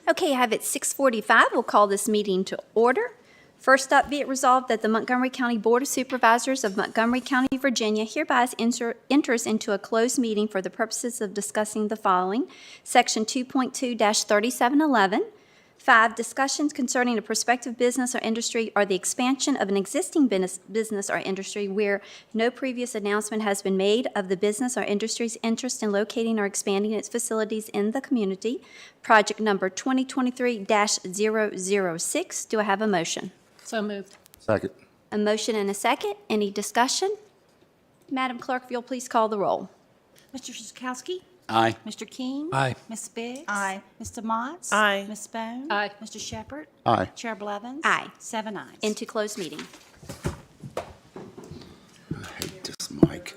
Okay, I have it 6:45. We'll call this meeting to order. First up, be it resolved that the Montgomery County Board of Supervisors of Montgomery County, Virginia hereby enters into a closed meeting for the purposes of discussing the following. Section 2.2-3711. 5, discussions concerning a prospective business or industry or the expansion of an existing business or industry where no previous announcement has been made of the business or industry's interest in locating or expanding its facilities in the community. Project number 2023-006. Do I have a motion? So moved. Second. A motion and a second. Any discussion? Madam Clerk, if you'll please call the roll. Mr. Szyszkowski? Aye. Mr. King? Aye. Ms. Biggs? Aye. Mr. Motts? Aye. Ms. Bone? Aye. Mr. Shepherd? Aye. Chair Blevins? Aye. 7 ayes. Into closed meeting. I hate this mic.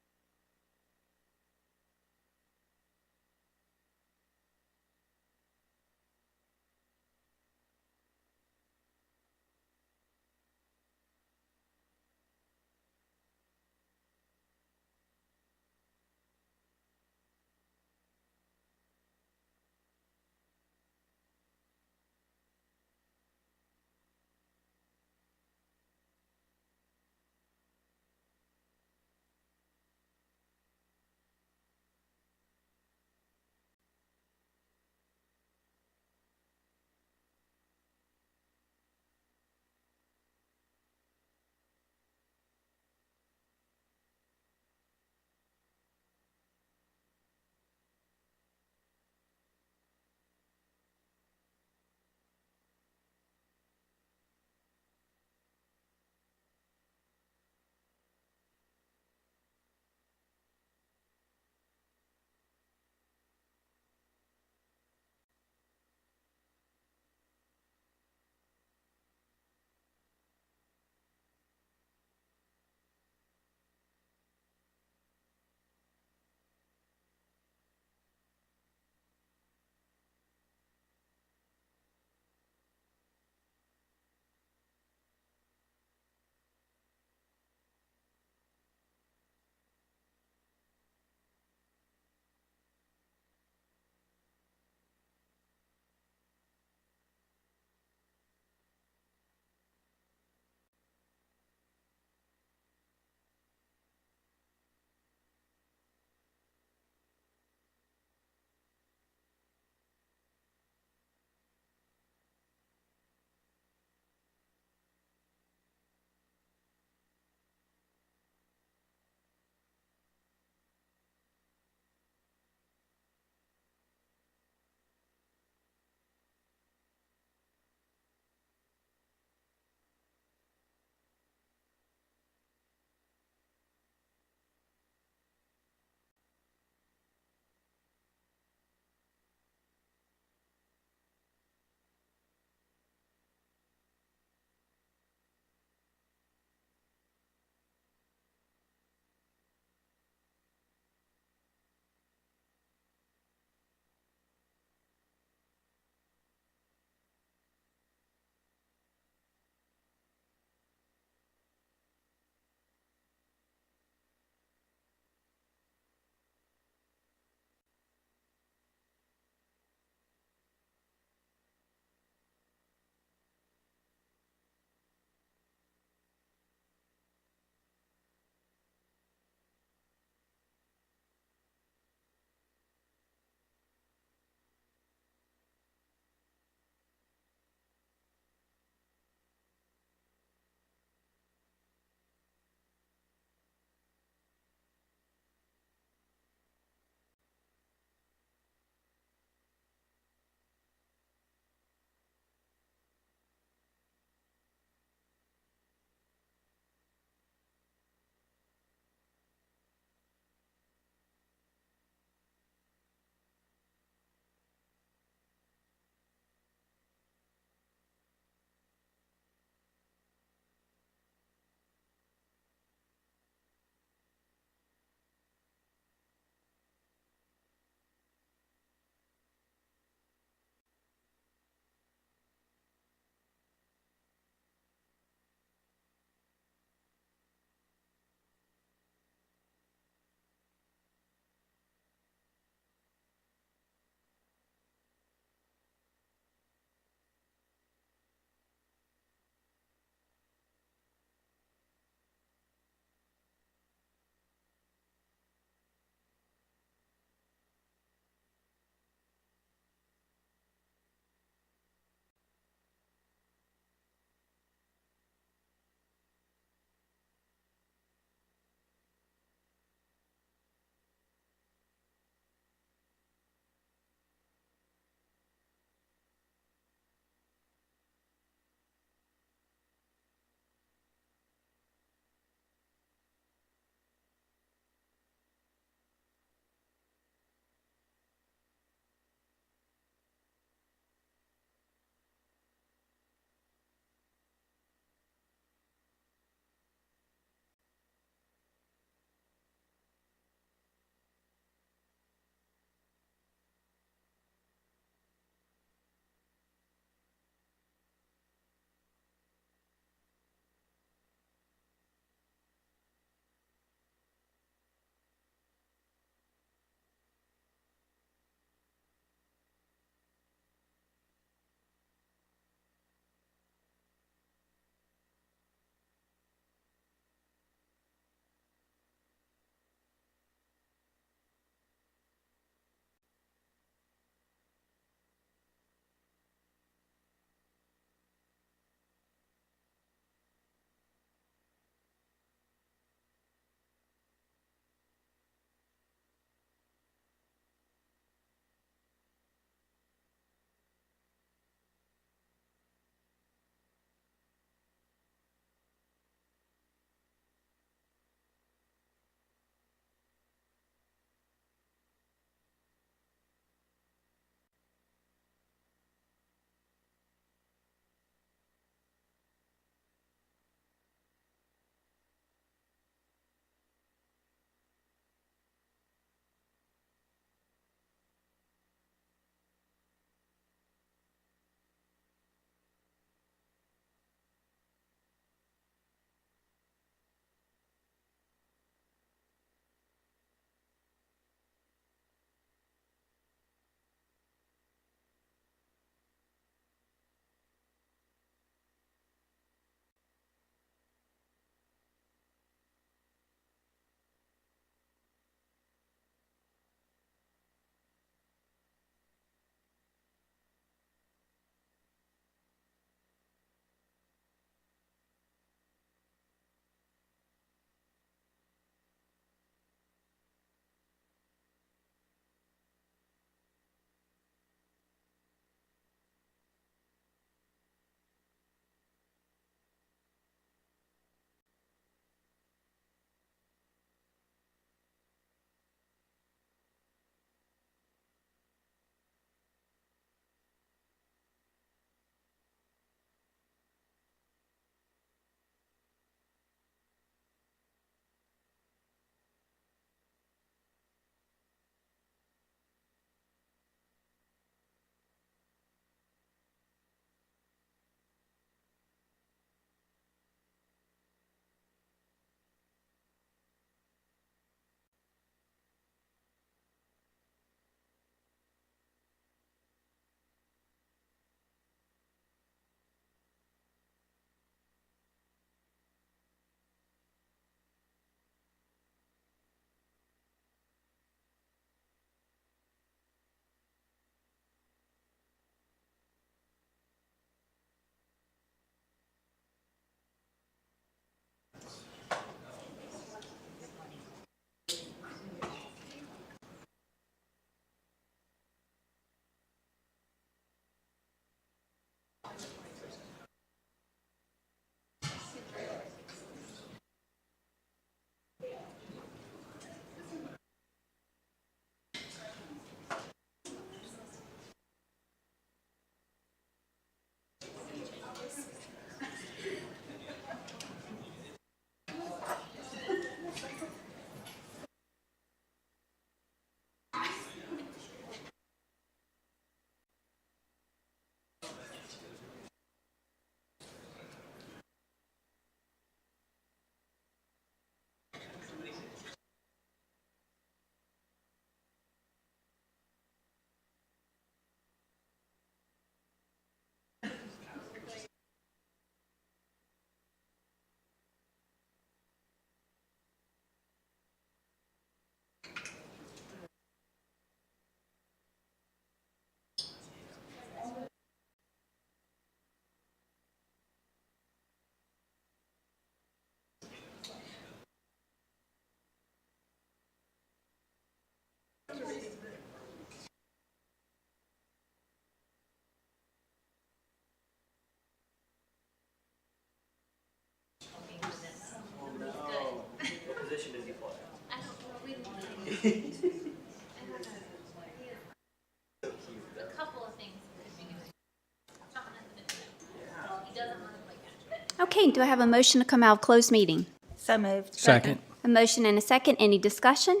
Okay, do I have a motion to come out of closed meeting? So moved. Second. A motion and a second. Any discussion?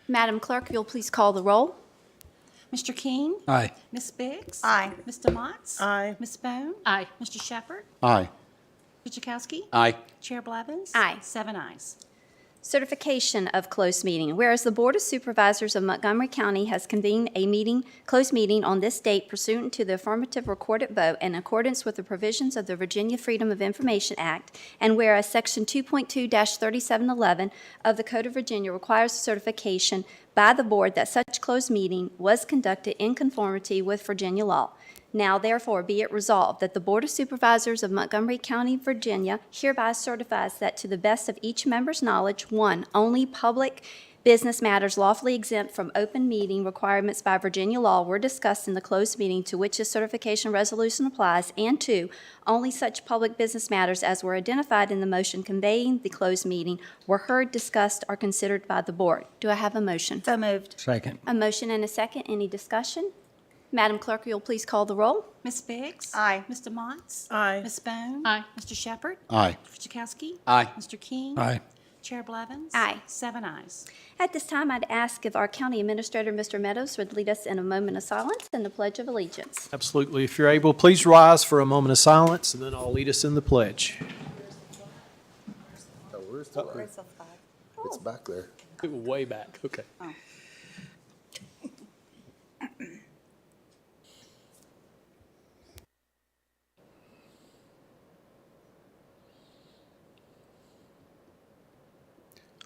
Madam Clerk, if you'll please call the roll. Mr. King? Aye. Ms. Biggs? Aye. Mr. Motts? Aye. Ms. Bone? Aye. Mr. Shepherd? Aye. Mr. Chakowski? Aye. Chair Blevins? Aye. 7 ayes. Certification of closed meeting. Whereas the Board of Supervisors of Montgomery County has convened a closed meeting on this date pursuant to the affirmative recorded vote in accordance with the provisions of the Virginia Freedom of Information Act, and whereas Section 2.2-3711 of the Code of Virginia requires certification by the Board that such closed meeting was conducted in conformity with Virginia law. Now therefore be it resolved that the Board of Supervisors of Montgomery County, Virginia hereby certifies that to the best of each member's knowledge, 1, only public business matters lawfully exempt from open meeting requirements by Virginia law were discussed in the closed meeting to which this certification resolution applies, and 2, only such public business matters as were identified in the motion conveying the closed meeting were heard, discussed, or considered by the Board. Do I have a motion? So moved. Second. A motion and a second. Any discussion? Madam Clerk, you'll please call the roll. Ms. Biggs? Aye. Mr. Motts? Aye. Ms. Bone? Aye. Mr. Shepherd? Aye. Mr. Chakowski? Aye. Mr. King? Aye. Chair Blevins? Aye. 7 ayes. At this time, I'd ask if our County Administrator, Mr. Meadows, would lead us in a moment of silence and the Pledge of Allegiance. Absolutely. If you're able, please rise for a moment of silence, and then I'll lead us in the pledge. Where's the flag? It's back there. Way back. Okay.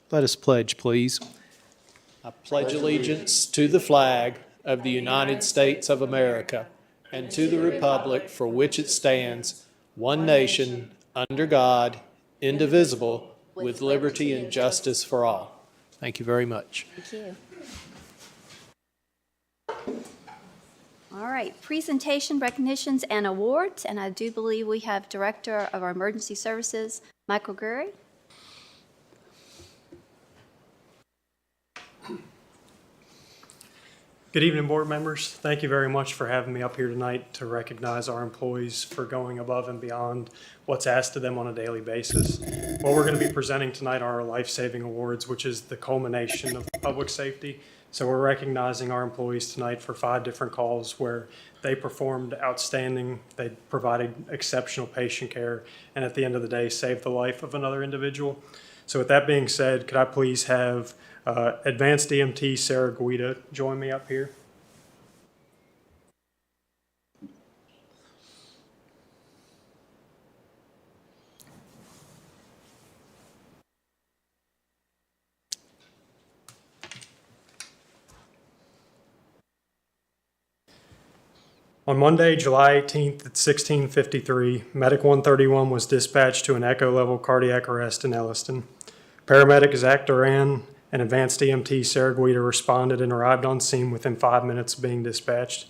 Let us pledge, please. I pledge allegiance to the flag of the United States of America and to the republic for which it stands, one nation, under God, indivisible, with liberty and justice for all. Thank you very much. Thank you. All right, presentation, recognitions, and awards. And I do believe we have Director of our Emergency Services, Michael Gurry. Good evening, board members. Thank you very much for having me up here tonight to recognize our employees for going above and beyond what's asked of them on a daily basis. What we're going to be presenting tonight are our life-saving awards, which is the culmination of public safety. So we're recognizing our employees tonight for 5 different calls where they performed outstanding, they provided exceptional patient care, and at the end of the day, saved the life of another individual. So with that being said, could I please have Advanced EMT Sarah Guida join me up here? On Monday, July 18th at 16:53, Medic 131 was dispatched to an echo-level cardiac arrest in Elliston. Paramedic Zach Duran and Advanced EMT Sarah Guida responded and arrived on scene within 5 minutes of being dispatched.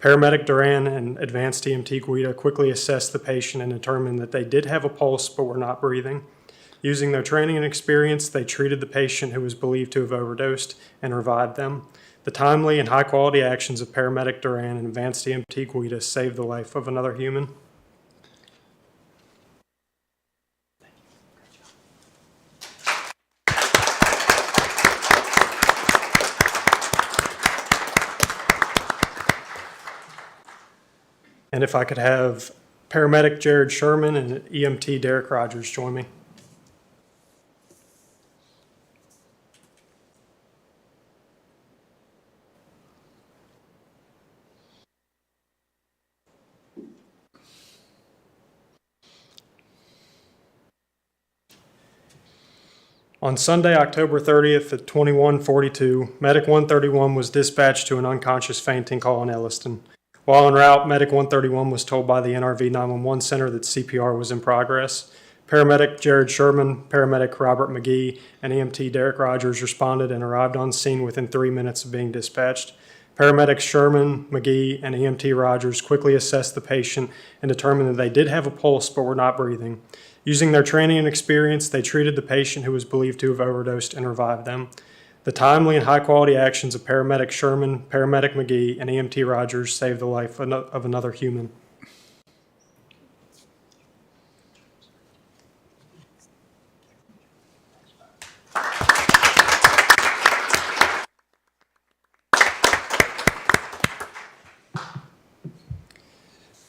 Paramedic Duran and Advanced EMT Guida quickly assessed the patient and determined that they did have a pulse but were not breathing. Using their training and experience, they treated the patient who was believed to have overdosed and revived them. The timely and high-quality actions of Paramedic Duran and Advanced EMT Guida saved the life of another human. And if I could have Paramedic Jared Sherman and EMT Derek Rogers join me. On Sunday, October 30th at 21:42, Medic 131 was dispatched to an unconscious fainting call in Elliston. While en route, Medic 131 was told by the NRV 911 Center that CPR was in progress. Paramedic Jared Sherman, Paramedic Robert McGee, and EMT Derek Rogers responded and arrived on scene within 3 minutes of being dispatched. Paramedics Sherman, McGee, and EMT Rogers quickly assessed the patient and determined that they did have a pulse but were not breathing. Using their training and experience, they treated the patient who was believed to have overdosed and revived them. The timely and high-quality actions of Paramedic Sherman, Paramedic McGee, and EMT Rogers saved the life of another human.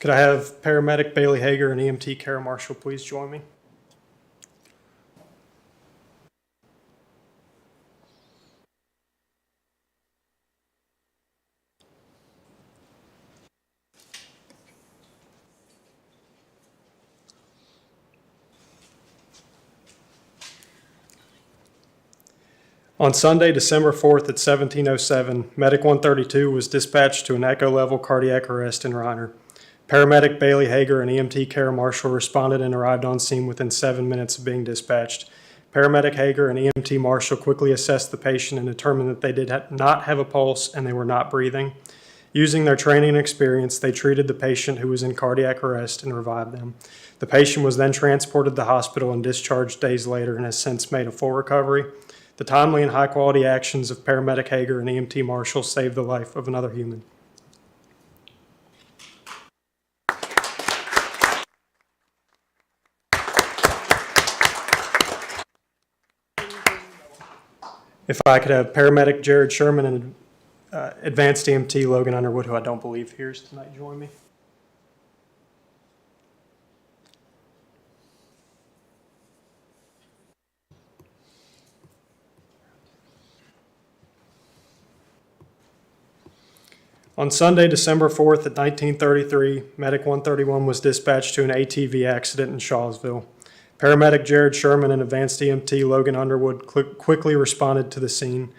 Could I have paramedic Bailey Hager and EMT Kara Marshall please join me? On Sunday, December 4th at 17:07, Medic 132 was dispatched to an echo-level cardiac arrest in Reiner. Paramedic Bailey Hager and EMT Kara Marshall responded and arrived on scene within 7 minutes of being dispatched. Paramedic Hager and EMT Marshall quickly assessed the patient and determined that they did not have a pulse and they were not breathing. Using their training and experience, they treated the patient who was in cardiac arrest and revived them. The patient was then transported to the hospital and discharged days later and has since made a full recovery. The timely and high-quality actions of Paramedic Hager and EMT Marshall saved the life of another human. If I could have Paramedic Jared Sherman and Advanced EMT Logan Underwood, who I don't believe here is tonight, join me. On Sunday, December 4th at 1933, Medic 131 was dispatched to an ATV accident in Shawsville. Paramedic Jared Sherman and Advanced EMT Logan Underwood quickly responded to the scene.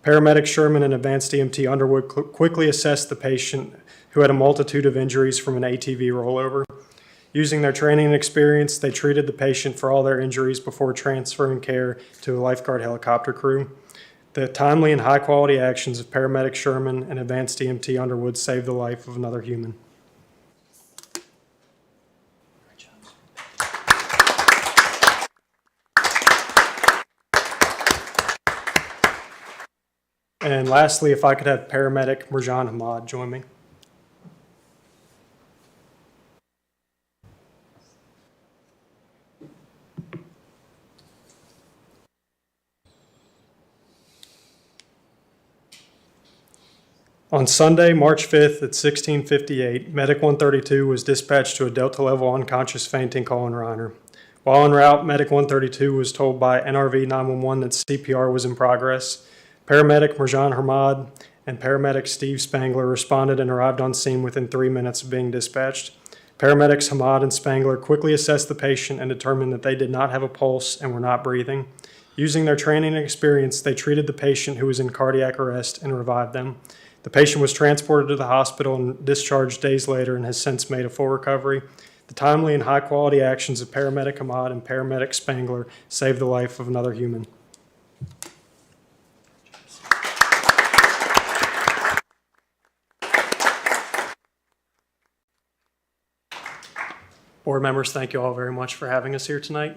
Paramedic Sherman and Advanced EMT Underwood quickly assessed the patient, who had a multitude of injuries from an ATV rollover. Using their training and experience, they treated the patient for all their injuries before transferring care to a lifeguard helicopter crew. The timely and high-quality actions of Paramedic Sherman and Advanced EMT Underwood saved the life of another human. And lastly, if I could have Paramedic Mirjan Hamad join me. On Sunday, March 5th at 16:58, Medic 132 was dispatched to a Delta-level unconscious fainting call in Reiner. While en route, Medic 132 was told by NRV 911 that CPR was in progress. Paramedic Mirjan Hamad and Paramedic Steve Spangler responded and arrived on scene within 3 minutes of being dispatched. Paramedics Hamad and Spangler quickly assessed the patient and determined that they did not have a pulse and were not breathing. Using their training and experience, they treated the patient who was in cardiac arrest and revived them. The patient was transported to the hospital and discharged days later and has since made a full recovery. The timely and high-quality actions of Paramedic Hamad and Paramedic Spangler saved the life of another human. Board members, thank you all very much for having us here tonight.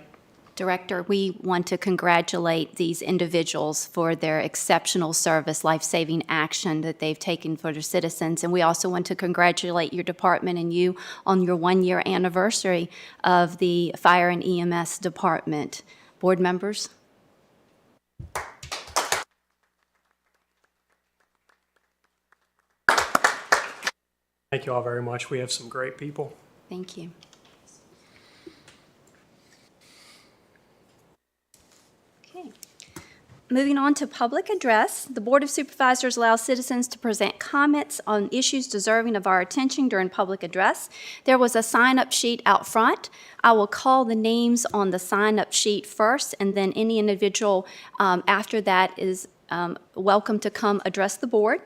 Director, we want to congratulate these individuals for their exceptional service, life-saving action that they've taken for their citizens. And we also want to congratulate your department and you on your one-year anniversary of the Fire and EMS Department. Board members? Thank you all very much. We have some great people. Thank you. Moving on to public address, the Board of Supervisors allows citizens to present comments on issues deserving of our attention during public address. There was a sign-up sheet out front. I will call the names on the sign-up sheet first, and then any individual after that is welcome to come address the board.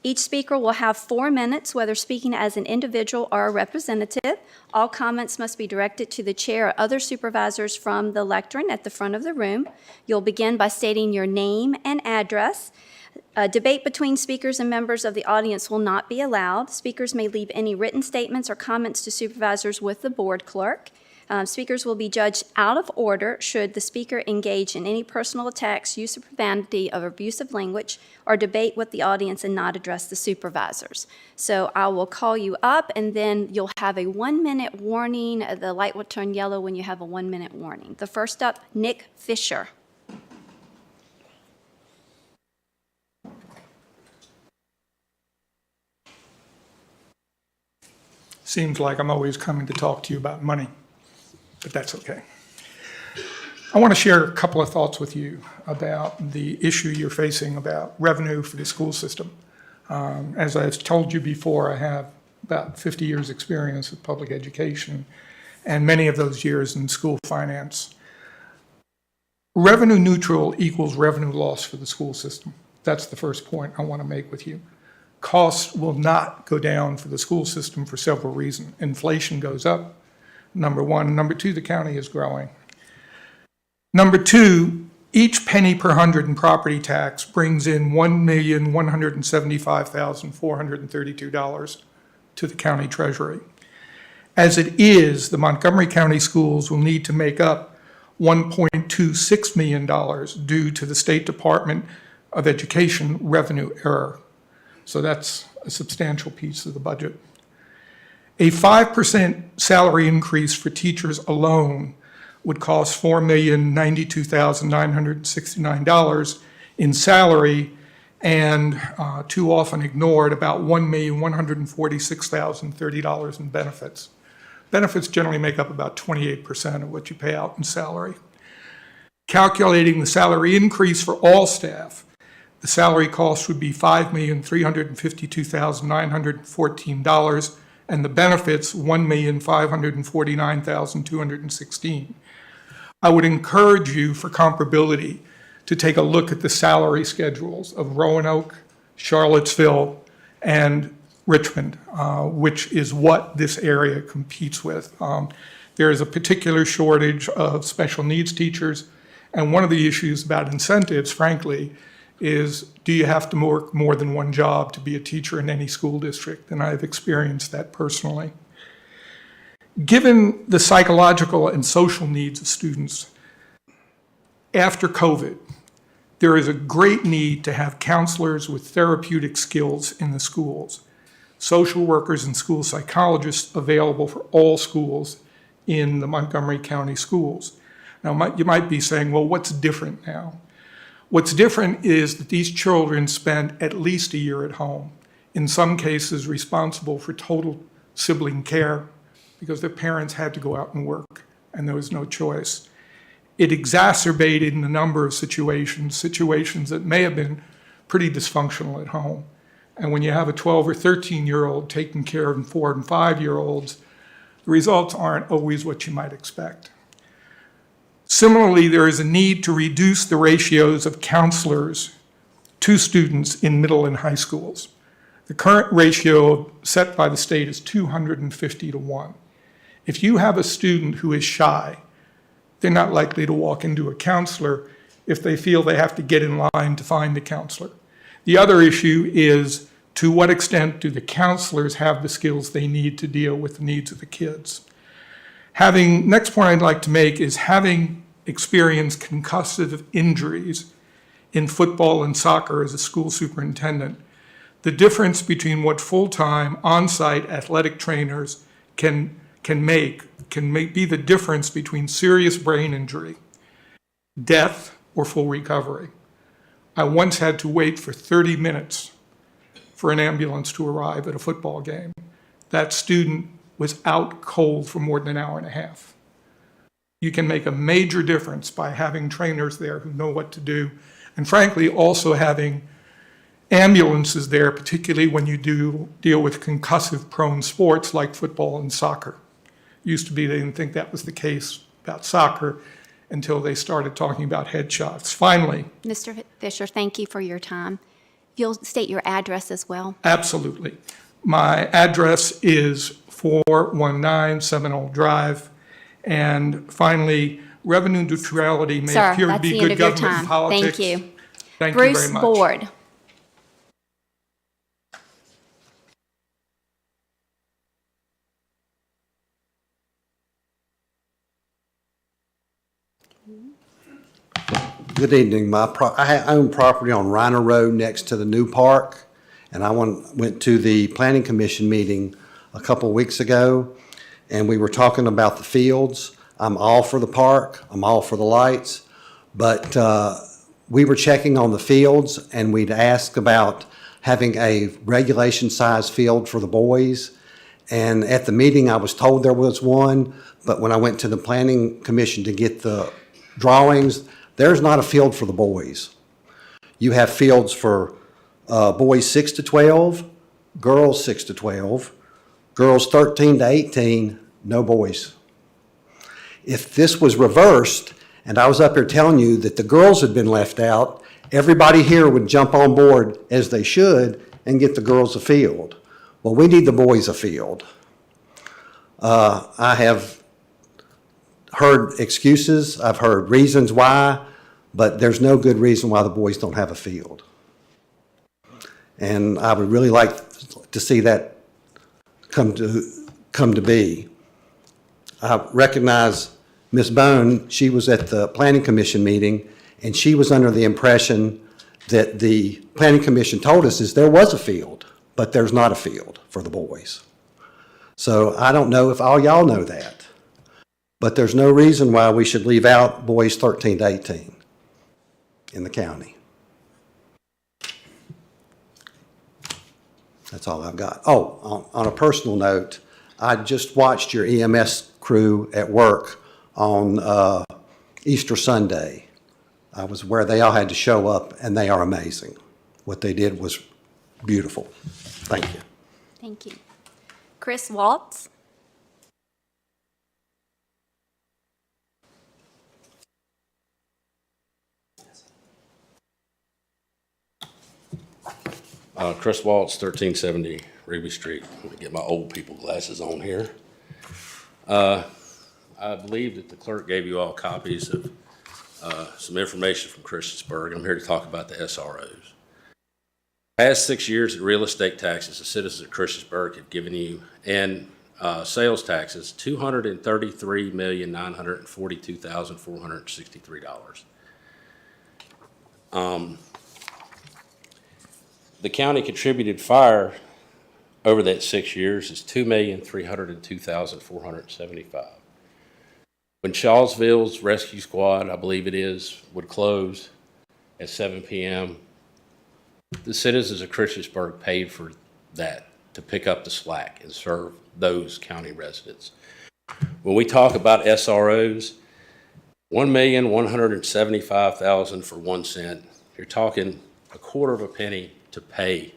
Each speaker will have 4 minutes, whether speaking as an individual or a representative. All comments must be directed to the chair or other supervisors from the lectern at the front of the room. You'll begin by stating your name and address. A debate between speakers and members of the audience will not be allowed. Speakers may leave any written statements or comments to supervisors with the board clerk. Speakers will be judged out of order should the speaker engage in any personal attacks, use of profanity, or abusive language, or debate with the audience and not address the supervisors. So I will call you up, and then you'll have a 1-minute warning. The light will turn yellow when you have a 1-minute warning. The first up, Nick Fisher. Seems like I'm always coming to talk to you about money, but that's okay. I want to share a couple of thoughts with you about the issue you're facing about revenue for the school system. As I've told you before, I have about 50 years' experience with public education, and many of those years in school finance. Revenue neutral equals revenue loss for the school system. That's the first point I want to make with you. Costs will not go down for the school system for several reasons. Inflation goes up, number one. Number two, the county is growing. Number two, each penny per hundred in property tax brings in $1,175,432 to the county treasury. As it is, the Montgomery County schools will need to make up $1.26 million due to the State Department of Education revenue error. So that's a substantial piece of the budget. A 5% salary increase for teachers alone would cost $4,092,969 in salary, and too often ignored, about $1,146,030 in benefits. Benefits generally make up about 28% of what you pay out in salary. Calculating the salary increase for all staff, the salary cost would be $5,352,914, and the benefits $1,549,216. I would encourage you, for comparability, to take a look at the salary schedules of Roanoke, Charlottesville, and Richmond, which is what this area competes with. There is a particular shortage of special needs teachers, and one of the issues about incentives, frankly, is do you have to work more than one job to be a teacher in any school district? And I've experienced that personally. Given the psychological and social needs of students, after COVID, there is a great need to have counselors with therapeutic skills in the schools, social workers and school psychologists available for all schools in the Montgomery County schools. Now, you might be saying, well, what's different now? What's different is that these children spend at least a year at home, in some cases responsible for total sibling care because their parents had to go out and work and there was no choice. It exacerbated in a number of situations that may have been pretty dysfunctional at home. And when you have a 12 or 13-year-old taking care of 4 and 5-year-olds, the results aren't always what you might expect. Similarly, there is a need to reduce the ratios of counselors to students in middle and high schools. The current ratio set by the state is 250 to 1. If you have a student who is shy, they're not likely to walk into a counselor if they feel they have to get in line to find the counselor. The other issue is, to what extent do the counselors have the skills they need to deal with the needs of the kids? Next point I'd like to make is, having experienced concussive injuries in football and soccer as a school superintendent, the difference between what full-time on-site athletic trainers can be the difference between serious brain injury, death, or full recovery. I once had to wait for 30 minutes for an ambulance to arrive at a football game. That student was out cold for more than an hour and a half. You can make a major difference by having trainers there who know what to do, and frankly, also having ambulances there, particularly when you do deal with concussive-prone sports like football and soccer. Used to be they didn't think that was the case about soccer until they started talking about headshots. Finally. Mr. Fisher, thank you for your time. You'll state your address as well. Absolutely. My address is 419 Seminole Drive. And finally, revenue neutrality may Sir, appear to that's be the good end of your government time. politics. Thank you. Thank you very Bruce much. Board. Good evening. I own property on Rhino Road next to the new park, and I went to the Planning Commission meeting a couple of weeks ago, and we were talking about the fields. I'm all for the park. I'm all for the lights, but we were checking on the fields, and we'd asked about having a regulation size field for the boys, And at the meeting, I was told there was one, but when I went to the planning commission to get the drawings, there's not a field for the boys. You have fields for boys 6 to 12, girls 6 to 12, girls 13 to 18, no boys. If this was reversed, and I was up here telling you that the girls had been left out, everybody here would jump on board, as they should, and get the girls a field. Well, we need the boys a field. I have heard excuses, I've heard reasons why, but there's no good reason why the boys don't have a field. And I would really like to see that come to be. I recognize Ms. Bone. She was at the Planning Commission meeting, and she was under the impression that the Planning Commission told us is there was a field, but there's not a field for the boys. So I don't know if all y'all know that, but there's no reason why we should leave out boys 13 to 18 in the county. That's all I've got. Oh, on a personal note, I just watched your EMS crew at work on Easter Sunday. I was where they all had to show up, and they are amazing. What they did was beautiful. Thank you. Thank you. Chris Waltz. Chris Waltz, 1370 Ruby Street. Let me get my old people glasses on here. I believe that the clerk gave you all copies of some information from Christiansburg. I'm here to talk about the SROs. Past 6 years in real estate taxes, the citizens of Christiansburg have given you, and sales taxes, $233,942,463. The county contributed fire over that 6 years is $2,302,475. When Shawsville's rescue squad, I believe it is, would close at 7 p.m., the citizens of Christiansburg paid for that to pick up the slack and serve those county residents. When we talk about SROs, $1,175,000 for 1 cent, you're talking a quarter of a penny to pay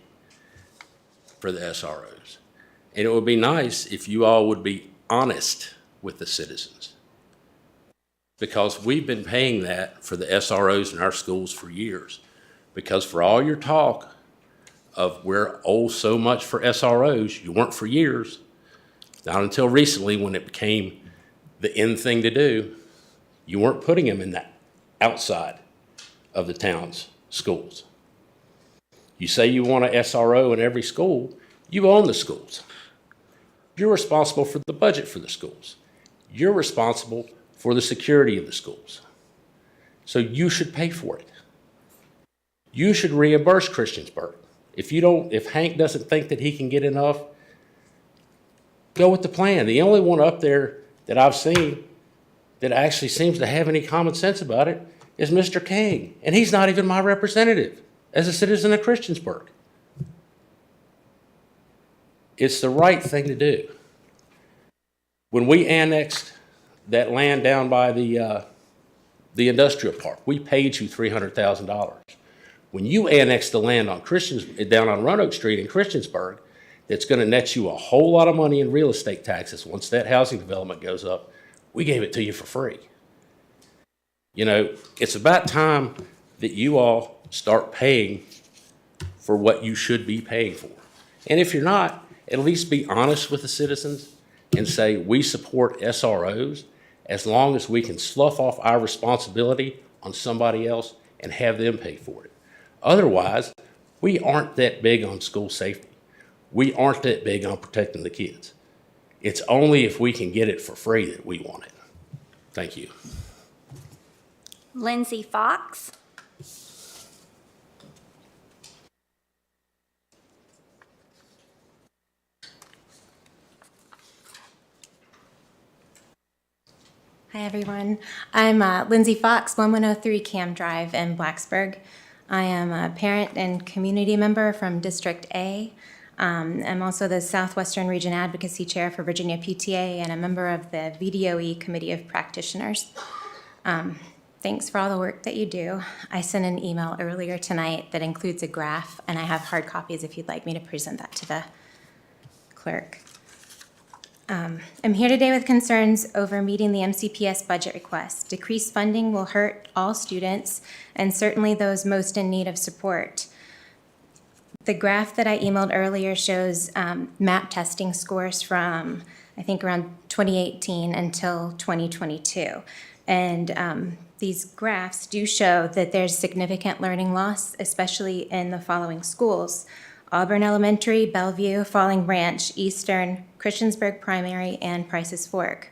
for the SROs. And it would be nice if you all would be honest with the citizens, because we've been paying that for the SROs in our schools for years. Because for all your talk of we're oh so much for SROs, you weren't for years, not until recently when it became the in thing to do. You weren't putting them in the outside of the town's schools. You say you want an SRO in every school, you own the schools. You're responsible for the budget for the schools. You're responsible for the security of the schools. So you should pay for it. You should reimburse Christiansburg. If Hank doesn't think that he can get enough, go with the plan. The only one up there that I've seen that actually seems to have any common sense about it is Mr. King. And he's not even my representative as a citizen of Christiansburg. It's the right thing to do. When we annexed that land down by the industrial park, we paid you $300,000. When you annex the land on down on Roanoke Street in Christiansburg, that's going to net you a whole lot of money in real estate taxes once that housing development goes up. We gave it to you for free. You know, it's about time that you all start paying for what you should be paying for. And if you're not, at least be honest with the citizens and say, we support SROs as long as we can slough off our responsibility on somebody else and have them pay for it. Otherwise, we aren't that big on school safety. We aren't that big on protecting the kids. It's only if we can get it for free that we want it. Thank you. Lindsay Fox. Hi, everyone. I'm Lindsay Fox, 1103 Cam Drive in Blacksburg. I am a parent and community member from District A. I'm also the Southwestern Region Advocacy Chair for Virginia PTA and a member of the VDOE Committee of Practitioners. Thanks for all the work that you do. I sent an email earlier tonight that includes a graph, and I have hard copies if you'd like me to present that to the clerk. I'm here today with concerns over meeting the MCPS budget request. Decreased funding will hurt all students and certainly those most in need of support. The graph that I emailed earlier shows MAP testing scores from, I think, around 2018 until 2022. And these graphs do show that there's significant learning loss, especially in the following schools: Auburn Elementary, Bellevue, Falling Branch, Eastern, Christiansburg Primary, and Price's Fork.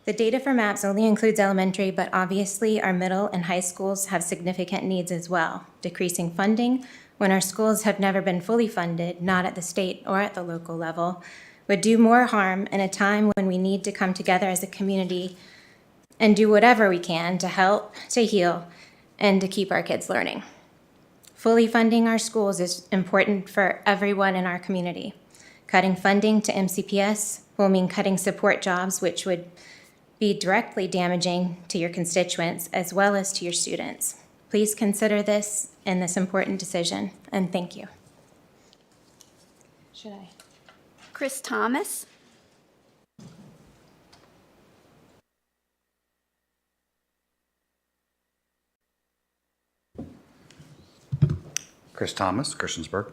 The data for MAPS only includes elementary, but obviously our middle and high schools have significant needs as well. Decreasing funding, when our schools have never been fully funded, not at the state or at the local level, would do more harm in a time when we need to come together as a community and do whatever we can to help, to heal, and to keep our kids learning. Fully funding our schools is important for everyone in our community. Cutting funding to MCPS will mean cutting support jobs, which would be directly damaging to your constituents as well as to your students. Please consider this in this important decision, and thank you. Should I? Chris Thomas. Chris Thomas, Christiansburg.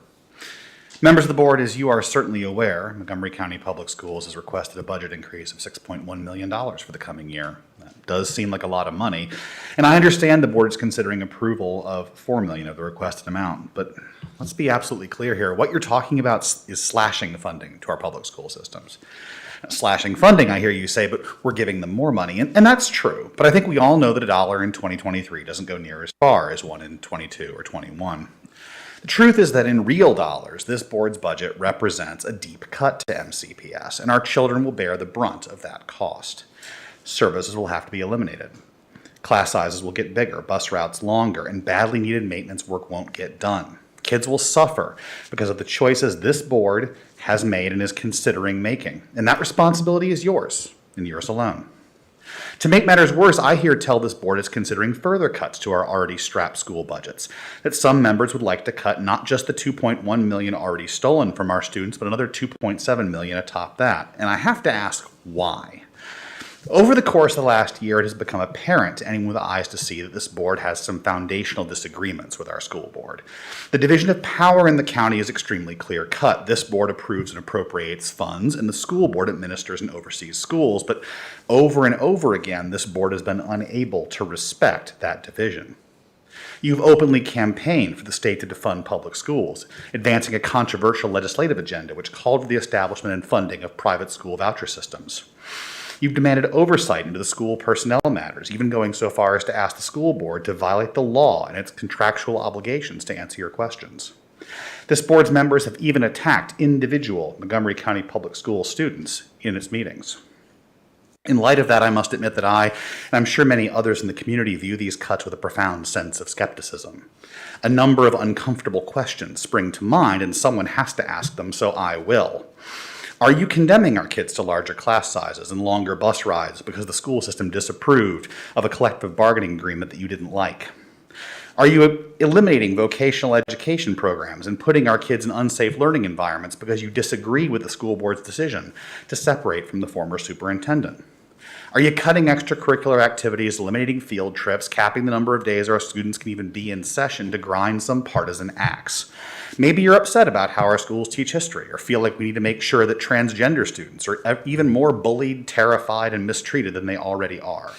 Members of the board, as you are certainly aware, Montgomery County Public Schools has requested a budget increase of $6.1 million for the coming year. That does seem like a lot of money, and I understand the board is considering approval of $4 million of the requested amount, but let's be absolutely clear here. What you're talking about is slashing funding to our public school systems. Slashing funding, I hear you say, but we're giving them more money, and that's true, but I think we all know that $1 in 2023 doesn't go near as far as one in 22 or 21. The truth is that in real dollars, this board's budget represents a deep cut to MCPS, and our children will bear the brunt of that cost. Services will have to be eliminated. Class sizes will get bigger, bus routes longer, and badly needed maintenance work won't get done. Kids will suffer because of the choices this board has made and is considering making, and that responsibility is yours, and yours alone. To make matters worse, I hear tell this board is considering further cuts to our already strapped school budgets, that some members would like to cut not just the $2.1 million already stolen from our students, but another $2.7 million atop that. And I have to ask, why? Over the course of the last year, it has become apparent to anyone with eyes to see that this board has some foundational disagreements with our school board. The division of power in the county is extremely clear-cut. This board approves and appropriates funds, and the school board administers and oversees schools. But over and over again, this board has been unable to respect that division. You've openly campaigned for the state to defund public schools, advancing a controversial legislative agenda which called for the establishment and funding of private school voucher systems. You've demanded oversight into the school personnel matters, even going so far as to ask the school board to violate the law and its contractual obligations to answer your questions. This board's members have even attacked individual Montgomery County Public School students in its meetings. In light of that, I must admit that I, and I'm sure many others in the community, view these cuts with a profound sense of skepticism. A number of uncomfortable questions spring to mind, and someone has to ask them, so I will. Are you condemning our kids to larger class sizes and longer bus rides because the school system disapproved of a collective bargaining agreement that you didn't like? Are you eliminating vocational education programs and putting our kids in unsafe learning environments because you disagree with the school board's decision to separate from the former superintendent? Are you cutting extracurricular activities, eliminating field trips, capping the number of days our students can even be in session to grind some partisan axe? Maybe you're upset about how our schools teach history, or feel like we need to make sure that transgender students are even more bullied, terrified, and mistreated than they already are.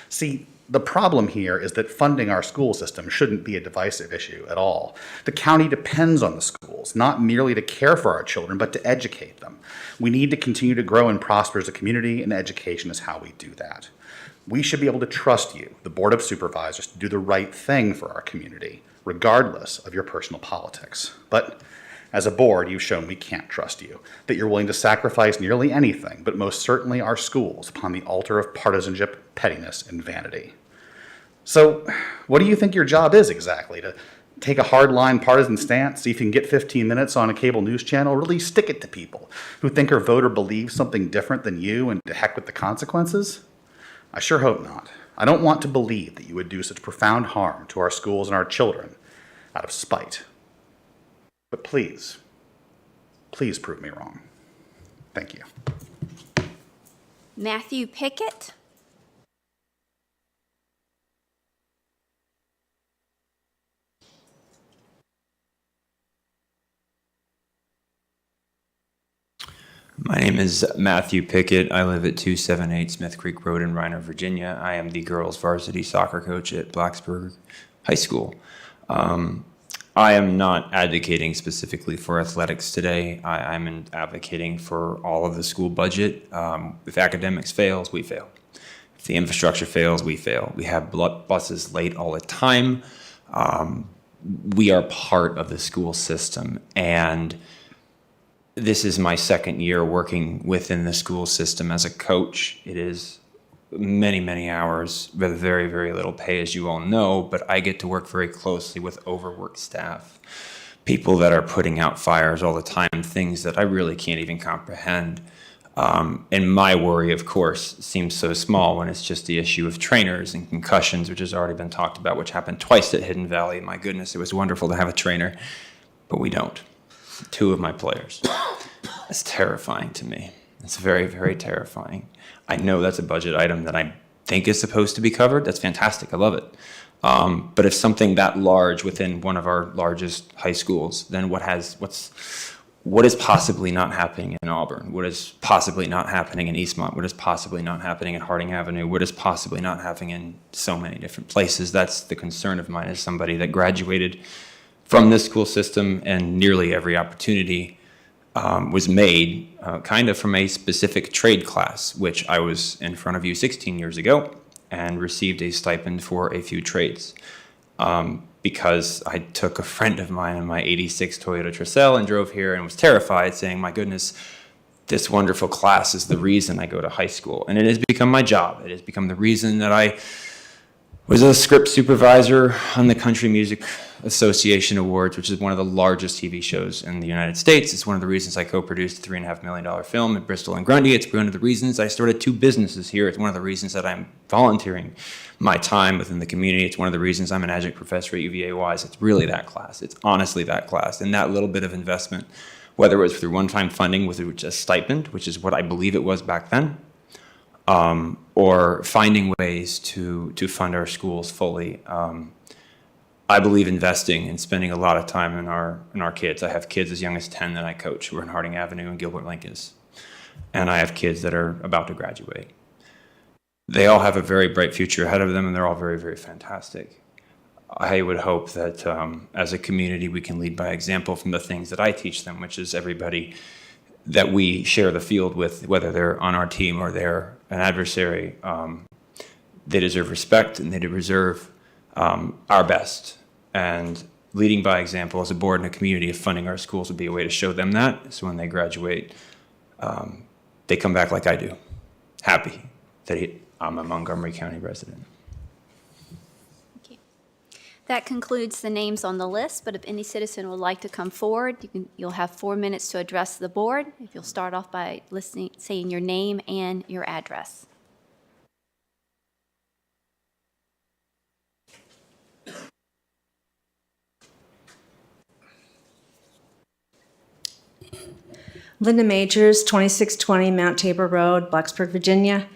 See, the problem here is that funding our school system shouldn't be a divisive issue at all. The county depends on the schools, not merely to care for our children, but to educate them. We need to continue to grow and prosper as a community, and education is how we do that. We should be able to trust you, the Board of Supervisors, to do the right thing for our community, regardless of your personal politics. But as a board, you've shown we can't trust you, that you're willing to sacrifice nearly anything, but most certainly our schools, upon the altar of partisanship, pettiness, and vanity. So what do you think your job is exactly? To take a hardline partisan stance, see if you can get 15 minutes on a cable news channel, really stick it to people who think our voter believes something different than you, and to heck with the consequences? I sure hope not. I don't want to believe that you would do such profound harm to our schools and our children out of spite. But please, please prove me wrong. Thank you. Matthew Pickett. My name is Matthew Pickett. I live at 278 Smith Creek Road in Roanoke, Virginia. I am the girls varsity soccer coach at Blacksburg High School. I am not advocating specifically for athletics today. I'm advocating for all of the school budget. If academics fails, we fail. If the infrastructure fails, we fail. We have buses late all the time. We are part of the school system, and this is my second year working within the school system as a coach. It is many, many hours with very, very little pay, as you all know, but I get to work very closely with overworked staff, people that are putting out fires all the time, things that I really can't even comprehend. And my worry, of course, seems so small when it's just the issue of trainers and concussions, which has already been talked about, which happened twice at Hidden Valley. My goodness, it was wonderful to have a trainer, but we don't. 2 of my players. It's terrifying to me. It's very, very terrifying. I know that's a budget item that I think is supposed to be covered. That's fantastic. I love it. But if something that large within one of our largest high schools, then what is possibly not happening in Auburn? What is possibly not happening in Eastmont? What is possibly not happening in Harding Avenue? What is possibly not happening in so many different places? That's the concern of mine as somebody that graduated from this school system, and nearly every opportunity was made kind of from a specific trade class, which I was in front of you 16 years ago and received a stipend for a few trades because I took a friend of mine in my 86 Toyota Tercel and drove here and was terrified, saying, my goodness, this wonderful class is the reason I go to high school. And it has become my job. It has become the reason that I was a script supervisor on the Country Music Association Awards, which is one of the largest TV shows in the United States. It's one of the reasons I co-produced a $3.5 million film at Bristol and Grundy. It's one of the reasons I started 2 businesses here. It's one of the reasons that I'm volunteering my time within the community. It's one of the reasons I'm an adjunct professor at UVA-Wise. It's really that class. It's honestly that class. And that little bit of investment, whether it was through one-time funding with a stipend, which is what I believe it was back then, or finding ways to fund our schools fully. I believe investing and spending a lot of time in our kids. I have kids as young as 10 that I coach who are in Harding Avenue and Gilbert Lincolns. And I have kids that are about to graduate. They all have a very bright future ahead of them, and they're all very, very fantastic. I would hope that as a community we can lead by example from the things that I teach them, which is everybody that we share the field with, whether they're on our team or they're an adversary. They deserve respect, and they deserve our best. And leading by example as a board and a community of funding our schools would be a way to show them that. So when they graduate, they come back like I do, happy that I'm a Montgomery County resident. Thank you. That concludes the names on the list, but if any citizen would like to come forward, you'll have 4 minutes to address the board. If you'll start off by saying your name and your address. Linda Majors, 2620 Mount Tabor Road, Blacksburg, Virginia.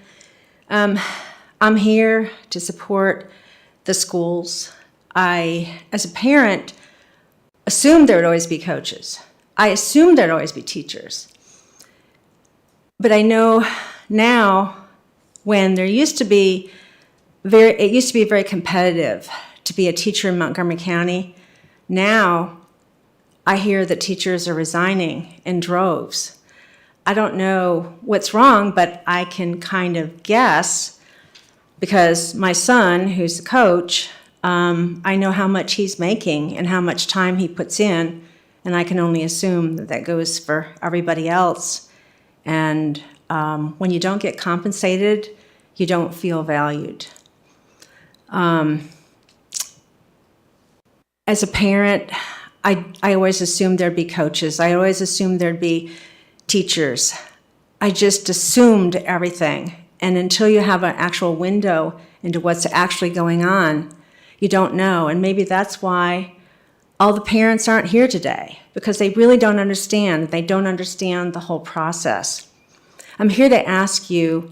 I'm here to support the schools. I, as a parent, assumed there would always be coaches. I assumed there'd always be teachers. But I know now when there used to be it used to be very competitive to be a teacher in Montgomery County. Now I hear that teachers are resigning in droves. I don't know what's wrong, but I can kind of guess because my son, who's the coach, I know how much he's making and how much time he puts in, and I can only assume that that goes for everybody else. And when you don't get compensated, you don't feel valued. as a parent, I always assumed there'd be coaches. I always assumed there'd be teachers. I just assumed everything. And until you have an actual window into what's actually going on, you don't know. And maybe that's why all the parents aren't here today, because they really don't understand. They don't understand the whole process. I'm here to ask you,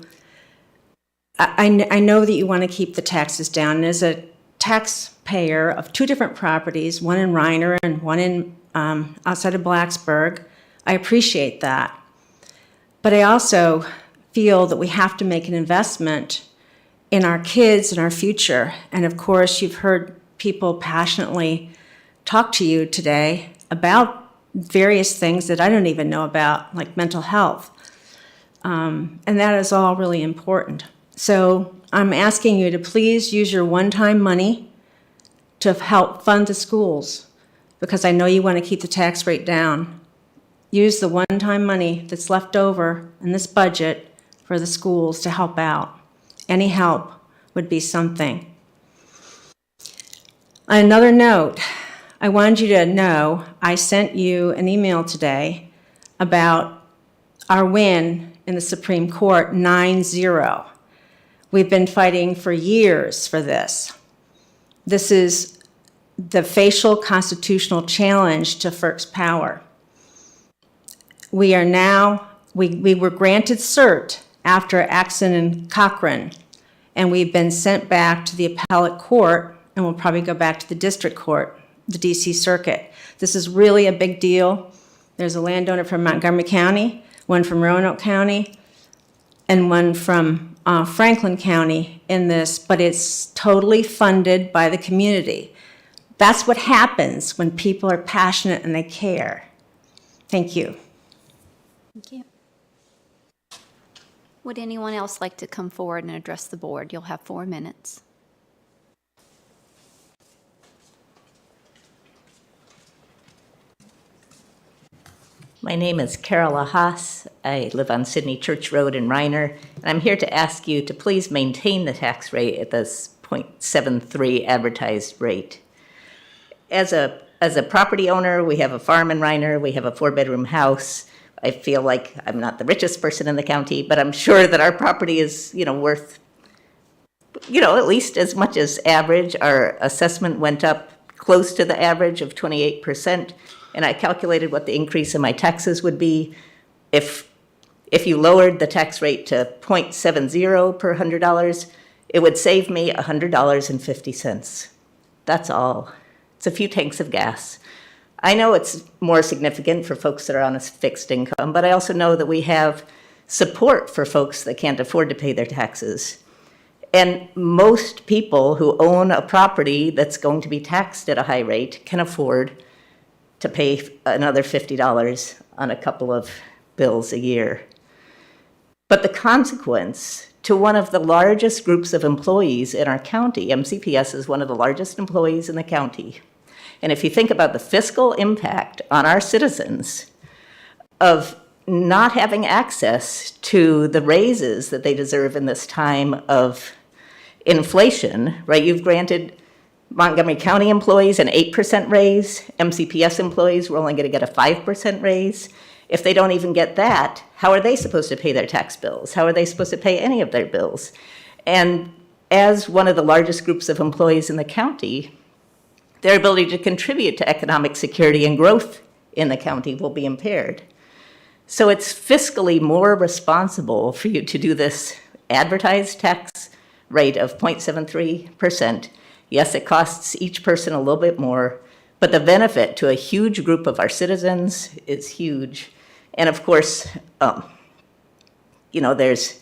I know that you want to keep the taxes down. And as a taxpayer of two different properties, one in Reiner and one in outside of Blacksburg, I appreciate that. But I also feel that we have to make an investment in our kids and our future. And of course, you've heard people passionately talk to you today about various things that I don't even know about, like mental health. And that is all really important. So I'm asking you to please use your one-time money to help fund the schools, because I know you want to keep the tax rate down. Use the one-time money that's left over in this budget for the schools to help out. Any help would be something. On another note, I wanted you to know I sent you an email today about our win in the Supreme Court, 9-0. We've been fighting for years for this. This is the facial constitutional challenge to FERC's power. We are now, we were granted cert after Axon and Cochran, and we've been sent back to the appellate court, and we'll probably go back to the district court, the DC Circuit. This is really a big deal. There's a landowner from Montgomery County, one from Roanoke County, and one from Franklin County in this, but it's totally funded by the community. That's what happens when people are passionate and they care. Thank you. Thank you. Would anyone else like to come forward and address the board? You'll have 4 minutes. My name is Carola Haas. I live on Sydney Church Road in Reiner, and I'm here to ask you to please maintain the tax rate at this 0.73 advertised rate. As a property owner, we have a farm in Reiner, we have a 4-bedroom house. I feel like I'm not the richest person in the county, but I'm sure that our property is, worth, at least as much as average. Our assessment went up close to the average of 28%. And I calculated what the increase in my taxes would be if you lowered the tax rate to 0.70 per $100. It would save me $100.50. That's all. It's a few tanks of gas. I know it's more significant for folks that are on a fixed income, but I also know that we have support for folks that can't afford to pay their taxes. And most people who own a property that's going to be taxed at a high rate can afford to pay another $50 on a couple of bills a year. But the consequence to one of the largest groups of employees in our county, MCPS is one of the largest employees in the county. And if you think about the fiscal impact on our citizens of not having access to the raises that they deserve in this time of inflation, right? You've granted Montgomery County employees an 8% raise. MCPS employees were only going to get a 5% raise. If they don't even get that, how are they supposed to pay their tax bills? How are they supposed to pay any of their bills? And as one of the largest groups of employees in the county, their ability to contribute to economic security and growth in the county will be impaired. So it's fiscally more responsible for you to do this advertised tax rate of 0.73%. Yes, it costs each person a little bit more, but the benefit to a huge group of our citizens is huge. And of course, there's,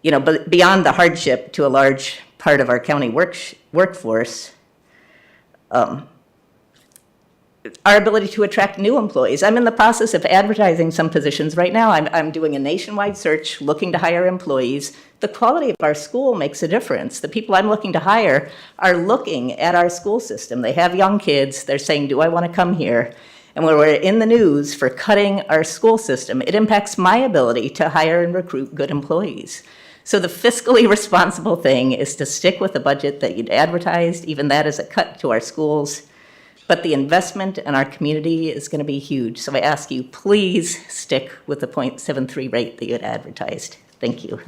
but beyond the hardship to a large part of our county workforce, our ability to attract new employees. I'm in the process of advertising some positions right now. I'm doing a nationwide search looking to hire employees. The quality of our school makes a difference. The people I'm looking to hire are looking at our school system. They have young kids. They're saying, do I want to come here? And when we're in the news for cutting our school system, it impacts my ability to hire and recruit good employees. So the fiscally responsible thing is to stick with the budget that you'd advertised, even that is a cut to our schools. But the investment in our community is going to be huge. So I ask you, please stick with the 0.73 rate that you had advertised. Thank you.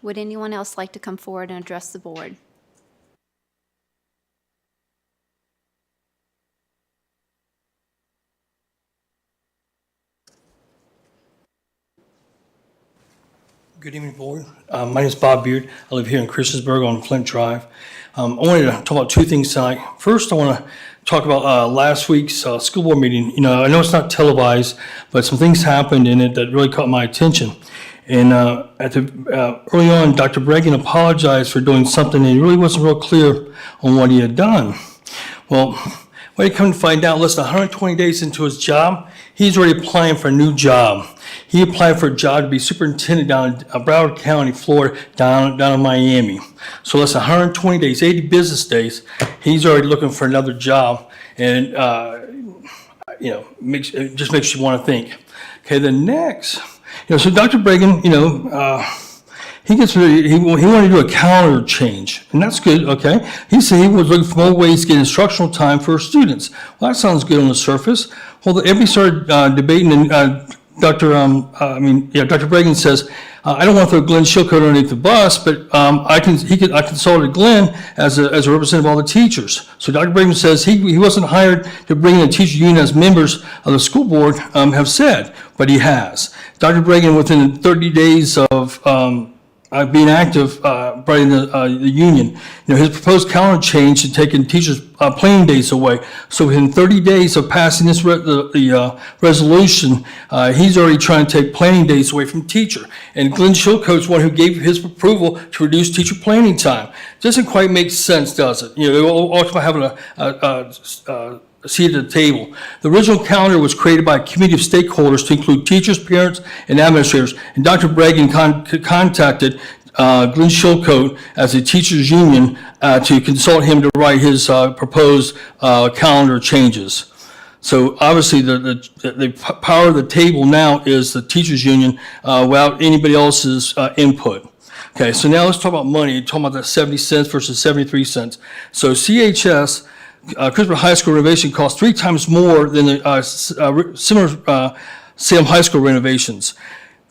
Would anyone else like to come forward and address the board? Good evening, board. My name is Bob Beard. I live here in Christiansburg on Flint Drive. I wanted to talk about two things tonight. First, I want to talk about last week's school board meeting. You know, I know it's not televised, but some things happened in it that really caught my attention. And early on, Dr. Bregan apologized for doing something, and he really wasn't real clear on what he had done. Well, when he come to find out, less than 120 days into his job, he's already applying for a new job. He applied for a job to be superintendent down in Broward County, Florida, down in Miami. So less than 120 days, 80 business days, he's already looking for another job. And, you know, it just makes you want to think. Okay, the next, you know, so Dr. Bregan, you know, he wanted to do a calendar change, and that's good, okay? He said he was looking for more ways to get instructional time for students. Well, that sounds good on the surface. Well, everybody started debating, and Dr. Bregan says, I don't want to throw Glenn Shilcoat underneath the bus, but I consulted Glenn as a representative of all the teachers. So Dr. Bregan says he wasn't hired to bring in the teacher union as members of the school board have said, but he has. Dr. Bregan, within 30 days of being active, in the union. You know, his proposed calendar change had taken teachers' planning days away. So within 30 days of passing this resolution, he's already trying to take planning days away from teacher. And Glenn Shilcoat's one who gave his approval to reduce teacher planning time. Doesn't quite make sense, does it? You know, ultimately having a seat at the table. The original calendar was created by a committee of stakeholders to include teachers, parents, and administrators. And Dr. Bregan contacted Glenn Shilcoat as a teachers union to consult him to write his proposed calendar changes. So obviously the power of the table now is the teachers union without anybody else's input. Okay, so now let's talk about money. You're talking about that 70 cents versus 73 cents. So CHS, Christiansburg High School renovation costs 3 times more than the similar Salem High School renovations.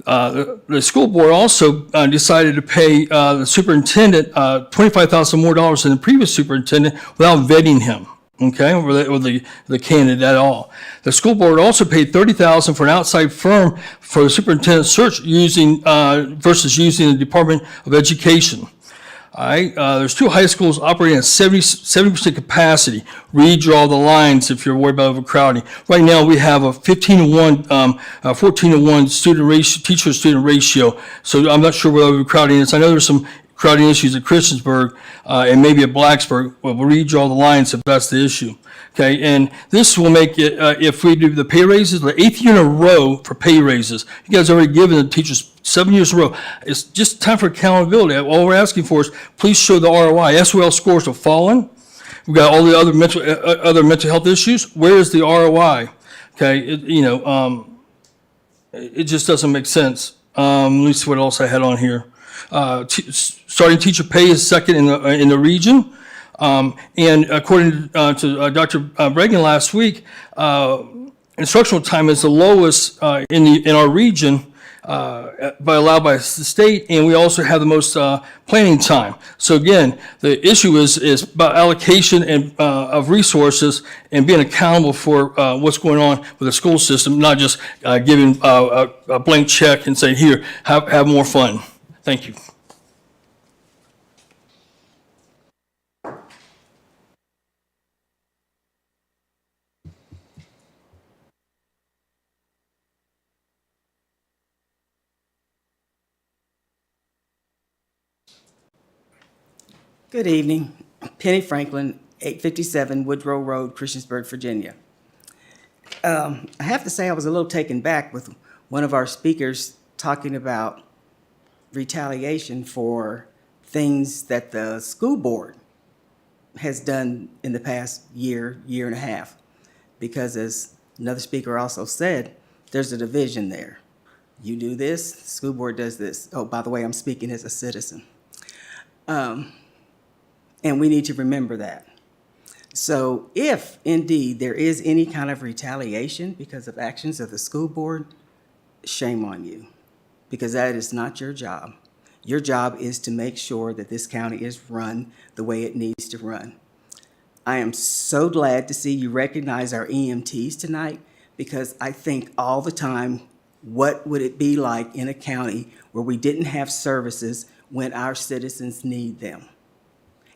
The school board also decided to pay the superintendent $25,000 more dollars than the previous superintendent without vetting him, okay, or the candidate at all. The school board also paid $30,000 for an outside firm for the superintendent search versus using the Department of Education. All right, there's 2 high schools operating at 70% capacity. Redraw the lines if you're worried about overcrowding. Right now, we have a 15-to-1, 14-to-1 student ratio, teacher-to-student ratio. So I'm not sure what overcrowding is. I know there's some crowding issues at Christiansburg and maybe at Blacksburg. Well, we'll redraw the lines if that's the issue. Okay, and this will make it, if we do the pay raises, the 8th year in a row for pay raises. You guys already given the teachers 7 years in a row. It's just time for accountability. All we're asking for is please show the ROI. SOL scores have fallen. We've got all the other mental health issues. Where is the ROI? Okay, it just doesn't make sense. Let me see what else I had on here. Starting teacher pay is second in the region. And according to Dr. Bregan last week, instructional time is the lowest in our region, allowed by the state, and we also have the most planning time. So again, the issue is about allocation and of resources and being accountable for what's going on with the school system, not just giving a blank check and saying, here, have more fun. Thank you. Good evening. Penny Franklin, 857 Woodrow Road, Christiansburg, Virginia. I have to say I was a little taken back with one of our speakers talking about retaliation for things that the school board has done in the past year and a half. Because as another speaker also said, there's a division there. You do this, the school board does this. Oh, by the way, I'm speaking as a citizen. And we need to remember that. So if indeed there is any kind of retaliation because of actions of the school board, shame on you, because that is not your job. Your job is to make sure that this county is run the way it needs to run. I am so glad to see you recognize our EMTs tonight, because I think all the time, what would it be like in a county where we didn't have services when our citizens need them?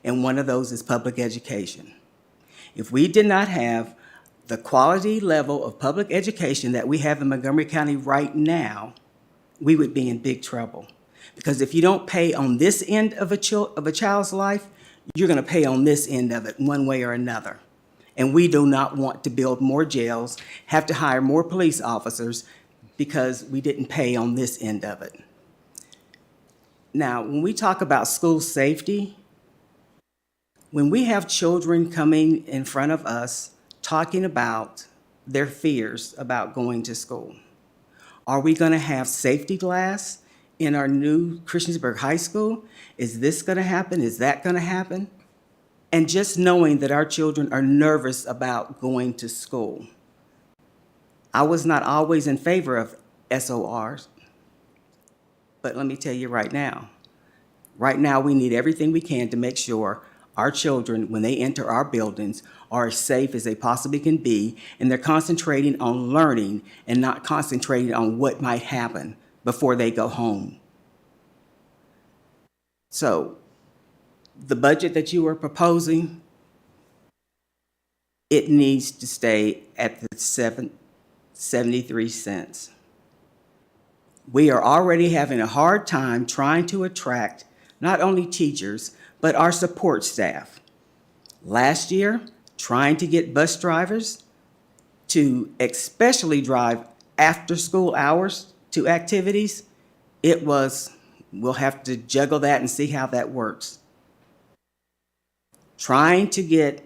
And one of those is public education. If we did not have the quality level of public education that we have in Montgomery County right now, we would be in big trouble. Because if you don't pay on this end of a child's life, you're going to pay on this end of it one way or another. And we do not want to build more jails, have to hire more police officers because we didn't pay on this end of it. Now, when we talk about school safety, when we have children coming in front of us talking about their fears about going to school, are we going to have safety glass in our new Christiansburg High School? Is this going to happen? Is that going to happen? And just knowing that our children are nervous about going to school. I was not always in favor of SORs, but let me tell you right now we need everything we can to make sure our children, when they enter our buildings, are as safe as they possibly can be, and they're concentrating on learning and not concentrating on what might happen before they go home. So, the budget that you are proposing, it needs to stay at the 73 cents. We are already having a hard time trying to attract not only teachers, but our support staff. Last year, trying to get bus drivers to especially drive after school hours to activities, we'll have to juggle that and see how that works. Trying to get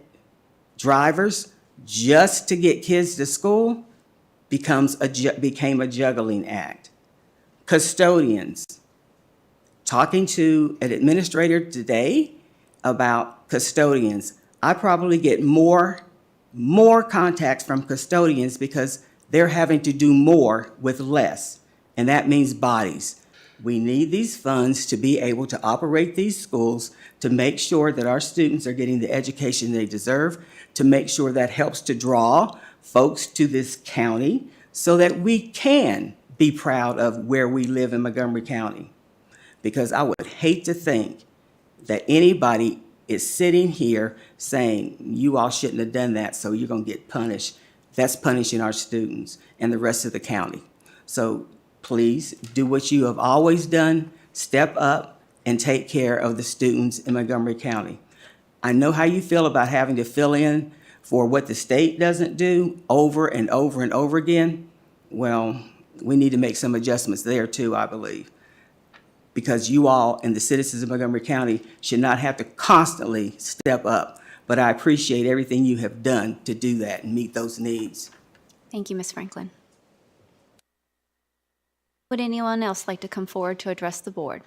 drivers just to get kids to school became a juggling act. Custodians. Talking to an administrator today about custodians, I probably get more contacts from custodians because they're having to do more with less, and that means bodies. We need these funds to be able to operate these schools, to make sure that our students are getting the education they deserve, to make sure that helps to draw folks to this county so that we can be proud of where we live in Montgomery County. Because I would hate to think that anybody is sitting here saying, you all shouldn't have done that, so you're going to get punished. That's punishing our students and the rest of the county. So please do what you have always done, step up and take care of the students in Montgomery County. I know how you feel about having to fill in for what the state doesn't do over and over and over again. Well, we need to make some adjustments there too, I believe. Because you all and the citizens of Montgomery County should not have to constantly step up. But I appreciate everything you have done to do that and meet those needs. Thank you, Ms. Franklin. Would anyone else like to come forward to address the board?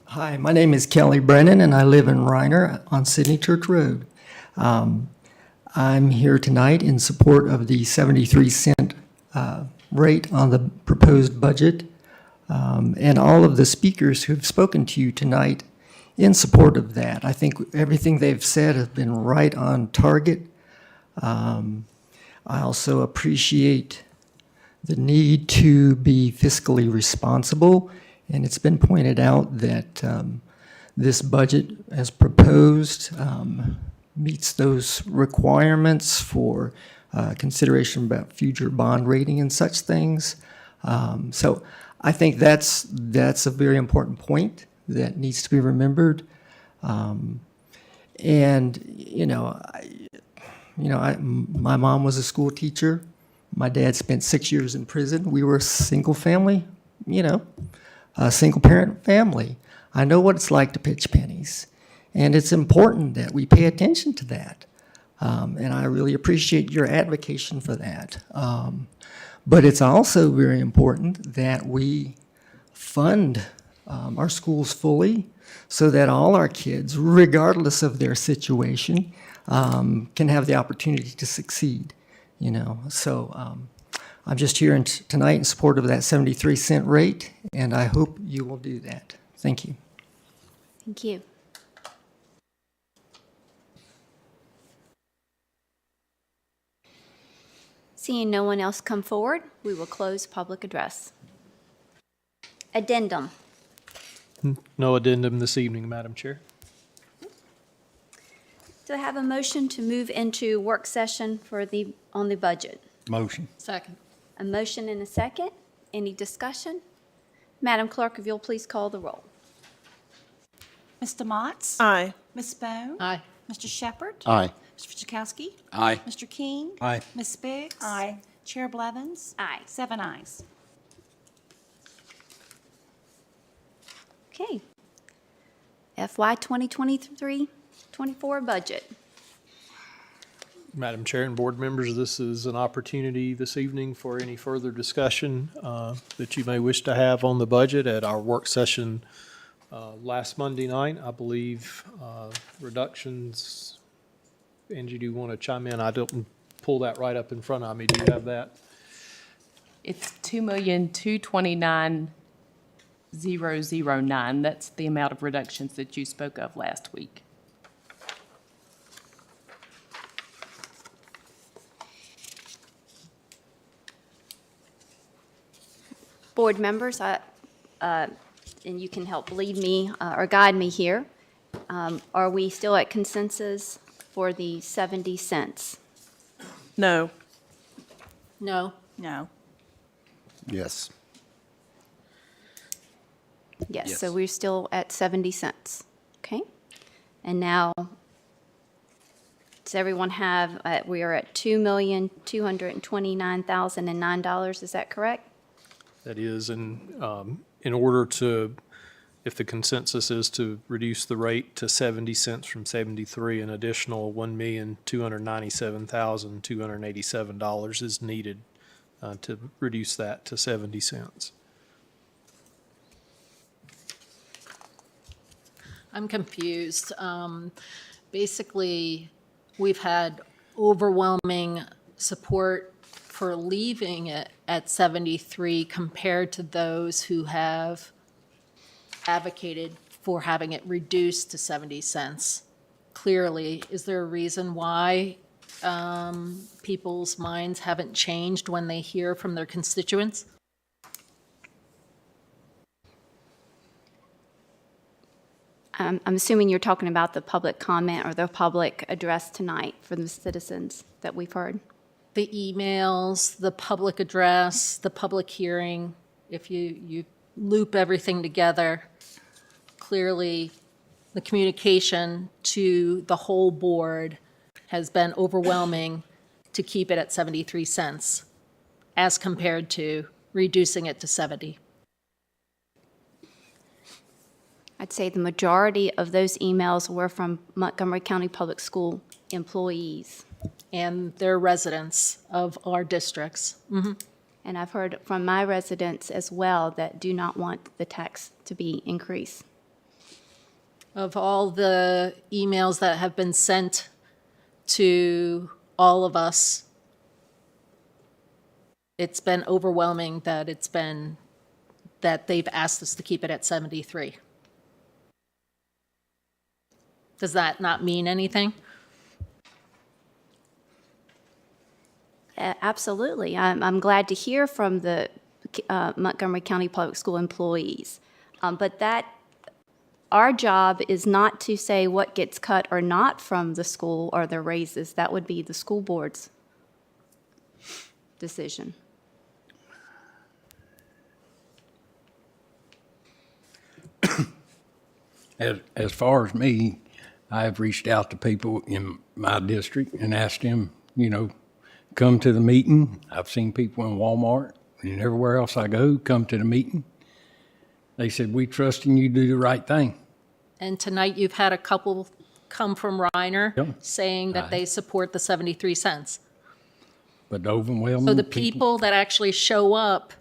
Hi, my name is Kelly Brennan, and I live in Reiner on Sydney Church Road. I'm here tonight in support of the 73-cent rate on the proposed budget, and all of the speakers who have spoken to you tonight in support of that. I think everything they've said has been right on target. I also appreciate the need to be fiscally responsible. And it's been pointed out that this budget, as proposed, meets those requirements for consideration about future bond rating and such things. So I think that's a very important point that needs to be remembered. My mom was a school teacher. My dad spent 6 years in prison. We were a single family, a single-parent family. I know what it's like to pitch pennies, and it's important that we pay attention to that. And I really appreciate your advocacy for that. But it's also very important that we fund our schools fully so that all our kids, regardless of their situation, can have the opportunity to succeed, So I'm just here tonight in support of that 73-cent rate, and I hope you will do that. Thank you. Thank you. Seeing no one else come forward, we will close public address. Addendum. No addendum this evening, Madam Chair. Do I have a motion to move into work session on the budget? Motion. Second. A motion and a second. Any discussion? Madam Clerk, if you'll please call the roll. Mr. Motts? Aye. Ms. Bone? Aye. Mr. Shepherd? Aye. Mr. Chakowski? Aye. Mr. King? Aye. Ms. Biggs? Aye. Chair Blevins? Aye. 7 ayes. Okay. FY 2023-24 budget. Madam Chair and board members, this is an opportunity this evening for any further discussion that you may wish to have on the budget at our work session last Monday night. I believe reductions, Angie, do you want to chime in? I don't pull that right up in front of me. Do you have that? It's $2,229,009. That's the amount of reductions that you spoke of last week. Board members, and you can help lead me or guide me here. Are we still at consensus for the 70 cents? No. No. No. Yes. Yes, so we're still at 70 cents, okay? And now, does everyone have, we are at $2,229,009, is that correct? That is, in order to, if the consensus is to reduce the rate to 70 cents from 73, an additional $1,297,287 is needed to reduce that to 70 cents. I'm confused. Basically, we've had overwhelming support for leaving it at 73 compared to those who have advocated for having it reduced to 70 cents. Clearly, is there a reason why people's minds haven't changed when they hear from their constituents? I'm assuming you're talking about the public comment or the public address tonight for the citizens that we've heard. The emails, the public address, the public hearing, if you loop everything together, clearly the communication to the whole board has been overwhelming to keep it at 73 cents as compared to reducing it to 70. I'd say the majority of those emails were from Montgomery County Public School employees. And their residents of our districts. Mm-hmm. And I've heard from my residents as well that do not want the tax to be increased. Of all the emails that have been sent to all of us, it's been overwhelming that they've asked us to keep it at 73. Does that not mean anything? Absolutely. I'm glad to hear from the Montgomery County Public School employees. But our job is not to say what gets cut or not from the school or their raises. That would be the school board's decision. As far as me, I've reached out to people in my district and asked them, come to the meeting. I've seen people in Walmart and everywhere else I go, come to the meeting. They said, we trust in you to do the right thing. And tonight you've had a couple come from Reiner Yeah. saying that they support the 73 cents. But overwhelming So the people that actually show up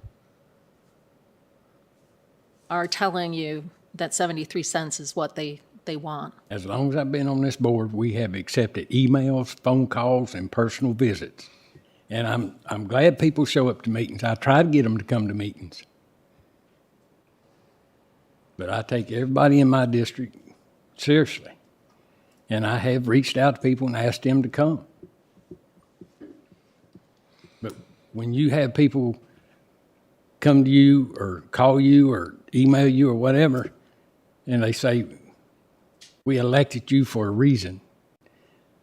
are telling you that 73 cents is what they want. As long as I've been on this board, we have accepted emails, phone calls, and personal visits. And I'm glad people show up to meetings. I try to get them to come to meetings. But I take everybody in my district seriously. And I have reached out to people and asked them to come. But when you have people come to you or call you or email you or whatever, and they say, we elected you for a reason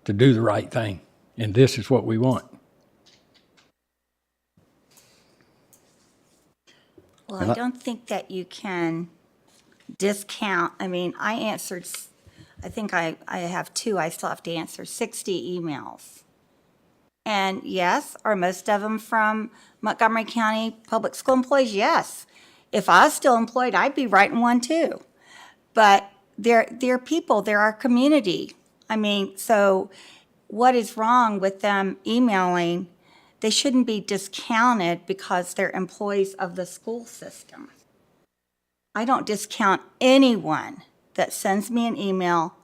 to do the right thing, and this is what we want. Well, I don't think that you can discount, I mean, I think I have two, I still have to answer 60 emails. And yes, are most of them from Montgomery County Public School employees? Yes. If I was still employed, I'd be writing one too. But they're people, they're our community. I mean, so what is wrong with them emailing? They shouldn't be discounted because they're employees of the school system. I don't discount anyone that sends me an email,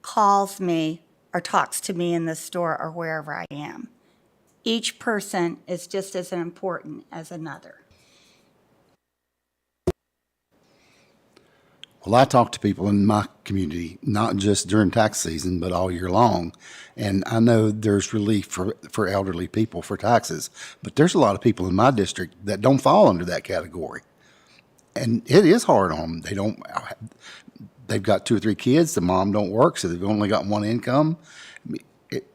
calls me, or talks to me in the store or wherever I am. Each person is just as important as another. Well, I talk to people in my community, not just during tax season, but all year long. And I know there's relief for elderly people for taxes, but there's a lot of people in my district that don't fall under that category. And it is hard on them. They've got 2 or 3 kids, the mom don't work, so they've only got one income.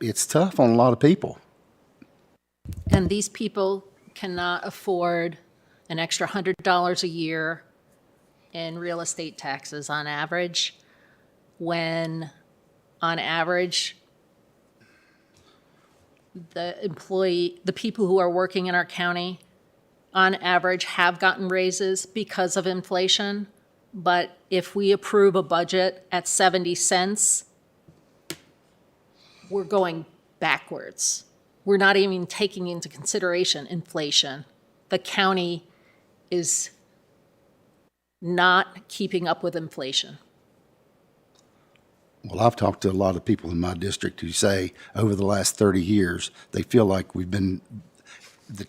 It's tough on a lot of people. And these people cannot afford an extra $100 a year in real estate taxes on average, when on average, the people who are working in our county on average have gotten raises because of inflation. But if we approve a budget at 70 cents, we're going backwards. We're not even taking into consideration inflation. The county is not keeping up with inflation. Well, I've talked to a lot of people in my district who say over the last 30 years, they feel like the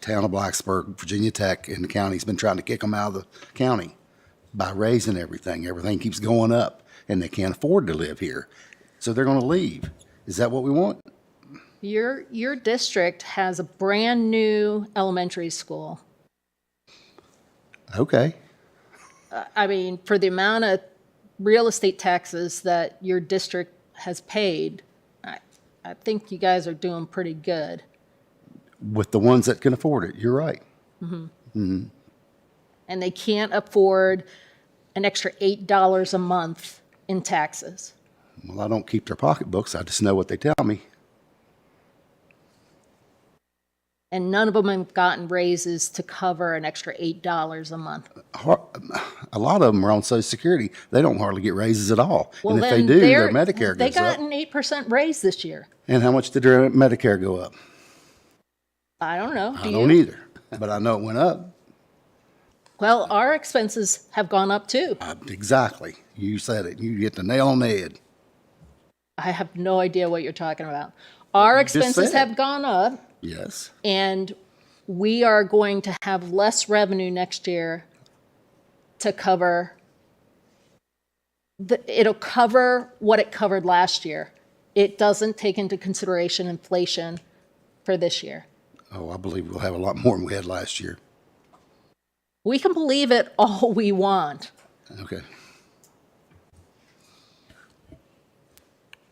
town of Blacksburg, Virginia Tech, and the county's been trying to kick them out of the county by raising everything. Everything keeps going up, and they can't afford to live here. So they're going to leave. Is that what we want? Your district has a brand-new elementary school. Okay. I mean, for the amount of real estate taxes that your district has paid, I think you guys are doing pretty good. With the ones that can afford it, you're right. Mm-hmm. Mm-hmm. And they can't afford an extra $8 a month in taxes. Well, I don't keep their pocketbooks. I just know what they tell me. And none of them have gotten raises to cover an extra $8 a month. A lot of them are on Social Security. They don't hardly get raises at all. Well, and if they then do, their Medicare they goes got up. an 8% raise this year. And how much did their Medicare go up? I don't know. I don't either, but I know it went up. Well, our expenses have gone up too. Exactly. You said it. You hit the nail on the head. I have no idea what you're talking about. Our expenses have gone up. Yes. And we are going to have less revenue next year to cover, it'll cover what it covered last year. It doesn't take into consideration inflation for this year. Oh, I believe we'll have a lot more than we had last year. We can believe it all we want. Okay.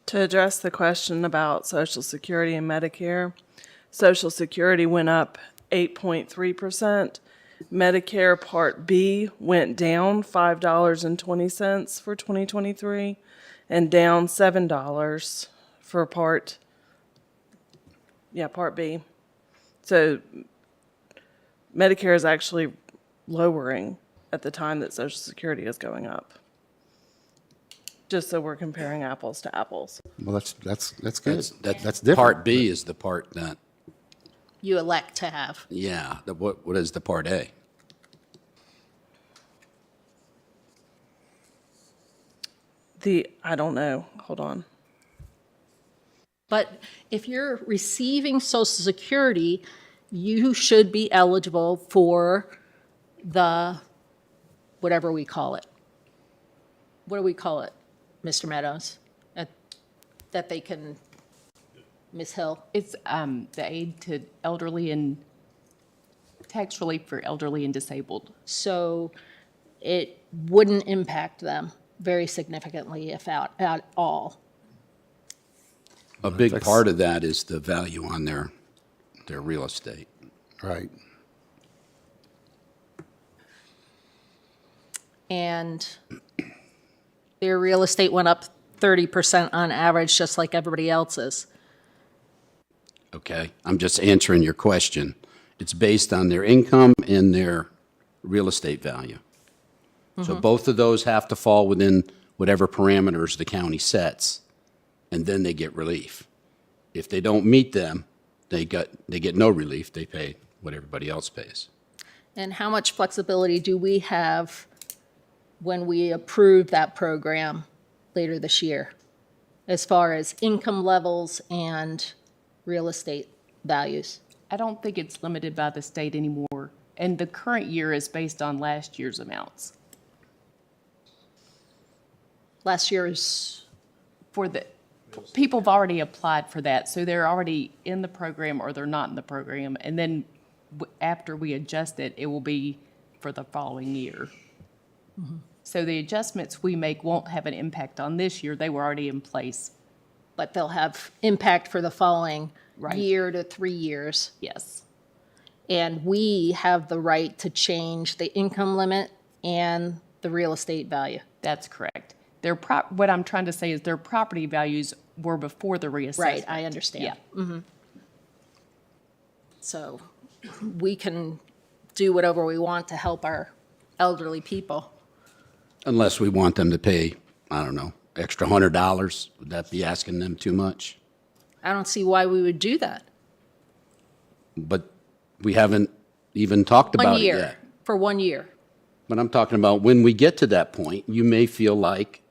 To address the question about Social Security and Medicare, Social Security went up 8.3%. Medicare Part B went down $5.20 for 2023 and down $7 for Part B. So Medicare is actually lowering at the time that Social Security is going up. just so we're comparing apples to apples. Well, that's good. That's different. Part B is the part that, You elect to have. yeah, what is the Part A? I don't know, hold on. But if you're receiving Social Security, you should be eligible for the, whatever we call it. What do we call it, Mr. Meadows? That they can, Ms. Hill? It's the aid to elderly and tax relief for elderly and disabled. So it wouldn't impact them very significantly, if at all. A big part of that is the value on their real estate. Right. And their real estate went up 30% on average, just like everybody else's. Okay, I'm just answering your question. It's based on their income and their real estate value. So both of those have to fall within whatever parameters the county sets, and then they get relief. If they don't meet them, they get no relief. They pay what everybody else pays. And how much flexibility do we have when we approve that program later this year, as far as income levels and real estate values? I don't think it's limited by the state anymore, and the current year is based on last year's amounts. Last year's, For the, people have already applied for that, so they're already in the program or they're not in the program, and then after we adjust it, it will be for the following year. So the adjustments we make won't have an impact on this year, they were already in place. but they'll have impact for the following Right. year to 3 years. Yes. And we have the right to change the income limit and the real estate value. That's correct. What I'm trying to say is their property values were before the reassessment. Right, I understand. Yeah. So we can do whatever we want to help our elderly people. Unless we want them to pay, I don't know, extra $100, would that be asking them too much? I don't see why we would do that. But we haven't even talked about it yet. For 1 year. But I'm talking about when we get to that point, you may feel like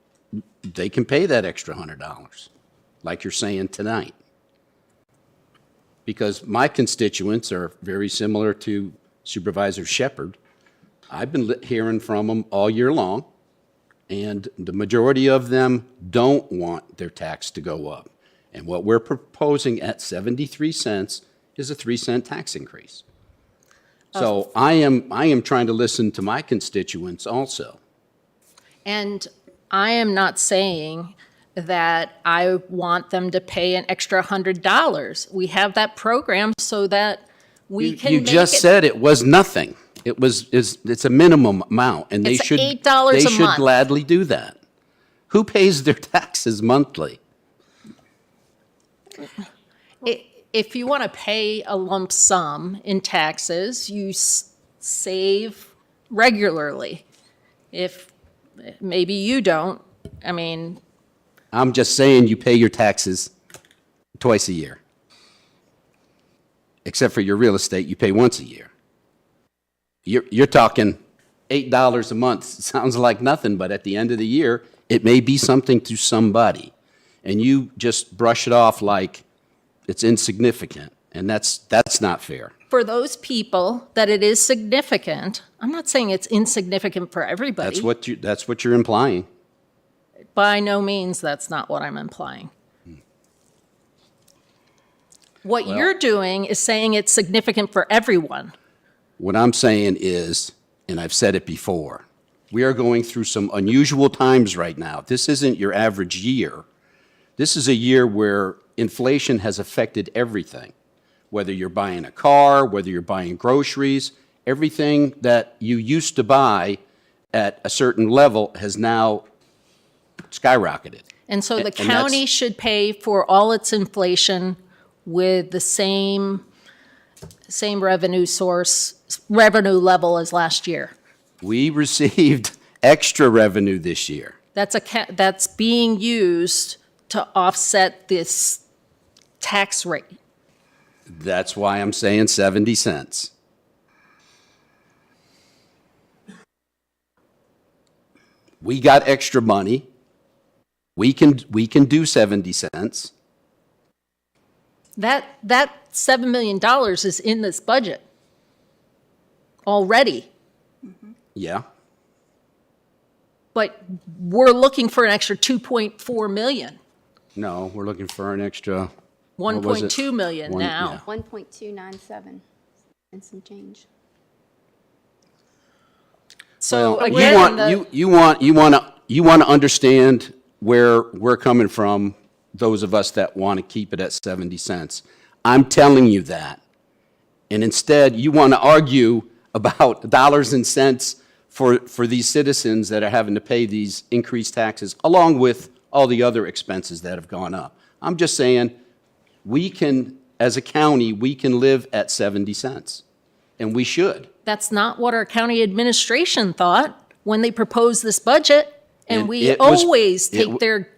they can pay that extra $100, like you're saying tonight. Because my constituents are very similar to Supervisor Shepherd. I've been hearing from them all year long, and the majority of them don't want their tax to go up. And what we're proposing at 73 cents is a 3-cent tax increase. So I am trying to listen to my constituents also. And I am not saying that I want them to pay an extra $100. We have that program so that we can You make just it- said it was nothing. It's a minimum amount, and they It's should. $8 a They should month. gladly do that. Who pays their taxes monthly? If you want to pay a lump sum in taxes, you save regularly. If maybe you don't, I mean, I'm just saying you pay your taxes twice a year. Except for your real estate, you pay once a year. You're talking $8 a month. Sounds like nothing, but at the end of the year, it may be something to somebody. And you just brush it off like it's insignificant, and that's not fair. for those people that it is significant, I'm not saying it's insignificant for everybody. That's what you're implying. By no means, that's not what I'm implying. What Well- you're doing is saying it's significant for everyone. What I'm saying is, and I've said it before, we are going through some unusual times right now. This isn't your average year. This is a year where inflation has affected everything. Whether you're buying a car, whether you're buying groceries, everything that you used to buy at a certain level has now skyrocketed. And so the And county should pay for all its inflation with the same revenue level as last year. We received extra revenue this year. That's being used to offset this tax rate. That's why I'm saying 70 cents. We got extra money. We can do 70 cents. That $7 million is in this budget already. Yeah. But we're looking for an extra 2.4 million, No, we're looking for an extra. what was it? 1.2 million One- now. 1.297 and some change. So Well, again, you want to understand where we're coming from, those of us that want to keep it at 70 cents. I'm telling you that. And instead, you want to argue about dollars and cents for these citizens that are having to pay these increased taxes, along with all the other expenses that have gone up. I'm just saying, we can, as a county, we can live at 70 cents, and we should. that's not what our county administration thought when they proposed this budget. And we it was- always take their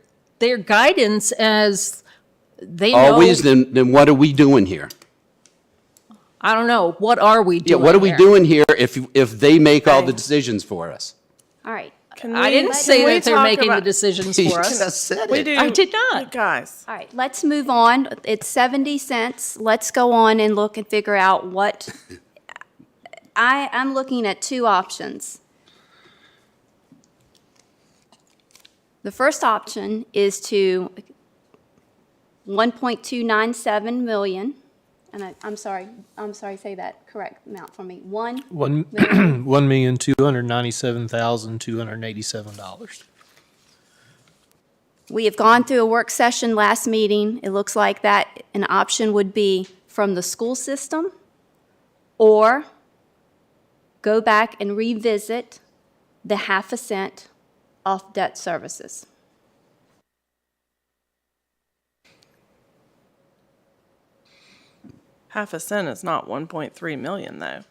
guidance as they know. Always, then what are we doing here? I don't know. What are we Yeah, doing what are we here? doing here if they make all the decisions for us? All right. I didn't say that they're making the decisions for us. We do. I did not. Guys, All right, let's move on. It's 70 cents. Let's go on and look and figure out what, I'm looking at two options. The first option is to 1.297 million, and I'm sorry, say that correct amount for me. $1,297,287. We have gone through a work session last meeting. It looks like that an option would be from the school system or go back and revisit the 0.5 cent off debt services. half a cent is not 1.3 million, though.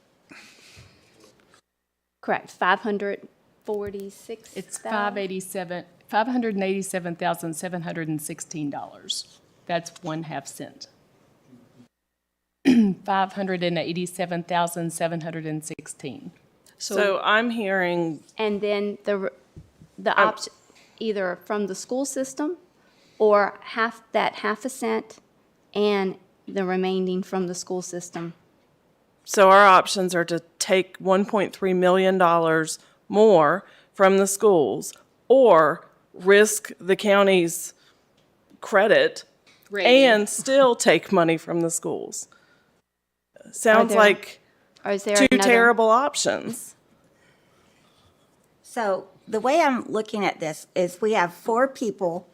Correct, 546. It's $587,716. That's 1/2 cent. 587,716. So I'm hearing, And then the option, either from the school system or that 0.5 cent and the remaining from the school system. so our options are to take $1.3 million more from the schools or risk the county's credit and still take money from the schools. Sounds like two terrible options. So the way I'm looking at this is we have 4 people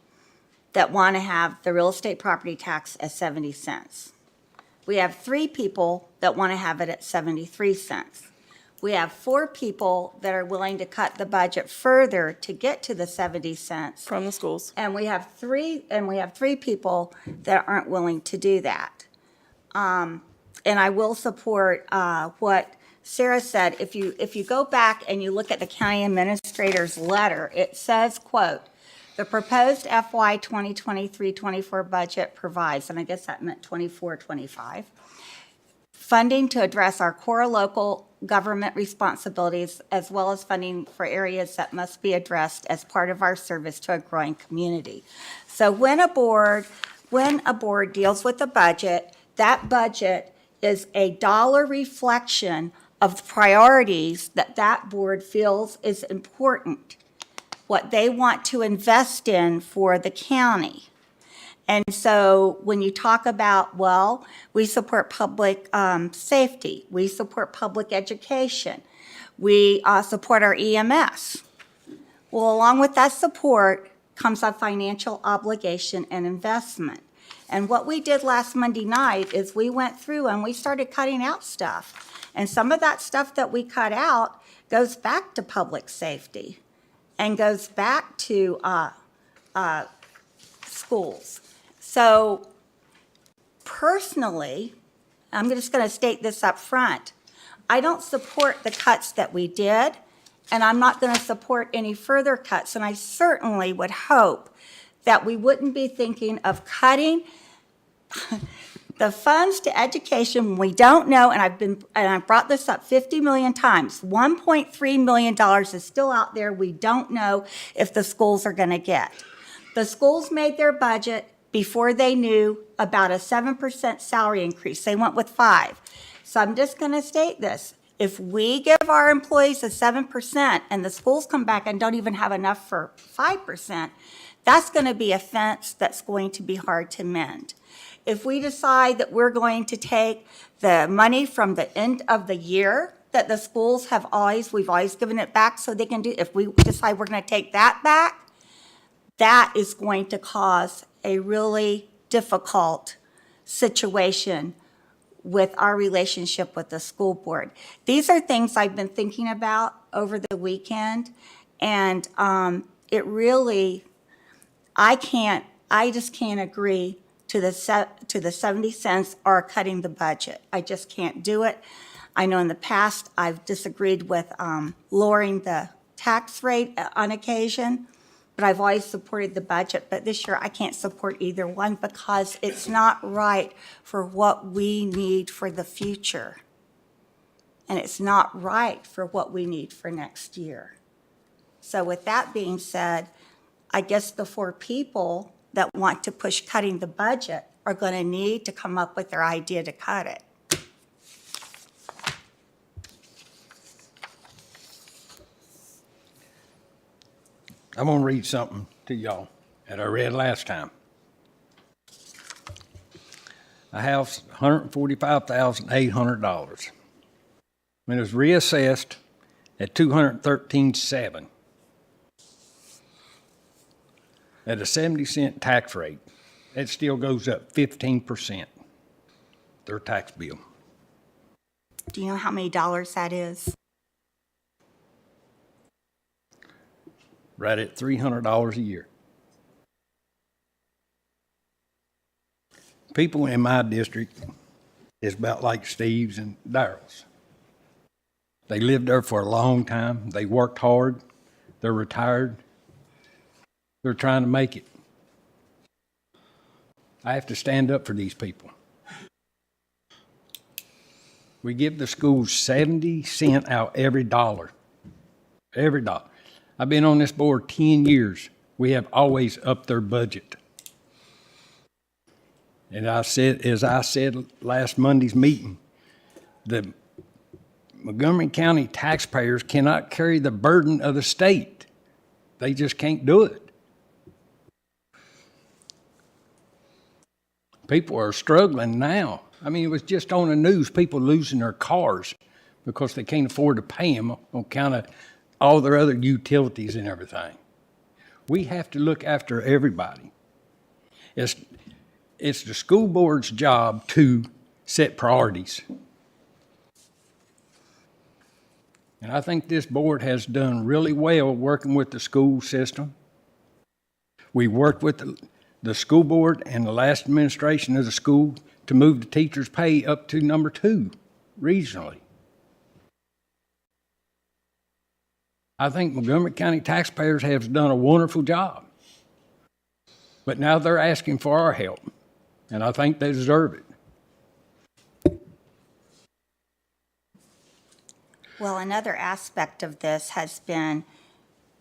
that want to have the real estate property tax at 70 cents. We have 3 people that want to have it at 73 cents. We have 4 people that are willing to cut the budget further to get to the 70 cents. From the schools. And we have 3 people that aren't willing to do that. And I will support what Sarah said. If you go back and you look at the county administrator's letter, it says, quote, "The proposed FY 2023-24 budget provides," and I guess that meant 24-25, "funding to address our core local government responsibilities as well as funding for areas that must be addressed as part of our service to a growing community." So when a board deals with the budget, that budget is a dollar reflection of the priorities that board feels is important, what they want to invest in for the county. And so when you talk about, well, we support public safety, we support public education, we support our EMS. Well, along with that support comes a financial obligation and investment. And what we did last Monday night is we went through and we started cutting out stuff. And some of that stuff that we cut out goes back to public safety and goes back to schools. So personally, I'm just going to state this up front. I don't support the cuts that we did, And I'm not going to support any further cuts. And I certainly would hope that we wouldn't be thinking of cutting the funds to education when we don't know, and I've brought this up 50 million times, $1.3 million is still out there we don't know if the schools are going to get. The schools made their budget before they knew about a 7% salary increase. They went with 5. So I'm just going to state this. If we give our employees a 7% and the schools come back and don't even have enough for 5%, that's going to be a fence that's going to be hard to mend. If we decide that we're going to take the money from the end of the year that the schools we've always given it back so they can do, if we decide we're going to take that back, that is going to cause a really difficult situation with our relationship with the school board. These are things I've been thinking about over the weekend, and it really, I just can't agree to the 70 cents or cutting the budget. I just can't do it. I know in the past I've disagreed with lowering the tax rate on occasion, but I've always supported the budget. But this year I can't support either one because it's not right for what we need for the future. And it's not right for what we need for next year. So with that being said, I guess the 4 people that want to push cutting the budget are going to need to come up with their idea to cut it. I'm going to read something to y'all that I read last time. A house, $145,800. When it was reassessed at $213,700. At a 70-cent tax rate, it still goes up 15%, their tax bill. Do you know how many dollars that is? Right at $300 a year. People in my district is about like Steve's and Daryl's. They lived there for a long time. They worked hard. They're retired. They're trying to make it. I have to stand up for these people. We give the schools 70 cents out every dollar. Every dollar. I've been on this board 10 years. We have always upped their budget. And as I said last Monday's meeting, the Montgomery County taxpayers cannot carry the burden of the state. They just can't do it. People are struggling now. I mean, it was just on the news, people losing their cars because they can't afford to pay them on account of all their other utilities and everything. We have to look after everybody. It's the school board's job to set priorities. And I think this board has done really well working with the school system. We worked with the school board and the last administration of the school to move the teachers' pay up to number 2 regionally. I think Montgomery County taxpayers have done a wonderful job. But now they're asking for our help, and I think they deserve it. Well, another aspect of this has been,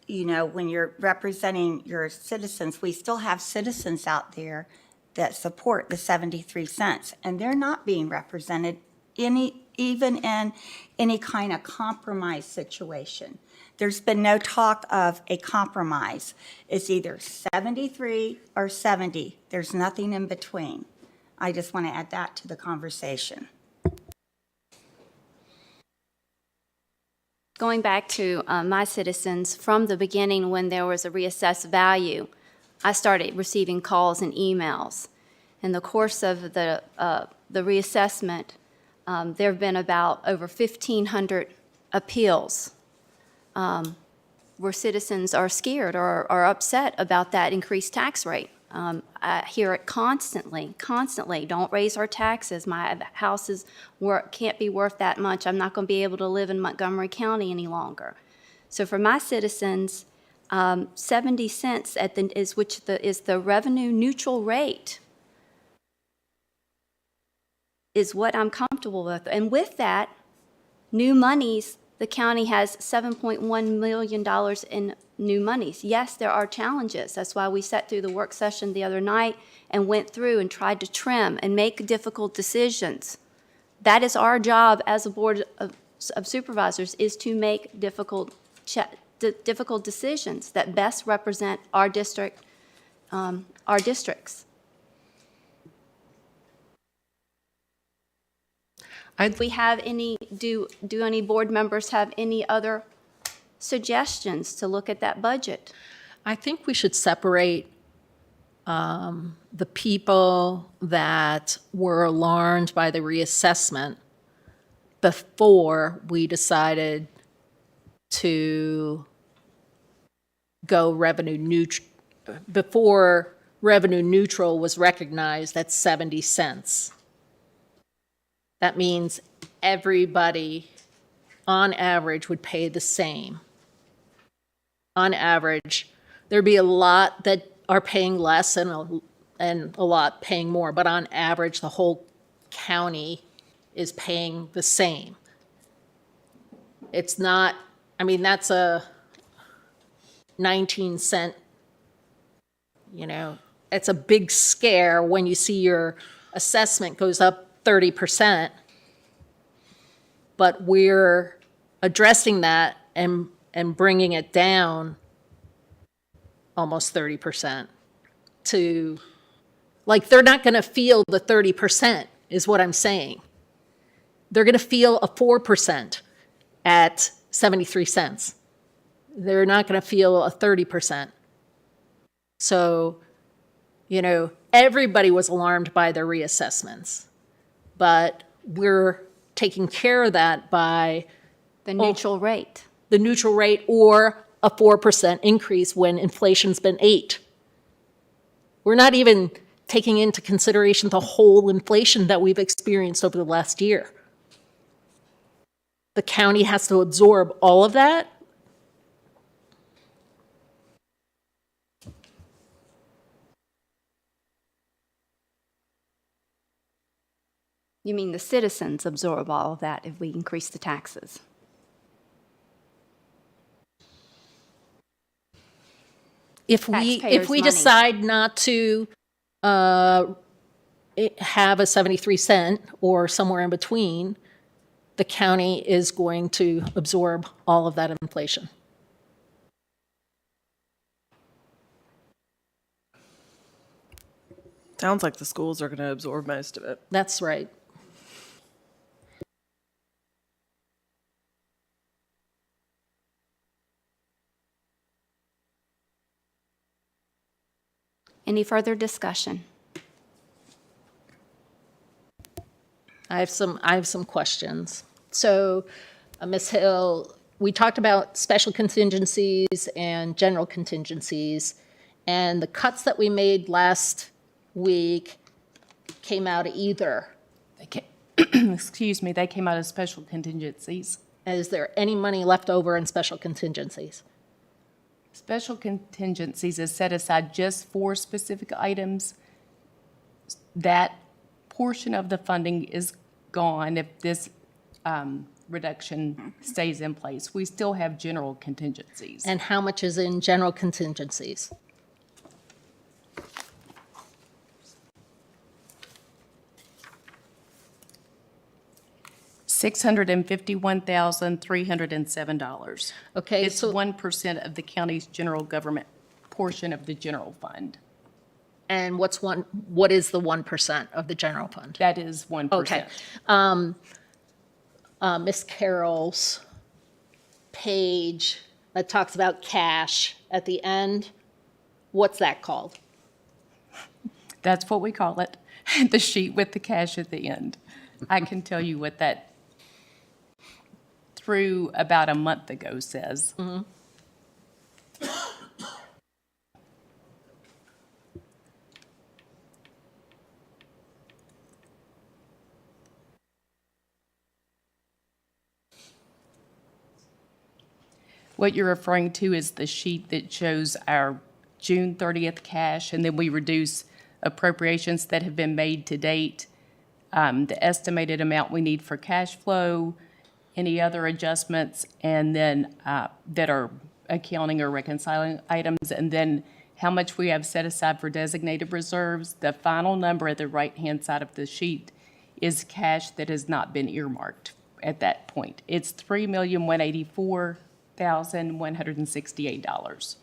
you know, when you're representing your citizens, we still have citizens out there that support the 73 cents, and they're not being represented even in any kind of compromise situation. There's been no talk of a compromise. It's either 73 or 70. There's nothing in between. I just want to add that to the conversation. Going back to my citizens, from the beginning when there was a reassessed value, I started receiving calls and emails. In the course of the reassessment, there have been about over 1,500 appeals where citizens are scared or are upset about that increased tax rate. I hear it constantly. Don't raise our taxes. My house can't be worth that much. I'm not going to be able to live in Montgomery County any longer. So for my citizens, 70 cents is the revenue neutral rate is what I'm comfortable with. And with that, new monies, the county has $7.1 million in new monies. Yes, there are challenges. That's why we sat through the work session the other night and went through and tried to trim and make difficult decisions. That is our job as a board of supervisors, is to make difficult decisions that best represent our district, our districts. We have any, do any board members have any other suggestions to look at that budget? I think we should separate the people that were alarmed by the reassessment before we decided to go revenue neutral, before revenue neutral was recognized at 70 cents. That means everybody, on average, would pay the same. On average, there'd be a lot that are paying less and a lot paying more, but on average, the whole county is paying the same. It's not, I mean, that's a 19-cent, it's a big scare when you see your assessment goes up 30%, but we're addressing that and bringing it down almost 30% to, like, they're not going to feel the 30% is what I'm saying. They're going to feel a 4% at 73 cents. They're not going to feel a 30%. So, everybody was alarmed by the reassessments, but we're taking care of that by the neutral rate. The neutral rate, or a 4% increase when inflation's been 8%. We're not even taking into consideration the whole inflation that we've experienced over the last year. The county has to absorb all of that. You mean the citizens absorb all of that if we increase the taxes? If we decide not to have a 73 cent or somewhere in between, the county is going to absorb all of that inflation. Sounds like the schools are going to absorb most of it. That's right. Any further discussion? I have some questions. So, Ms. Hill, we talked about special contingencies and general contingencies, and the cuts that we made last week came out of either. Excuse me, they came out of special contingencies. Is there any money left over in special contingencies? Special contingencies is set aside just for specific items. That portion of the funding is gone if this reduction stays in place. We still have general contingencies. And how much is in general contingencies? $651,307. Okay, it's 1% of the county's general government portion of the general fund. And what is the 1% of the general fund? That is 1%. Okay. Ms. Carroll's page that talks about cash at the end, what's that called? That's what we call it, the sheet with the cash at the end. I can tell you what that through about a month ago says. Mm-hmm. What you're referring to is the sheet that shows our June 30th cash, and then we reduce appropriations that have been made to date, the estimated amount we need for cash flow, any other adjustments, and then that are accounting or reconciling items, and then how much we have set aside for designated reserves. The final number at the right-hand side of the sheet is cash that has not been earmarked at that point. It's $3,184,168.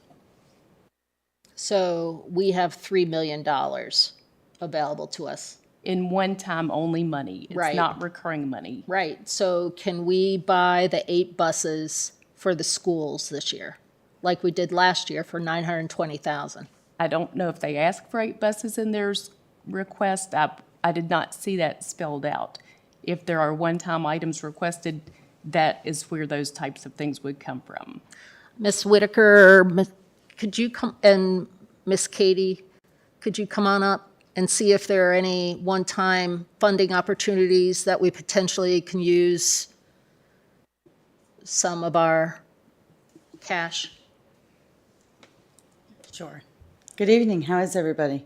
So we have $3 million available to us. In one-time only money. It's Right. not recurring money. Right, so can we buy the 8 buses for the schools this year, like we did last year for $920,000? I don't know if they asked for 8 buses in their request. I did not see that spelled out. If there are one-time items requested, that is where those types of things would come from. Ms. Whitaker, could you come, and Ms. Katie, could you come on up and see if there are any one-time funding opportunities that we potentially can use some of our cash? Sure. Good evening. How is everybody?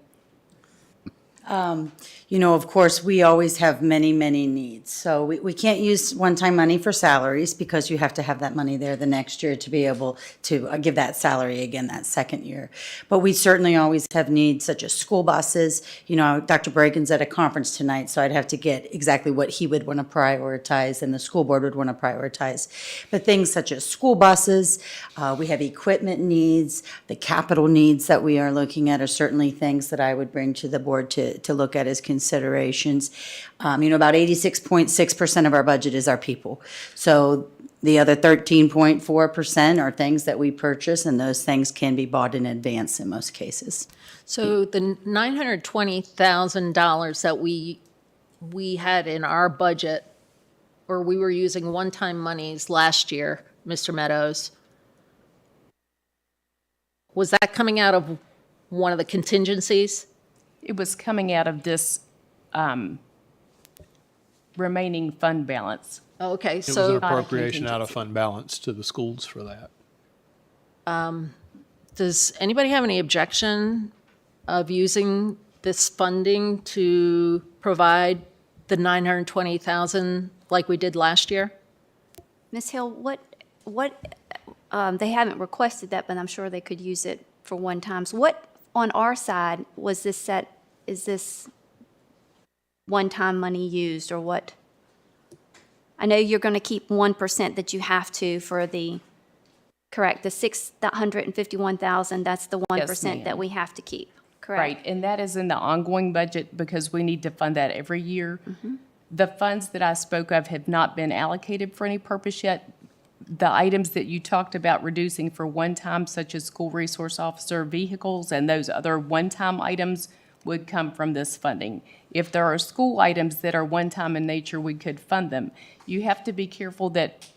You know, of course, we always have many, many needs. So we can't use one-time money for salaries because you have to have that money there the next year to be able to give that salary again that second year. But we certainly always have needs such as school buses. You know, Dr. Bragan's at a conference tonight, so I'd have to get exactly what he would want to prioritize and the school board would want to prioritize. But things such as school buses, we have equipment needs, the capital needs that we are looking at are certainly things that I would bring to the board to look at as considerations. You know, about 86.6% of our budget is our people. So the other 13.4% are things that we purchase, and those things can be bought in advance in most cases. So the $920,000 that we had in our budget, or we were using one-time monies last year, Mr. Meadows, was that coming out of one of the contingencies? It was coming out of this remaining fund balance. Okay, It was an so, appropriation out of fund balance to the schools for that. does anybody have any objection of using this funding to provide the $920,000 like we did last year? Ms. Hill, they haven't requested that, but I'm sure they could use it for one times. What on our side was this set, is this one-time money used or what? I know you're going to keep 1% that you have to for the, correct, the $651,000, that's the 1% ma'am. that we have to keep, correct? Right, and that is in the ongoing budget because we need to fund that every year. The funds that I spoke of have not been allocated for any purpose yet. The items that you talked about reducing for one time, such as school resource officer vehicles and those other one-time items, would come from this funding. If there are school items that are one-time in nature, we could fund them. You have to be careful that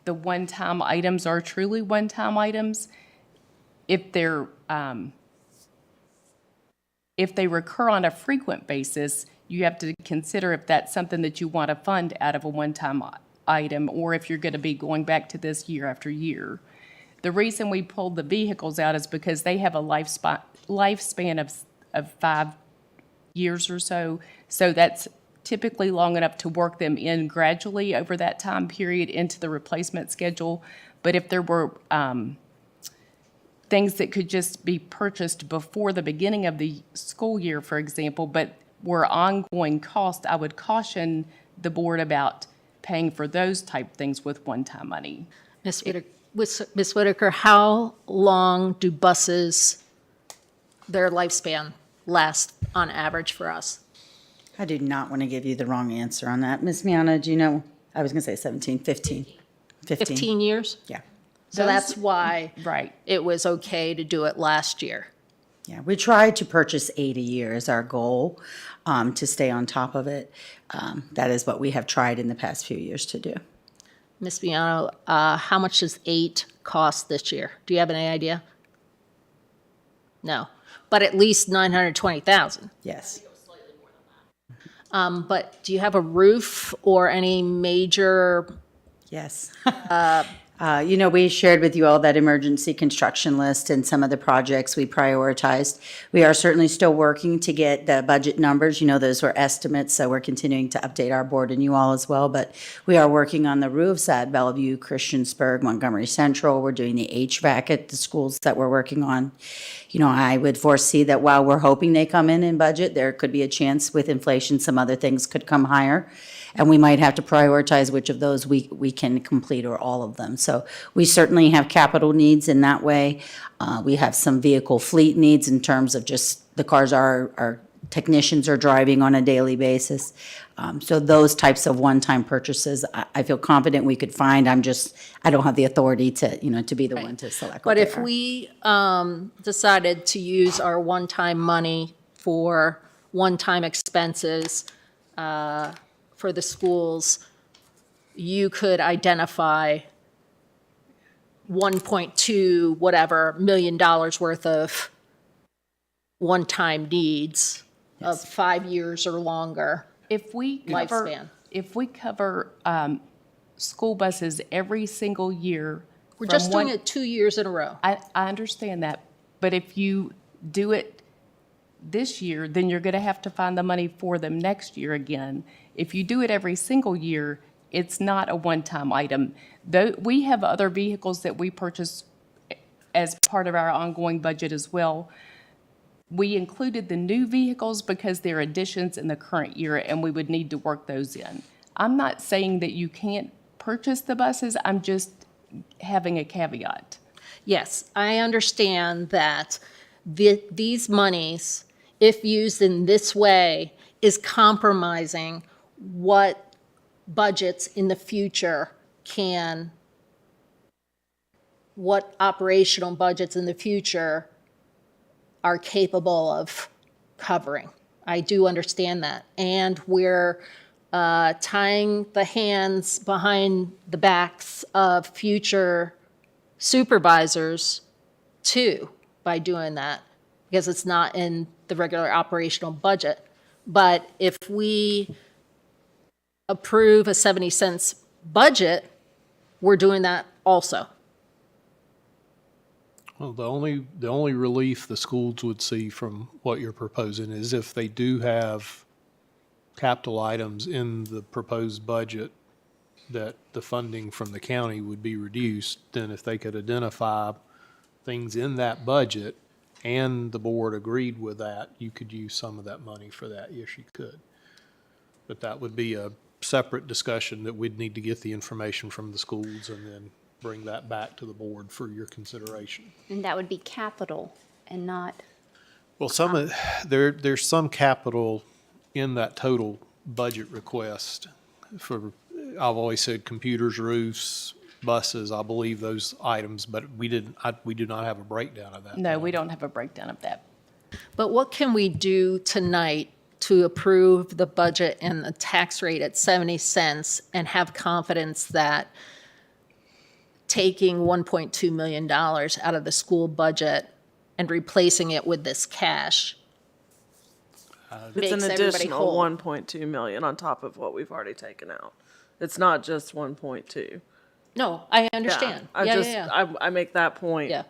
the one-time items are truly one-time items. If they recur on a frequent basis, you have to consider if that's something that you want to fund out of a one-time item, or if you're going to be going back to this year after year. The reason we pulled the vehicles out is because they have a lifespan of 5 years or so. So that's typically long enough to work them in gradually over that time period into the replacement schedule. But if there were things that could just be purchased before the beginning of the school year, for example, but were ongoing costs, I would caution the board about paying for those type things with one-time money. Ms. Whitaker, how long do buses, their lifespan, last on average for us? I do not want to give you the wrong answer on that. Ms. Miana, do you know? I was going to say 17, 15. 15 years? Yeah. So that's why right. It was okay to do it last year. Yeah, we tried to purchase 8 a year as our goal to stay on top of it. That is what we have tried in the past few years to do. Ms. Biano, how much does 8 cost this year? Do you have any idea? No, but at least 920,000. Yes. But do you have a roof or any major? Yes. We shared with you all that emergency construction list and some of the projects we prioritized. We are certainly still working to get the budget numbers. Those were estimates, so we're continuing to update our board and you all as well. But we are working on the roofs at Bellevue, Christiansburg, Montgomery Central. We're doing the HVAC at the schools that we're working on. I would foresee that while we're hoping they come in budget, there could be a chance with inflation, some other things could come higher. And we might have to prioritize which of those we can complete or all of them. So we certainly have capital needs in that way. We have some vehicle fleet needs in terms of just the cars our technicians are driving on a daily basis. So those types of one-time purchases, I feel confident we could find. I don't have the authority to be the one to select what But they if are. we decided to use our one-time money for one-time expenses for the schools, you could identify 1.2 whatever million dollars worth of one-time needs of 5 years or longer. If we cover, Lifespan. if we cover school buses every single year. We're from just doing one- it 2 years in a row. I understand that, but if you do it this year, then you're going to have to find the money for them next year again. If you do it every single year, it's not a one-time item. Though we have other vehicles that we purchase as part of our ongoing budget as well. We included the new vehicles because they're additions in the current year, and we would need to work those in. I'm not saying that you can't purchase the buses, I'm just having a caveat. Yes, I understand that these monies, if used in this way, is compromising what budgets in the future what operational budgets in the future are capable of covering. I do understand that. And we're tying the hands behind the backs of future supervisors too by doing that, because it's not in the regular operational budget. But if we approve a 70 cents budget, we're doing that also. Well, the only relief the schools would see from what you're proposing is if they do have capital items in the proposed budget that the funding from the county would be reduced, then if they could identify things in that budget and the board agreed with that, you could use some of that money for that. Yes, you could. But that would be a separate discussion that we'd need to get the information from the schools and then bring that back to the board for your consideration. And that would be capital and not, Well, there's some capital in that total budget request for, I've always said computers, roofs, buses, I believe those items, but we do not have a breakdown of that. No, we don't have a breakdown of that. But what can we do tonight to approve the budget and the tax rate at 70 cents and have confidence that taking $1.2 million out of the school budget and replacing it with this cash It's makes an everybody additional whole? 1.2 million on top of what we've already taken out. It's not just 1.2. No, I understand. I make that point. Yeah.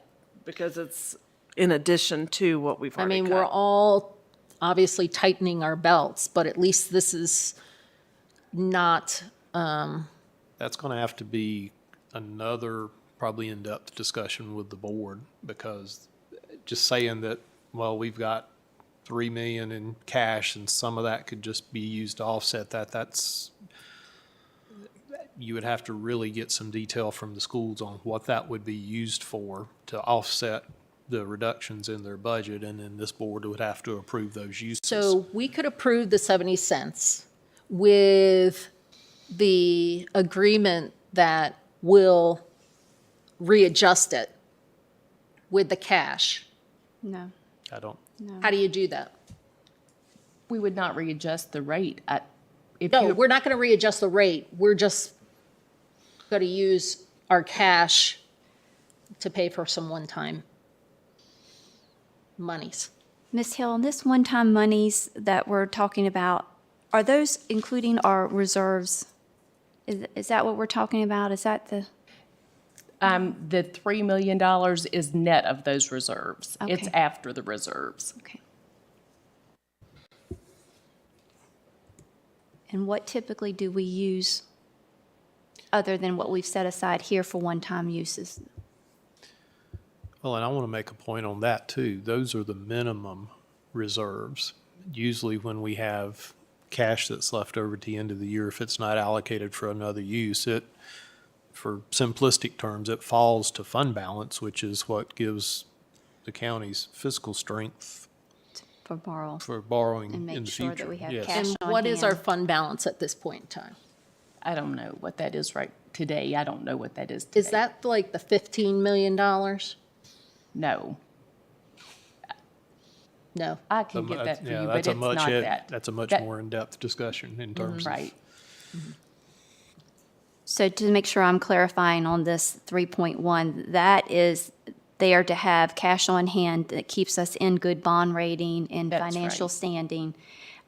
Because it's in addition to what we've I already mean, cut. we're all obviously tightening our belts, but at least this is not, That's going to have to be another probably in-depth discussion with the board, because just saying that, well, we've got 3 million in cash and some of that could just be used to offset that, you would have to really get some detail from the schools on what that would be used for to offset the reductions in their budget, and then this board would have to approve those uses. so we could approve the 70 cents with the agreement that we'll readjust it with the cash. no, I don't, no. How do you do that? We would not readjust the rate. No, we're not going to readjust the rate. We're just going to use our cash to pay for some one-time monies. Ms. Hill, this one-time monies that we're talking about, are those including our reserves? Is that what we're talking about? Is that the, The $3 million is net of those reserves. It's Okay. after the reserves. Okay. And what typically do we use other than what we've set aside here for one-time uses? Well, and I want to make a point on that too. Those are the minimum reserves. Usually when we have cash that's left over at the end of the year, if it's not allocated for another use, for simplistic terms, it falls to fund balance, which is what gives the county's fiscal strength For borrow. for borrowing And make in the sure future. that we have Yes. cash And on what is our hand. fund balance at this point in time? I don't know what that is right today. I don't know what that is today. Is that like the $15 million? No. No. I can get that for Yeah, you, but that's it's a much not that. That's a much That- more in-depth discussion in terms of. Right. So to make sure I'm clarifying on this 3.1, that is there to have cash on hand that keeps us in good bond rating and That's financial right. standing.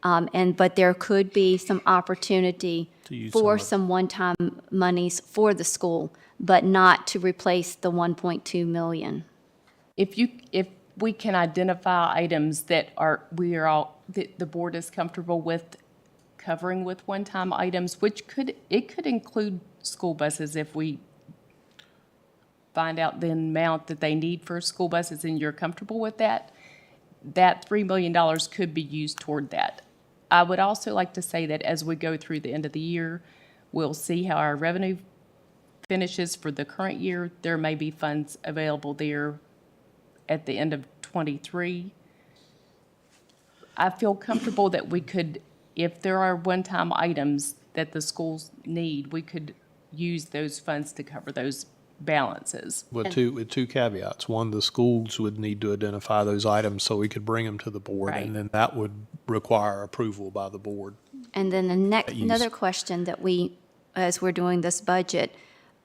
But there could be some opportunity To use for some of- some one-time monies for the school, but not to replace the 1.2 million. If we can identify items that that the board is comfortable with covering with one-time items, which could include school buses if we find out the amount that they need for school buses and you're comfortable with that, that $3 million could be used toward that. I would also like to say that as we go through the end of the year, we'll see how our revenue finishes for the current year. There may be funds available there at the end of '23. I feel comfortable that we could, if there are one-time items that the schools need, we could use those funds to cover those balances. With two caveats. One, the schools would need to identify those items so we could bring them to the board, Right. and then that would require approval by the board. And then use. another question that as we're doing this budget,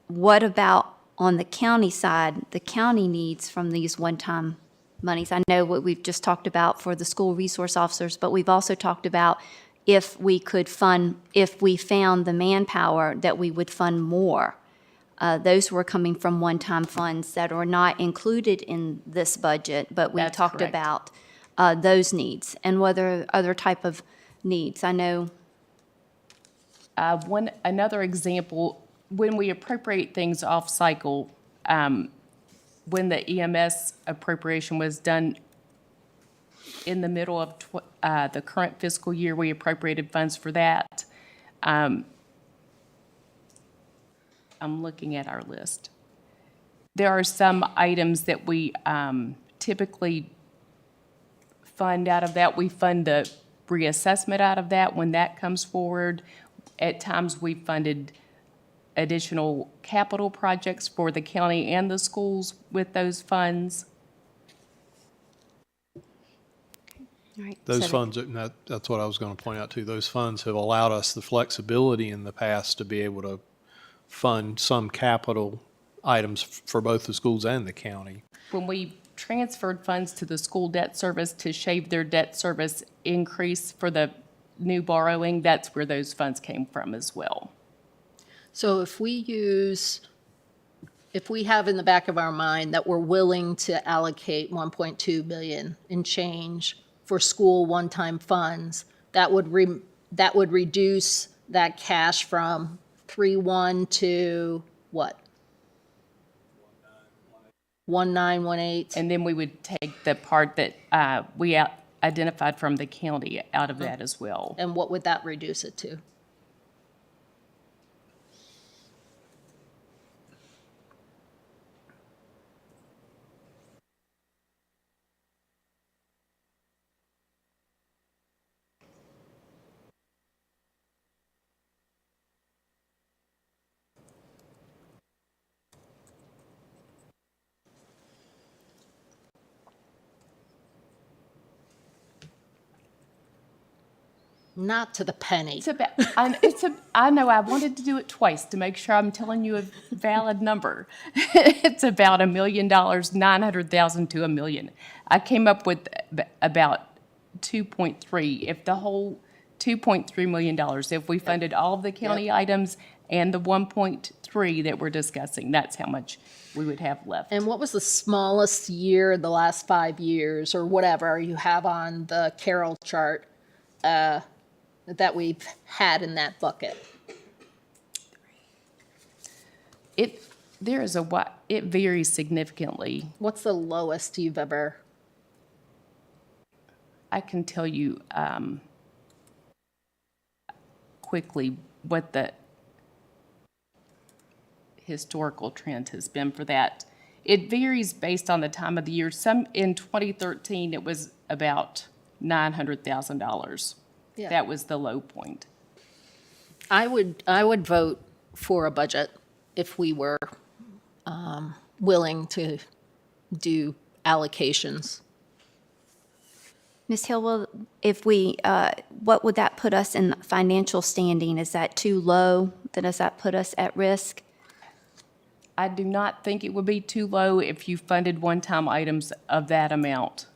what about on the county side, the county needs from these one-time monies? I know what we've just talked about for the school resource officers, but we've also talked about if we found the manpower, that we would fund more. Those were coming from one-time funds that are not included in this budget, but we That's talked correct. about those needs and whether other type of needs. I know. Another example, when we appropriate things off-cycle, when the EMS appropriation was done in the middle of the current fiscal year, we appropriated funds for that. I'm looking at our list. There are some items that we typically fund out of that. We fund the reassessment out of that when that comes forward. At times, we funded additional capital projects for the county and the schools with those funds. All right, Those so funds, that's what I was going to point out too. Those funds have allowed us the flexibility in the past to be able to fund some capital items for both the schools and the county. When we transferred funds to the school debt service to shave their debt service increase for the new borrowing, that's where those funds came from as well. So if we have in the back of our mind that we're willing to allocate 1.2 million in change for school one-time funds, that would reduce that cash from 3.1 to what? 1.918. And then we would take the part that we identified from the county out of that as well. And what would that reduce it to? Not to the penny. It's about, I know I wanted to do it twice to make sure I'm telling you a valid number. It's about $1 million, 900,000 to $1 million. I came up with about 2.3. If the whole $2.3 million, if we funded all of the county items and the 1.3 that we're discussing, that's how much we would have left. And what was the smallest year in the last 5 years, or whatever you have on the Carroll chart, that we've had in that bucket? It varies significantly. What's the lowest you've ever? I can tell you quickly what the historical trend has been for that. It varies based on the time of the year. In 2013, it was about $900,000. Yeah. That was the low point. I would vote for a budget if we were willing to do allocations. Ms. Hill, if we, what would that put us in financial standing? Is that too low? Then does that put us at risk? I do not think it would be too low if you funded one-time items of that amount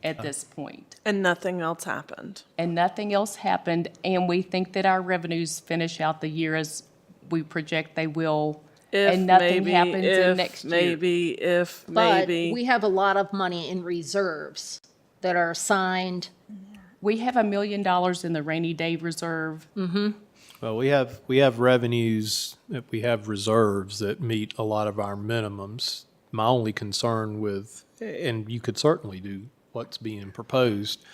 at this point. And nothing else happened. And nothing else happened, and we think that our revenues finish out the year as we project they will, and nothing happens in next year. But we have a lot of money in reserves that are assigned. We have $1 million in the rainy day reserve. Mm-hmm. Well, we have revenues, we have reserves that meet a lot of our minimums. My only concern with, and you could certainly do what's being proposed,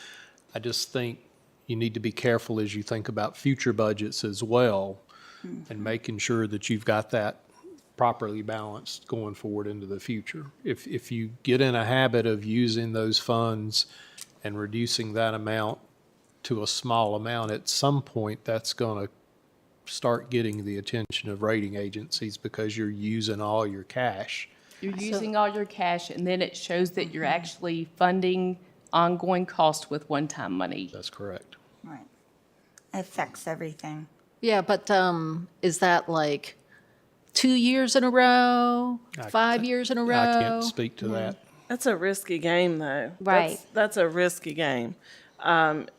I just think you need to be careful as you think about future budgets as well, and making sure that you've got that properly balanced going forward into the future. If you get in a habit of using those funds and reducing that amount to a small amount, at some point that's going to start getting the attention of rating agencies because you're using all your cash. You're using all your cash, and then it shows that you're actually funding ongoing costs with one-time money. That's correct. Right. Affects everything. Yeah, but is that like 2 years in a row, 5 years in a row? I can't speak to that. That's a risky game, though. Right. That's a risky game.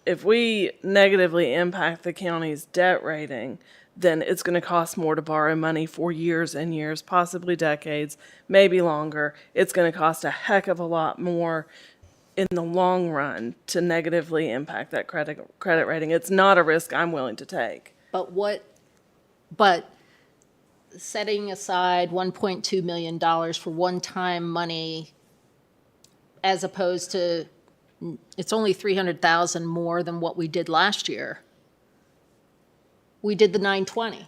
If we negatively impact the county's debt rating, then it's going to cost more to borrow money for years and years, possibly decades, maybe longer. It's going to cost a heck of a lot more in the long run to negatively impact that credit rating. It's not a risk I'm willing to take. But setting aside $1.2 million for one-time money, as opposed to, it's only $300,000 more than what we did last year. We did the 920.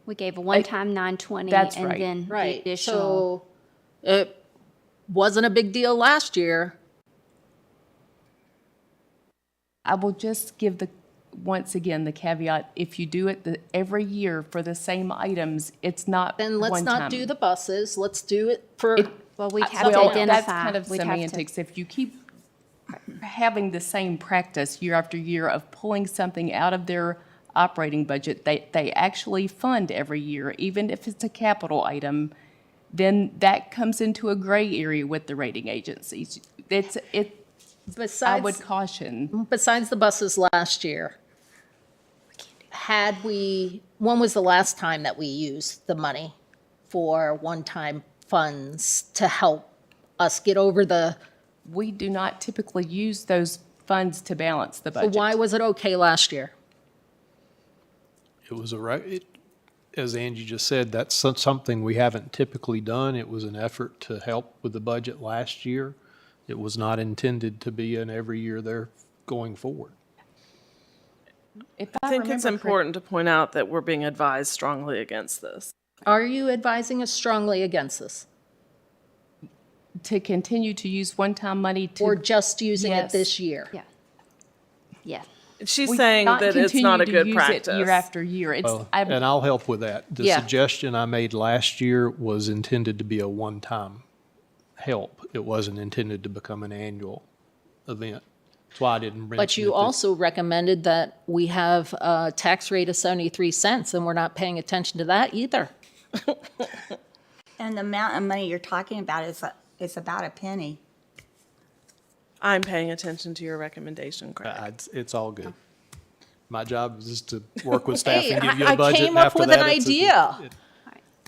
We gave a one-time 920 That's and right. then the Right. additional. So it wasn't a big deal last year. I will just give once again, the caveat, if you do it every year for the same items, it's not Then let's one-time. not do the buses. Let's do it for. Well, we'd have to Well, identify. that's kind of We'd have to- semantics. If you keep having the same practice year after year of pulling something out of their operating budget, they actually fund every year, even if it's a capital item, then that comes into a gray area with the rating agencies. I would caution. Besides the buses last year, when was the last time that we used the money for one-time funds to help us get over the? We do not typically use those funds to balance the budget. So why was it okay last year? It was as Angie just said, that's something we haven't typically done. It was an effort to help with the budget last year. It was not intended to be an every year there going forward. I think it's important to point out that we're being advised strongly against this. Are you advising us strongly against this? To continue to use one-time money to. Or just using Yes. it this year? Yeah. Yeah. She's We saying not that it's not a continue to good use practice. it year after year. And I'll help with that. The Yeah. suggestion I made last year was intended to be a one-time help. It wasn't intended to become an annual event. That's why I didn't mention it. But you also recommended that we have a tax rate of 73 cents, and we're not paying attention to that either. And the amount of money you're talking about is about a penny. I'm paying attention to your recommendation, Craig. It's all good. My job is just to work with staff Hey, and give you I a budget. came and up after with an that, it's a- idea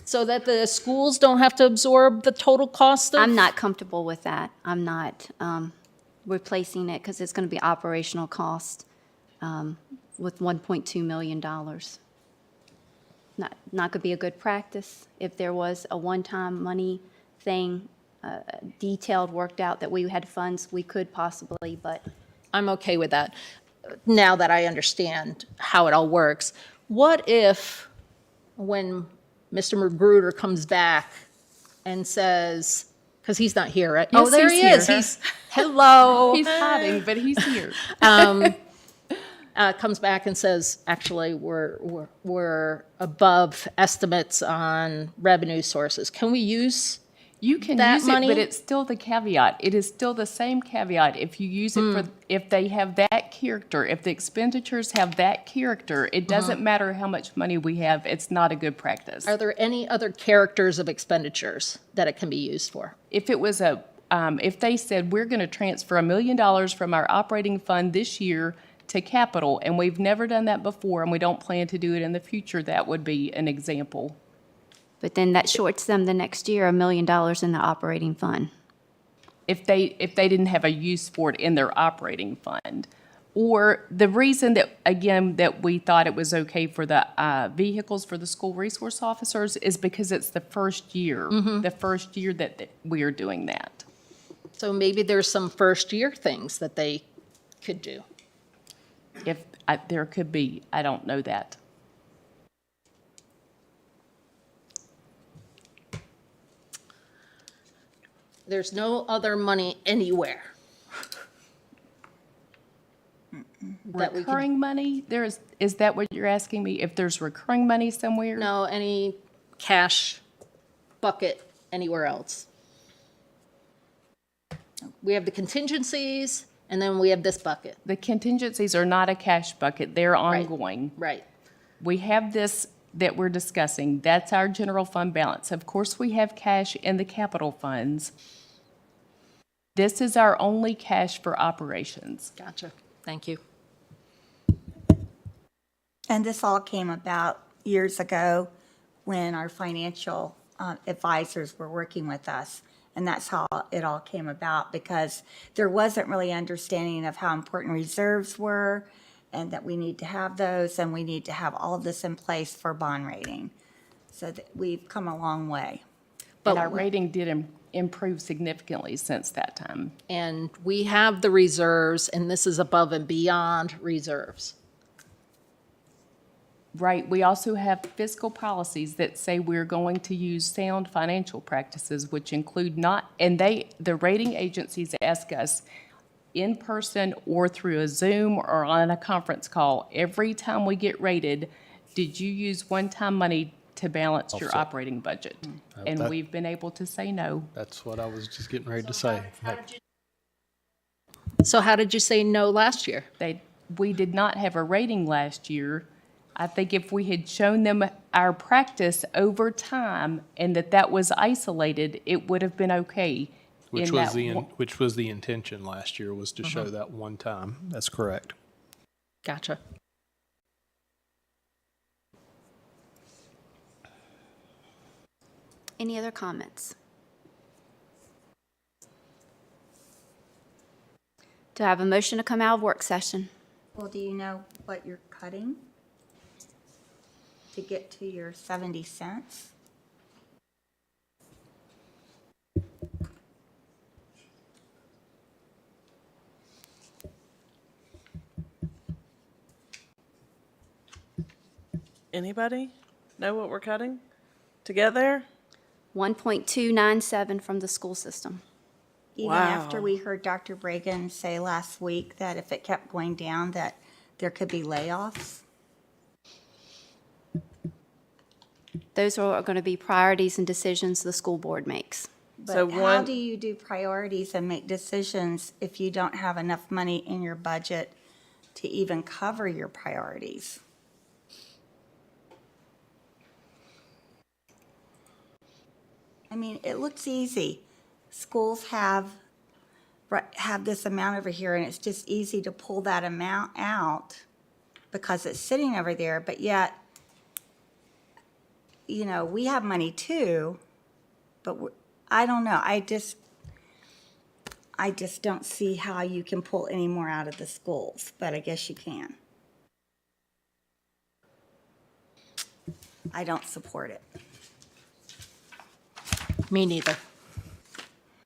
so that the schools don't have to absorb the total cost of. I'm not comfortable with that. I'm not replacing it because it's going to be operational cost with $1.2 million. Not going to be a good practice. If there was a one-time money thing, detailed, worked out that we had funds, we could possibly, but I'm okay with that, now that I understand how it all works. What if, when Mr. Magruder comes back and says, because he's not here, right? Yes, Oh, there he he's is. here. He's, hello. He's hiding, but he's here. Comes back and says, actually, we're above estimates on revenue sources. Can we use You can that use money? it, but it's still the caveat. It is still the same caveat. If you use it for, if they have that character, if the expenditures have that character, it doesn't matter how much money we have, it's not a good practice. Are there any other characters of expenditures that it can be used for? If it was if they said, we're going to transfer $1 million from our operating fund this year to capital, and we've never done that before, and we don't plan to do it in the future, that would be an example. but then that shorts them the next year $1 million in the operating fund. If they didn't have a use for it in their operating fund. Or the reason that, again, that we thought it was okay for the vehicles for the school resource officers is because it's the first year, that we are doing that. So maybe there's some first-year things that they could do. If, there could be, I don't know that. There's no other money anywhere. that we could- Recurring money, is that what you're asking me? If there's recurring money somewhere? No, any cash bucket anywhere else. We have the contingencies, and then we have this bucket. The contingencies are not a cash bucket, they're ongoing. Right. We have this that we're discussing, that's our general fund balance. Of course, we have cash in the capital funds. This is our only cash for operations. Gotcha. Thank you. And this all came about years ago when our financial advisors were working with us. And that's how it all came about, because there wasn't really understanding of how important reserves were and that we need to have those and we need to have all of this in place for bond rating. So that we've come a long way. But our rating did improve significantly since that time. And we have the reserves, and this is above and beyond reserves. Right, we also have fiscal policies that say we're going to use sound financial practices, which include the rating agencies ask us in person or through a Zoom or on a conference call, every time we get rated, did you use one-time money to balance your operating budget? And we've been able to say no. That's what I was just getting ready to say. So how did you say no last year? We did not have a rating last year. I think if we had shown them our practice over time and that was isolated, it would have been okay. Which was the intention last year, was to show that one time. That's correct. Gotcha. Any other comments? Do I have a motion to come out of work session? Well, do you know what you're cutting to get to your 70 cents? Anybody know what we're cutting to get there? 1.297 from the school system. Even after we heard Dr. Bregan say last week that if it kept going down, that there could be layoffs? Those are going to be priorities and decisions the school board makes. But how do you do priorities and make decisions if you don't have enough money in your budget to even cover your priorities? I mean, it looks easy. Schools have this amount over here, and it's just easy to pull that amount out because it's sitting over there, but yet, you know, we have money too, but I don't know. I just don't see how you can pull any more out of the schools, but I guess you can. I don't support it. Me neither.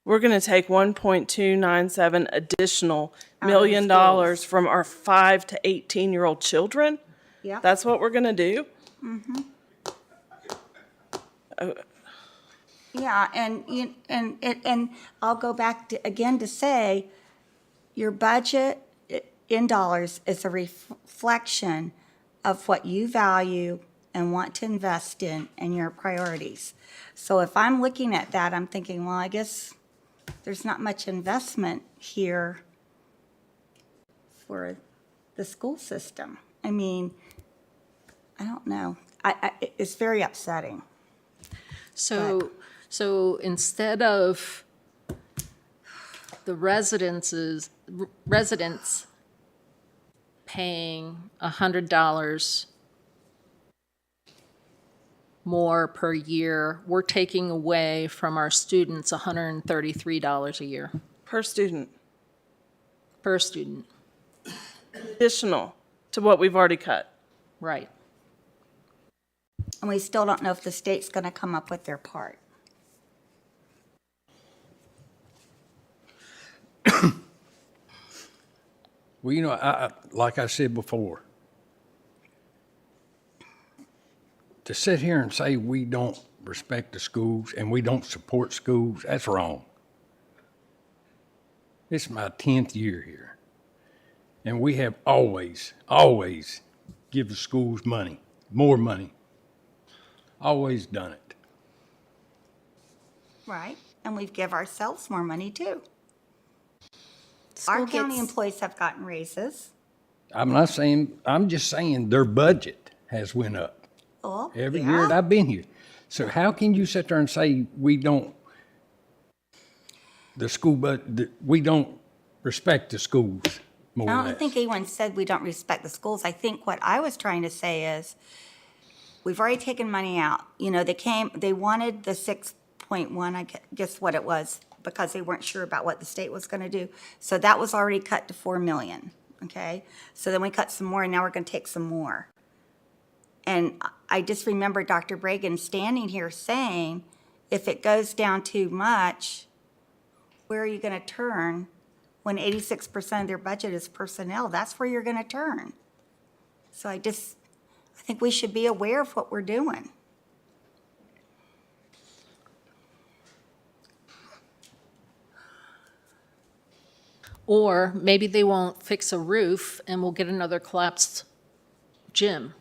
We're going to take 1.297 additional Out of the million dollars schools. from our 5 to 18-year-old children? Yeah. That's what we're going to do? Mm-hmm. Yeah, and I'll go back again to say, your budget in dollars is a reflection of what you value and want to invest in and your priorities. So if I'm looking at that, I'm thinking, well, I guess there's not much investment here for the school system. I mean, I don't know. It's very upsetting. So instead of the residents paying $100 more per year, we're taking away from our students $133 a year. Per student. Per student, Additional to what we've already cut. right. And we still don't know if the state's going to come up with their part. Well, you know, like I said before, to sit here and say we don't respect the schools and we don't support schools, that's wrong. This is my 10th year here. And we have always give the schools money, more money. Always done it. Right, and we've give ourselves more money too. School Our county gets- employees have gotten raises. I'm just saying their budget has went up Oh, every year that yeah. I've been here. So how can you sit there and say we don't respect the schools more or I less? don't think anyone said we don't respect the schools. I think what I was trying to say is, we've already taken money out. You know, they wanted the 6.1, I guess what it was, because they weren't sure about what the state was going to do. So that was already cut to 4 million, okay? So then we cut some more, and now we're going to take some more. And I just remember Dr. Bragan standing here saying, if it goes down too much, where are you going to turn? When 86% of their budget is personnel, that's where you're going to turn. So I think we should be aware of what we're doing. Or maybe they won't fix a roof and we'll get another collapsed gym.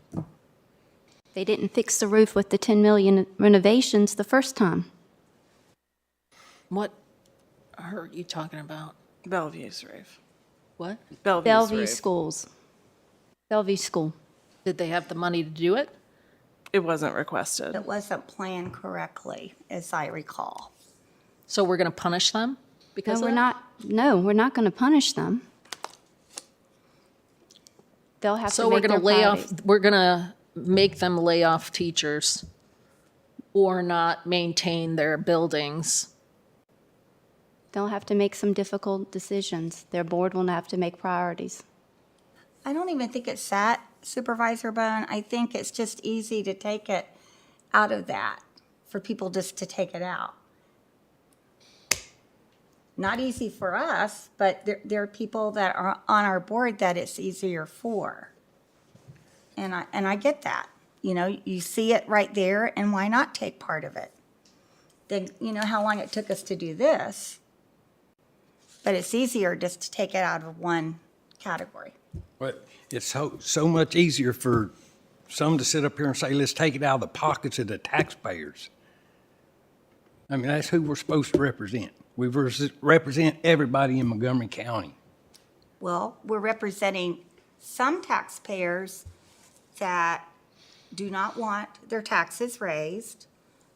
They didn't fix the roof with the 10 million renovations the first time. What are you talking about? Bellevue's roof. What? Bellevue roof. Schools. Bellevue School. Did they have the money to do it? It wasn't requested. It wasn't planned correctly, as I recall. So we're going to punish them because No, of we're that? not. No, we're not going to punish them. They'll have So to we're make going to their lay off, priorities. we're going to make them lay off teachers or not maintain their buildings. They'll have to make some difficult decisions. Their board will have to make priorities. I don't even think it's that, Supervisor Bone. I think it's just easy to take it out of that, for people just to take it out. Not easy for us, but there are people that are on our board that it's easier for. And I get that. You know, you see it right there, and why not take part of it? Then, you know how long it took us to do this, but it's easier just to take it out of one category. But it's so much easier for some to sit up here and say, let's take it out of the pockets of the taxpayers. I mean, that's who we're supposed to represent. We represent everybody in Montgomery County. Well, we're representing some taxpayers that do not want their taxes raised,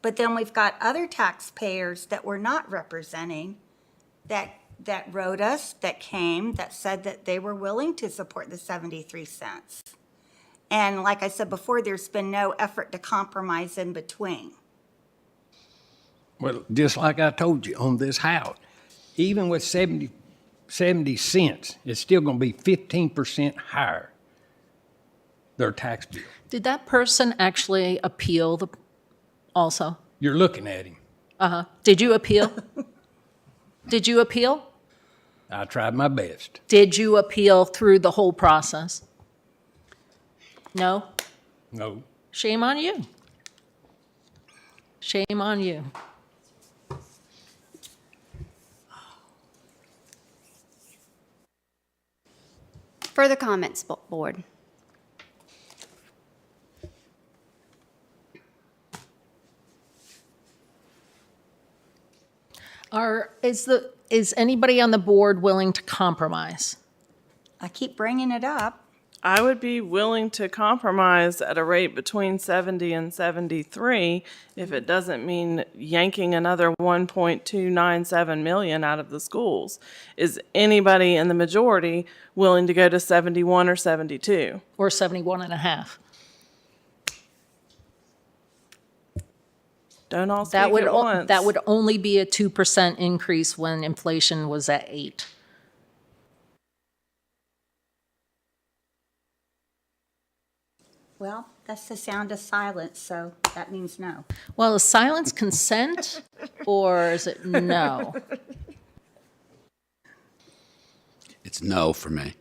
but then we've got other taxpayers that we're not representing that wrote us, that came, that said that they were willing to support the 73 cents. And like I said before, there's been no effort to compromise in between. Well, just like I told you on this house, even with 70 cents, it's still going to be 15% higher, their tax bill. Did that person actually appeal also? You're looking at him. Uh-huh. Did you appeal? Did you appeal? I tried my best. Did you appeal through the whole process? No? No. Shame on you. Shame on you. Further comments, board? Is anybody on the board willing to compromise? I keep bringing it up. I would be willing to compromise at a rate between 70 and 73 if it doesn't mean yanking another 1.297 million out of the schools. Is anybody in the majority willing to go to 71 or 72? Or 71 and a half? Don't all speak That would, at once. that would only be a 2% increase when inflation was at 8. Well, that's the sound of silence, so that means no. Well, is silence consent or is it no? It's no for me.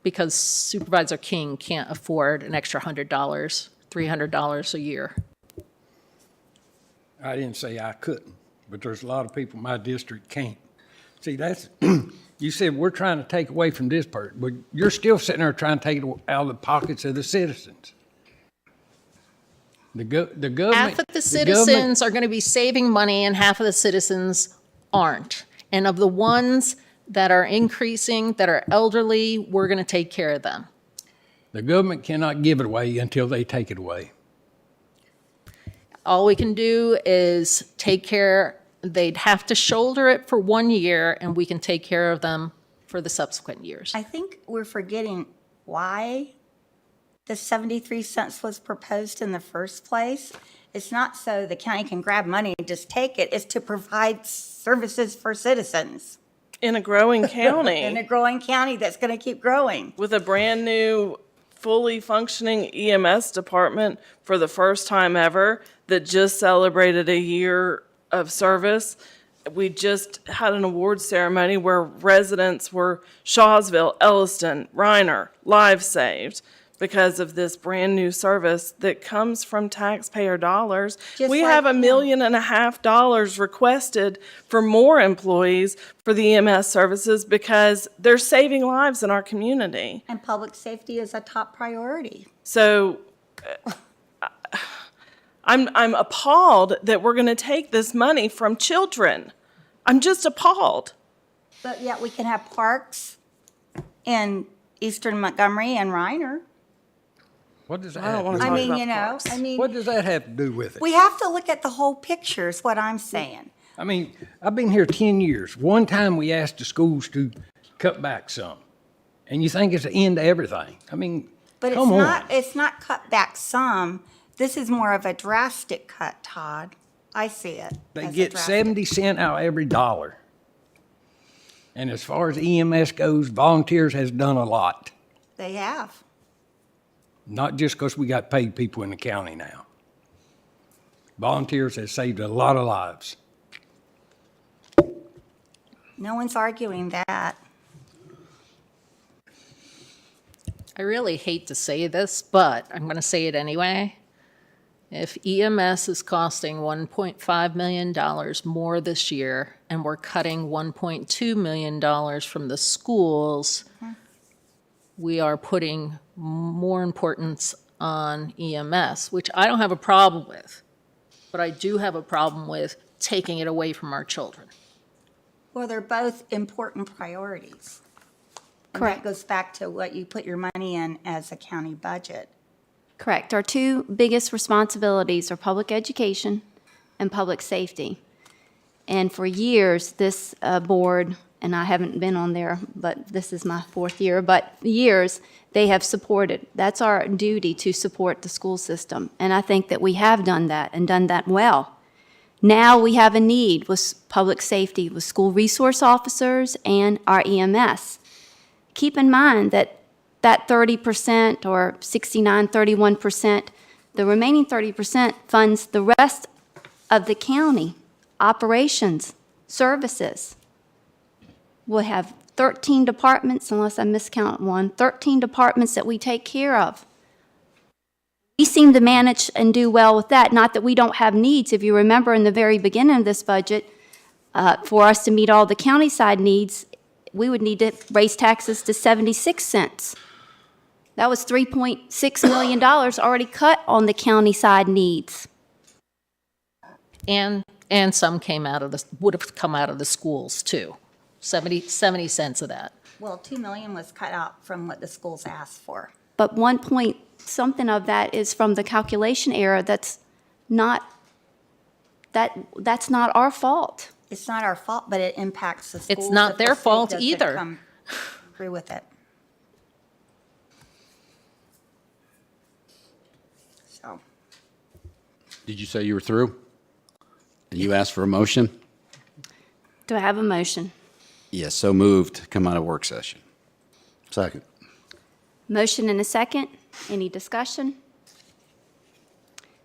Because Supervisor King can't afford an extra $100, $300 a year. I didn't say I couldn't, but there's a lot of people in my district can't. See, that's, you said we're trying to take away from this part, but you're still sitting there trying to take it out of the pockets of the citizens. The government. Half of the citizens are going to be saving money and half of the citizens aren't. And of the ones that are increasing, that are elderly, we're going to take care of them. The government cannot give it away until they take it away. All we can do is take care, they'd have to shoulder it for 1 year and we can take care of them for the subsequent years. I think we're forgetting why the 73 cents was proposed in the first place. It's not so the county can grab money and just take it. It's to provide services for citizens. In a growing county. In a growing county that's going to keep growing. With a brand new, fully functioning EMS department for the first time ever that just celebrated a year of service. We just had an awards ceremony where residents were Shawsville, Elliston, Reiner, lives saved because of this brand new service that comes from taxpayer dollars. We have $1.5 million requested for more employees for the EMS services because they're saving lives in our community. And public safety is a top priority. So I'm appalled that we're going to take this money from children. I'm just appalled. But yet we can have parks in eastern Montgomery and Reiner. What does that I don't have wanna to do talk with I mean, about you know, parks. I mean, What does that have to do with it? we have to look at the whole picture is what I'm saying. I mean, I've been here 10 years. One time we asked the schools to cut back some. And you think it's the end of everything. I mean, But come on. it's not cut back some. This is more of a drastic cut, Todd. I see it. They as a get drastic. 70 cents out of every dollar. And as far as EMS goes, volunteers has done a lot. They have. Not just because we got paid people in the county now. Volunteers has saved a lot of lives. No one's arguing that. I really hate to say this, but I'm going to say it anyway. If EMS is costing $1.5 million more this year and we're cutting $1.2 million from the schools, we are putting more importance on EMS, which I don't have a problem with, but I do have a problem with taking it away from our children. Well, they're both important priorities. And Correct. that goes back to what you put your money in as a county budget. Correct. Our two biggest responsibilities are public education and public safety. And for years, this board and I haven't been on there, but this is my 4th year, but years, they have supported. That's our duty, to support the school system. And I think that we have done that and done that well. Now we have a need with public safety, with school resource officers and our EMS. Keep in mind that 30% or 31%, the remaining 30% funds the rest of the county, operations, services. We'll have 13 departments, unless I miscount one, 13 departments that we take care of. We seem to manage and do well with that, not that we don't have needs. If you remember in the very beginning of this budget, for us to meet all the county side needs, we would need to raise taxes to 76 cents. That was $3.6 million already cut on the county side needs. And some would have come out of the schools too. 70 cents of that. Well, 2 million was cut out from what the schools asked for. But 1 point something of that is from the calculation error. That's not our fault. It's not our fault, but it impacts the schools. It's not if the their state fault doesn't either. come through with it. So, Did you say you were through? And you asked for a motion? Do I have a motion? Yes, so moved. Come out of work session. Second. Motion and a second. Any discussion?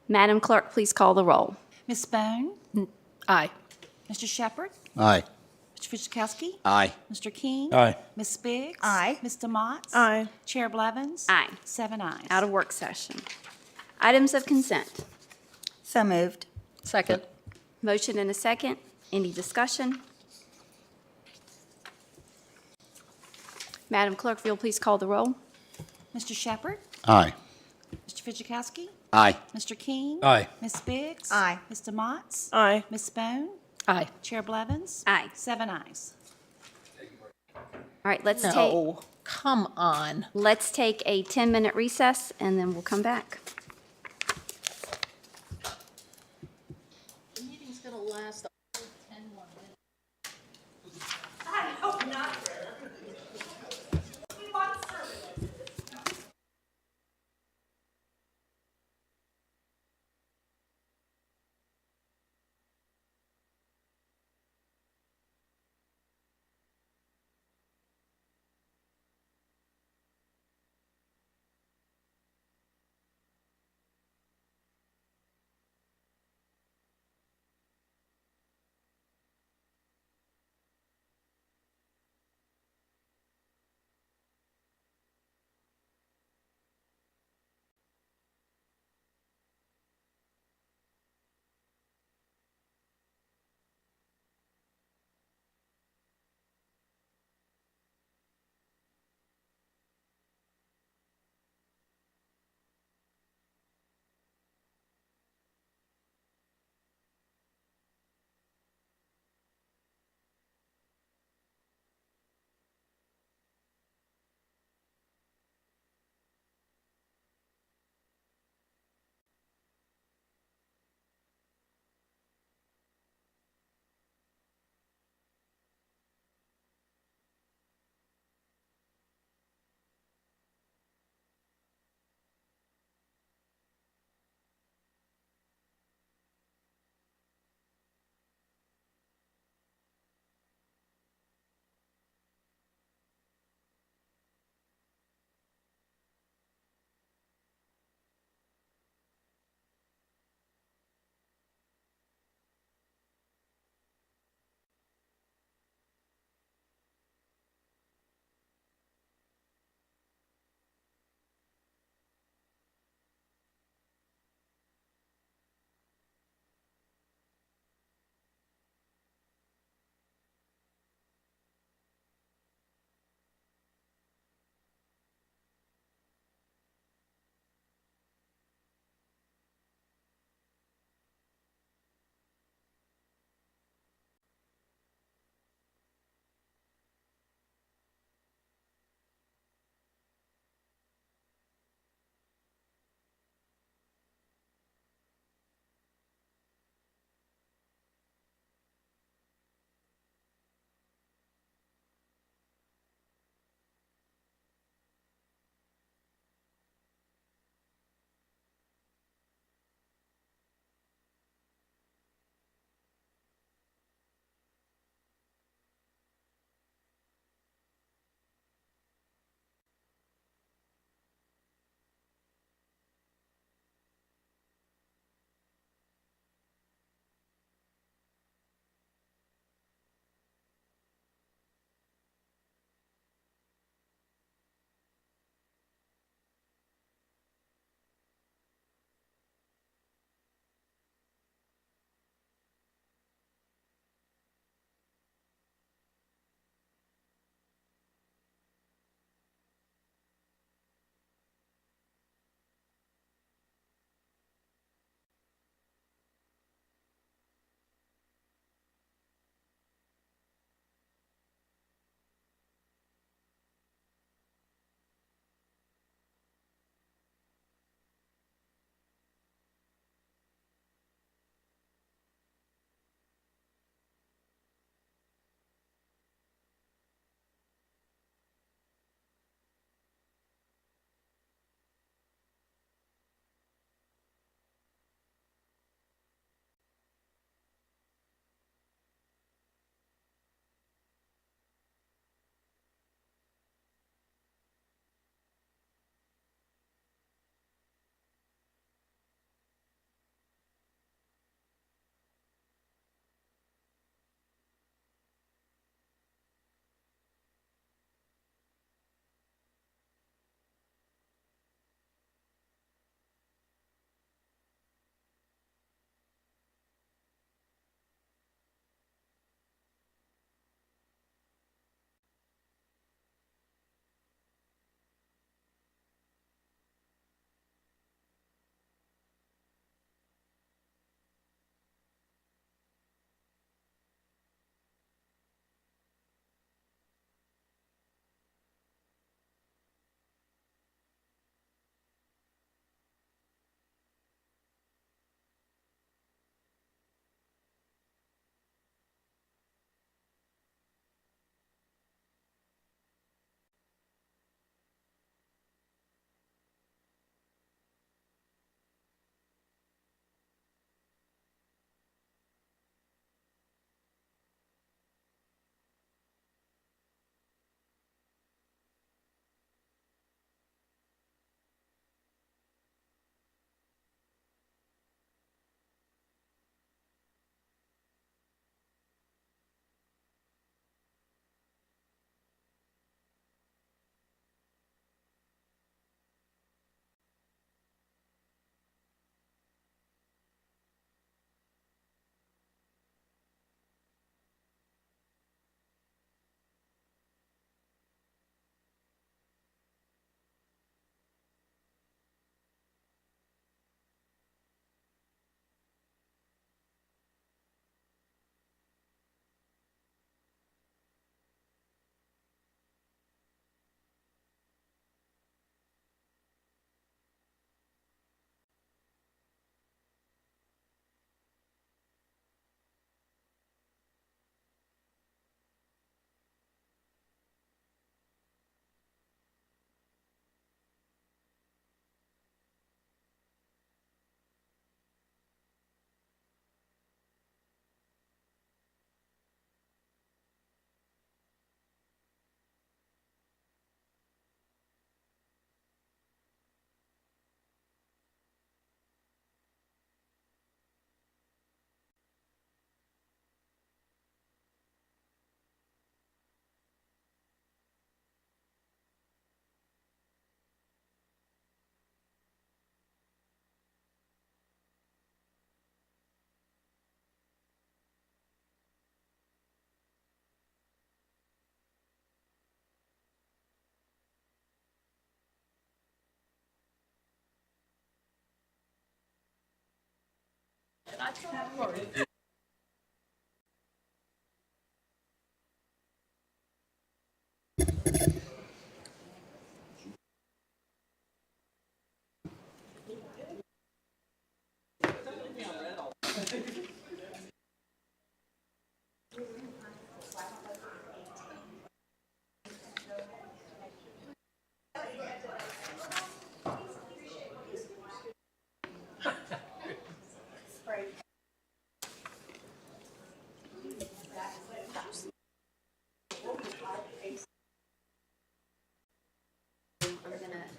Madam Clerk, please call the roll. Ms. Bone? Aye. Mr. Shepherd? Aye. Mr. Fidzikowski? Aye. Mr. King? Aye. Ms. Biggs? Aye. Mr. Motts? Aye. Chair Blevins? Aye. 7 ayes. Out of work session. Items of consent. so moved. Second. Motion and a second. Any discussion? Madam Clerk, if you'll please call the roll. Mr. Shepherd? Aye. Mr. Fidzikowski? Aye. Mr. King? Aye. Ms. Biggs? Aye. Mr. Motts? Aye. Ms. Bone? Aye. Chair Blevins? Aye. 7 ayes. All right, let's No, come on. take a 10-minute recess, and then we'll come back. The meeting's going to last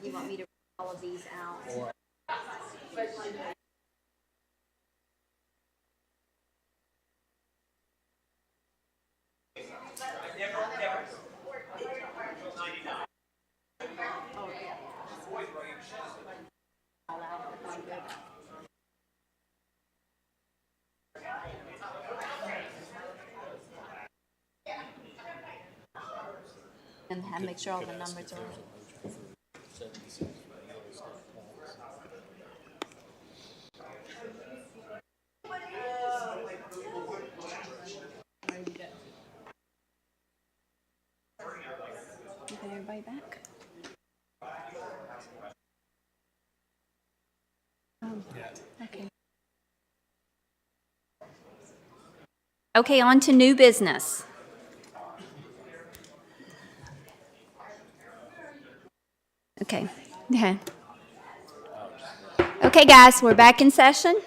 You want me to read all of these out? And make sure all the numbers are. Get everybody back. Okay. Okay, on to new business. Okay. Okay. Okay, guys, we're back in session.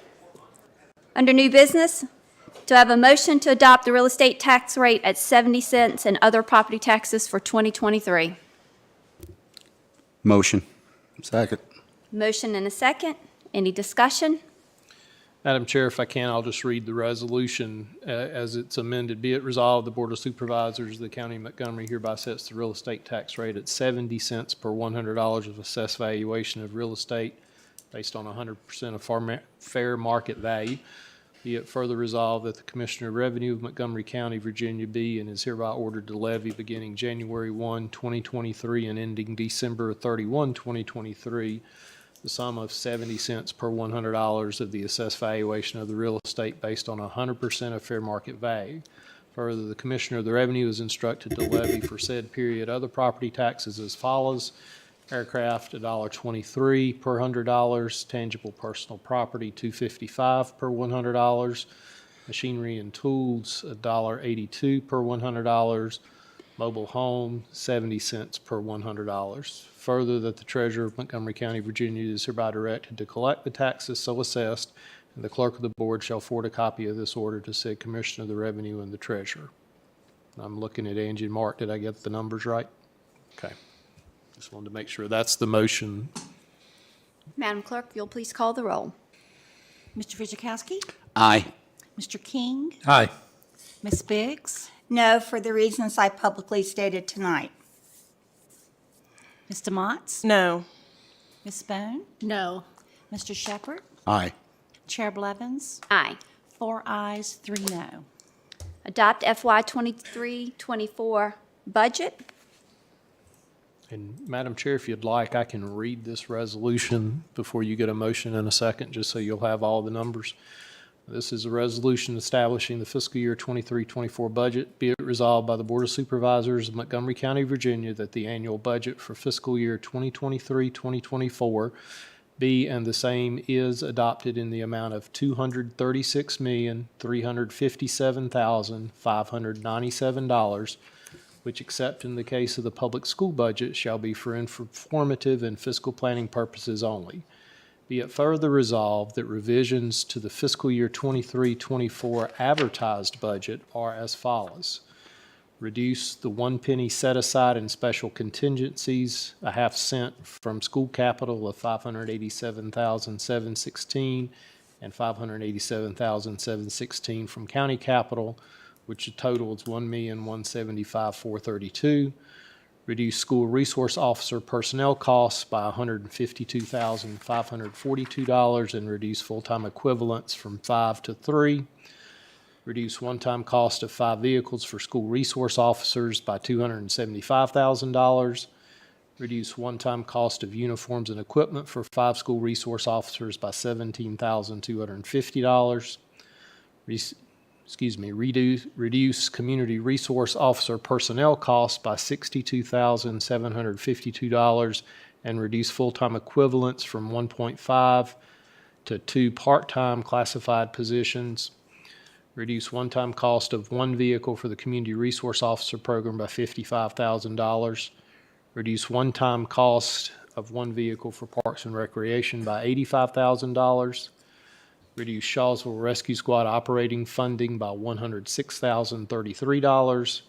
Under new business, do I have a motion to adopt the real estate tax rate at 70 cents and other property taxes for 2023? Motion. Second. Motion and a second. Any discussion? Madam Chair, if I can, I'll just read the resolution as it's amended. Be it resolved, the Board of Supervisors of the County of Montgomery hereby sets the real estate tax rate at 70 cents per $100 of assessed valuation of real estate based on 100% of fair market value. Be it further resolved that the Commissioner of Revenue of Montgomery County, Virginia be and is hereby ordered to levy beginning January 1, 2023 and ending December 31, 2023, the sum of 70 cents per $100 of the assessed valuation of the real estate based on 100% of fair market value. Further, the Commissioner of the Revenue is instructed to levy for said period other property taxes as follows: aircraft, $1.23 per $100, tangible personal property, $2.55 per $100, machinery and tools, $1.82 per $100, mobile home, 70 cents per $100. Further, that the Treasurer of Montgomery County, Virginia is hereby directed to collect the taxes so assessed, and the Clerk of the Board shall forward a copy of this order to said Commissioner of the Revenue and the Treasurer. I'm looking at Angie and Mark. Did I get the numbers right? Okay. Just wanted to make sure that's the motion. Madam Clerk, you'll please call the roll. Mr. Fitchukowski? Aye. Mr. King? Aye. Ms. Biggs? No, for the reasons I publicly stated tonight. Mr. Motts? No. Ms. Bone? No. Mr. Shepherd? Aye. Chair Blevins? Aye. 4 ayes, 3 no. Adopt FY 23-24 budget. And Madam Chair, if you'd like, I can read this resolution before you get a motion in a second, just so you'll have all the numbers. This is a resolution establishing the fiscal year 23-24 budget. Be it resolved by the Board of Supervisors of Montgomery County, Virginia, that the annual budget for fiscal year 2023-2024 be and the same is adopted in the amount of $236,357,597, which, except in the case of the public school budget, shall be for informative and fiscal planning purposes only. Be it further resolved that revisions to the fiscal year 23-24 advertised budget are as follows. Reduce the 1 penny set aside in special contingencies, a half cent from school capital of $587,716 and $587,716 from county capital, which totals $1,175,432. Reduce school resource officer personnel costs by $152,542 and reduce full-time equivalents from 5 to 3. Reduce one-time cost of 5 vehicles for school resource officers by $275,000. Reduce one-time cost of uniforms and equipment for 5 school resource officers by $17,250. reduce community resource officer personnel costs by $62,752 and reduce full-time equivalents from 1.5 to 2 part-time classified positions. Reduce one-time cost of one vehicle for the community resource officer program by $55,000. Reduce one-time cost of one vehicle for Parks and Recreation by $85,000. Reduce Shawsville Rescue Squad operating funding by $106,033.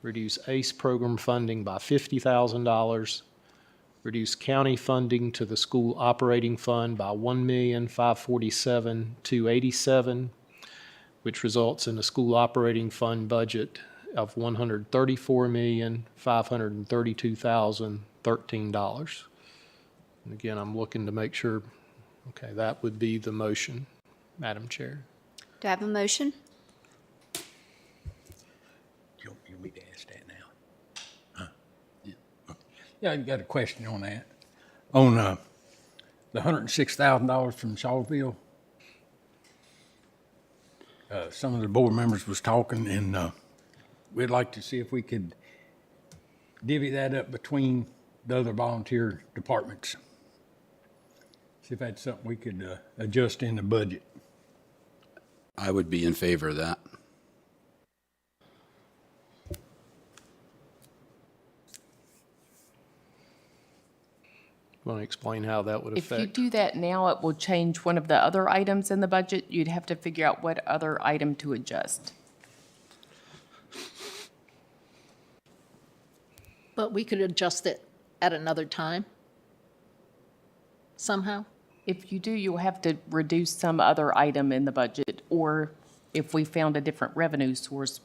Reduce ACE program funding by $50,000. Reduce county funding to the school operating fund by $1,547,287, which results in a school operating fund budget of $134,532,013. And again, I'm looking to make sure, okay, that would be the motion, Madam Chair. Do I have a motion? You want me to ask that now? Huh? Yeah. Yeah, I got a question on that. On the $106,000 from Shawville, some of the board members was talking, and we'd like to see if we could divvy that up between the other volunteer departments. See if that's something we could adjust in the budget. I would be in favor of that. Want to explain how that would If you affect? do that now, it will change one of the other items in the budget. You'd have to figure out what other item to adjust. But we could adjust it at another time somehow? If you do, you'll have to reduce some other item in the budget, or if we found a different revenue source.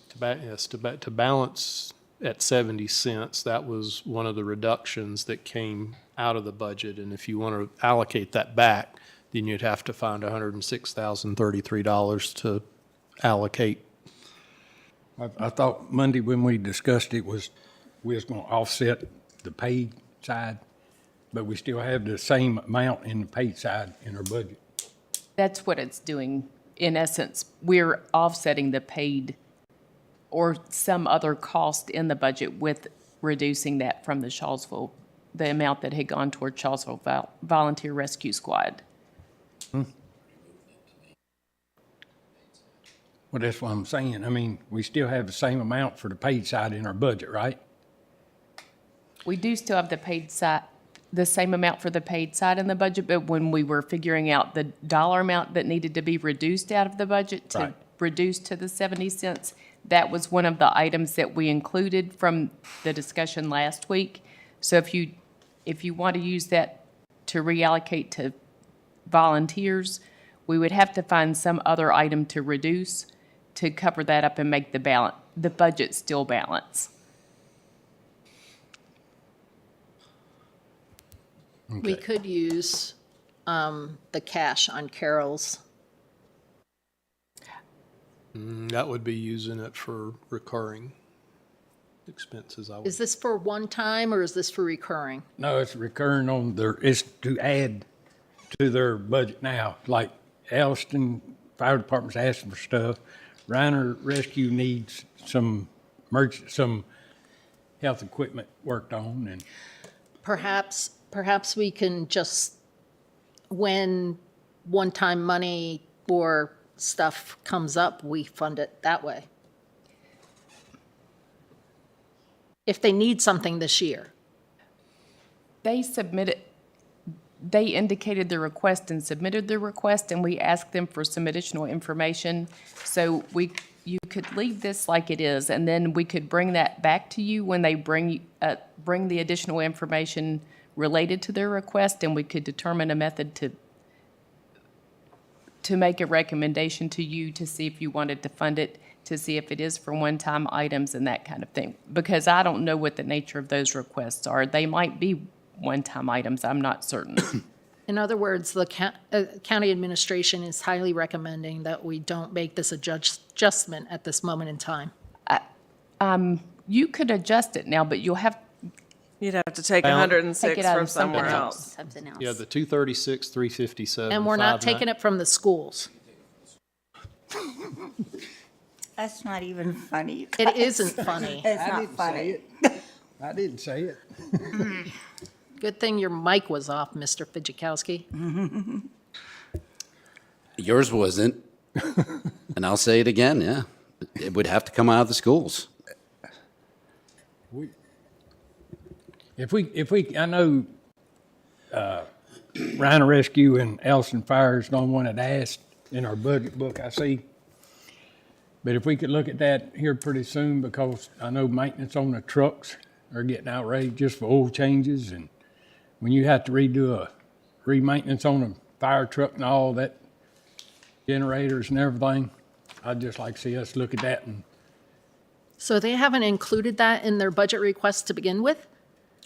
To balance at 70 cents, that was one of the reductions that came out of the budget. And if you want to allocate that back, then you'd have to find $106,033 to allocate. I thought Monday when we discussed it we was going to offset the paid side, but we still have the same amount in the paid side in our budget. That's what it's doing. In essence, we're offsetting the paid or some other cost in the budget with reducing that from the Shawsville, the amount that had gone toward Shawsville Volunteer Rescue Squad. Well, that's what I'm saying. I mean, we still have the same amount for the paid side in our budget, right? We do still have the paid side, the same amount for the paid side in the budget, but when we were figuring out the dollar amount that needed to be reduced out of the budget to Right. reduce to the 70 cents, that was one of the items that we included from the discussion last week. So if you want to use that to reallocate to volunteers, we would have to find some other item to reduce to cover that up and make the budget still balance. We could use the cash on Carol's. That would be using it for recurring expenses. Is this for one time or is this for recurring? No, it's recurring on it's to add to their budget now. Like Alston Fire Department's asking for stuff. Reiner Rescue needs some health equipment worked on, and Perhaps we can just, when one-time money or stuff comes up, we fund it that way. If they need something this year. They indicated their request and submitted their request, and we asked them for some additional information. So you could leave this like it is, and then we could bring that back to you when they bring the additional information related to their request, and we could determine a method to make a recommendation to you to see if you wanted to fund it, to see if it is for one-time items and that kind of thing. Because I don't know what the nature of those requests are. They might be one-time items, I'm not certain. In other words, the county administration is highly recommending that we don't make this adjustment at this moment in time. You could adjust it now, but you'd have to take Balance. 106 Take it out from of something somewhere else. else. Something else. Yeah, the 236, 357. And we're not taking it from the schools. That's not even funny. It isn't funny. It's not funny. I didn't say it. Good thing your mic was off, Mr. Fidjakowski. Yours wasn't. And I'll say it again, yeah. It would have to come out of the schools. If we, I know, Rhino Rescue and Elson Fire is the only one that asked in our budget book, I see. But if we could look at that here pretty soon, because I know maintenance on the trucks are getting outrageous just for oil changes, and when you have to re-maintenance on a fire truck and all that, generators and everything, I'd just like to see us look at that. And So they haven't included that in their budget request to begin with?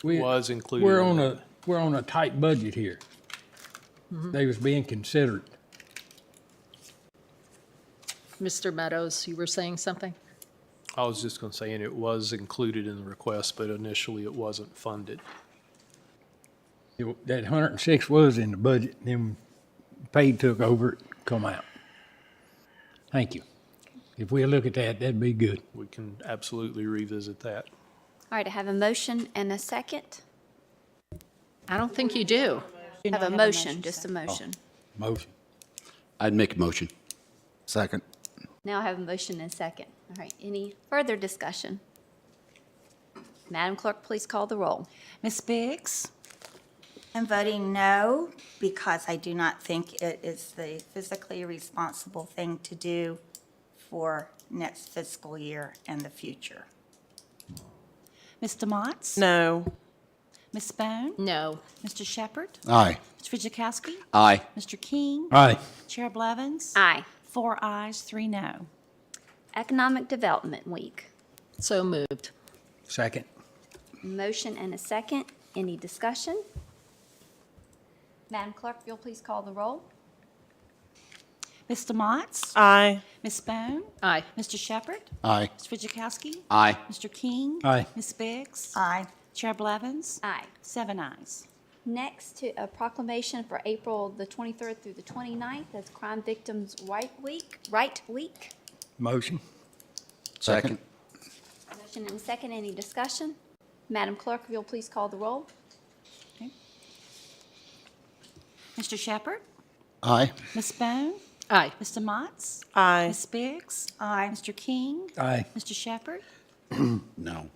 Was included. We're on a tight budget here. They was being considered. Mr. Meadows, you were saying something? I was just going to say, and it was included in the request, but initially it wasn't funded. That 106 was in the budget, then paid took over it, come out. Thank you. If we look at that, that'd be good. We can absolutely revisit that. All right, I have a motion and a second. I don't think you do. I have a motion, just a motion. Motion. I'd make a motion. Second. Now I have a motion and a second. All right, any further discussion? Madam Clerk, please call the roll. Ms. Biggs? I'm voting no because I do not think it is the physically responsible thing to do for next fiscal year and the future. Ms. DeMotts? No. Ms. Bone? No. Mr. Shepherd? Aye. Mr. Fidjakowski? Aye. Mr. King? Aye. Chair Blevins? Aye. 4 ayes, 3 no. Economic Development Week. So moved. Second. Motion and a second. Any discussion? Madam Clerk, if you'll please call the roll. Ms. DeMotts? Aye. Ms. Bone? Aye. Mr. Shepherd? Aye. Mr. Fidjakowski? Aye. Mr. King? Aye. Ms. Biggs? Aye. Chair Blevins? Aye. 7 ayes. Next, to a proclamation for April the 23rd through the 29th as Crime Victims' Right Week. Motion. Second. Motion and a second. Any discussion? Madam Clerk, if you'll please call the roll. Mr. Shepherd? Aye. Ms. Bone? Aye. Ms. DeMotts? Aye. Ms. Biggs? Aye. Mr. King? Aye. Mr. Shepherd? No.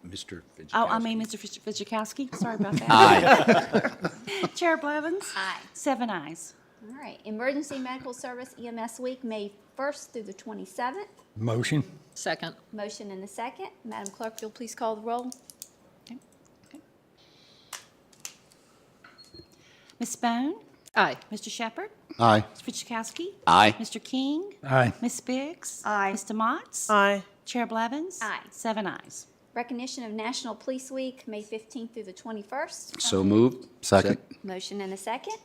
Mr. Fidjakowski. Oh, I mean, Mr. Fidjakowski. Sorry about that. Aye. Chair Blevins? Aye. 7 ayes. All right. Emergency Medical Service EMS Week, May 1st through the 27th. Motion. Second. Motion and a second. Madam Clerk, if you'll please call the roll. Ms. Bone? Aye. Mr. Shepherd? Aye. Mr. Fidjakowski? Aye. Mr. King? Aye. Ms. Biggs? Aye. Ms. DeMotts? Aye. Chair Blevins? Aye. 7 ayes. Recognition of National Police Week, May 15th through the 21st. So moved. Second. Motion and a second.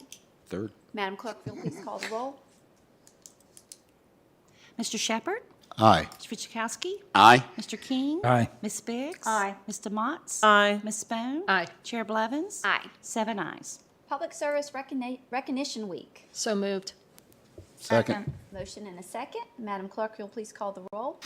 Third. Madam Clerk, if you'll please call the roll. Mr. Shepherd? Aye. Mr. Fidjakowski? Aye. Mr. King? Aye. Ms. Biggs? Aye. Ms. DeMotts? Aye. Ms. Bone? Aye. Chair Blevins? Aye. 7 ayes. Public Service Recognition Week. So moved. Second. Motion and a second. Madam Clerk, you'll please call the roll.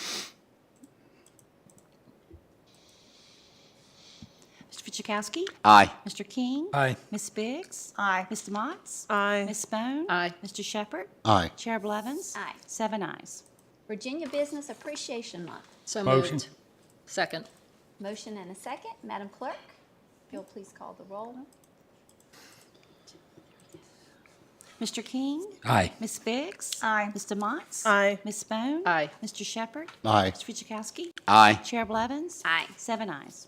Mr. Fidjakowski? Aye. Mr. King? Aye. Ms. Biggs? Aye. Ms. DeMotts? Aye. Ms. Bone? Aye. Mr. Shepherd? Aye. Chair Blevins? Aye. 7 ayes. Virginia Business Appreciation Month. So Motion. moved. Second. Motion and a second. Madam Clerk, if you'll please call the roll. Mr. King? Aye. Ms. Biggs? Aye. Ms. DeMotts? Aye. Ms. Bone? Aye. Mr. Shepherd? Aye. Mr. Fidjakowski? Aye. Chair Blevins? Aye. 7 ayes.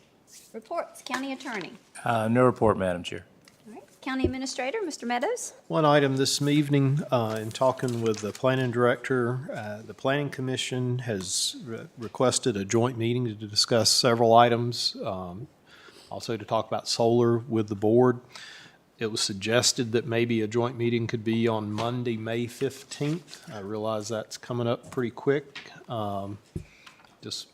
Reports, County Attorney. No report, Madam Chair. All right. County Administrator, Mr. Meadows. One item this evening, in talking with the planning director, the Planning Commission has requested a joint meeting to discuss several items, also to talk about solar with the board. It was suggested that maybe a joint meeting could be on Monday, May 15th. I realize that's coming up pretty quick. Just,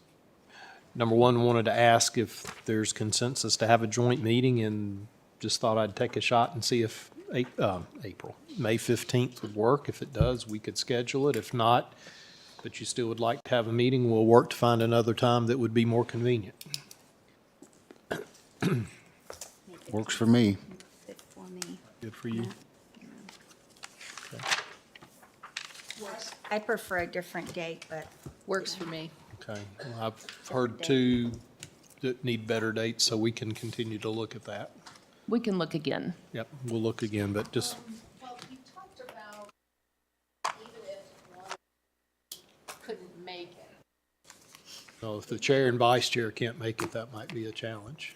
number one, wanted to ask if there's consensus to have a joint meeting, and just thought I'd take a shot and see if May 15th would work. If it does, we could schedule it. If not, but you still would like to have a meeting, we'll work to find another time that would be more convenient. Works for me. Good for me. Good for you? I prefer a different date, but Works for me. Okay, well, I've heard two that need better dates, so we can continue to look at that. We can look again. Yep, we'll look again, but just, Well, we talked about even if one couldn't make it. well, if the chair and vice chair can't make it, that might be a challenge.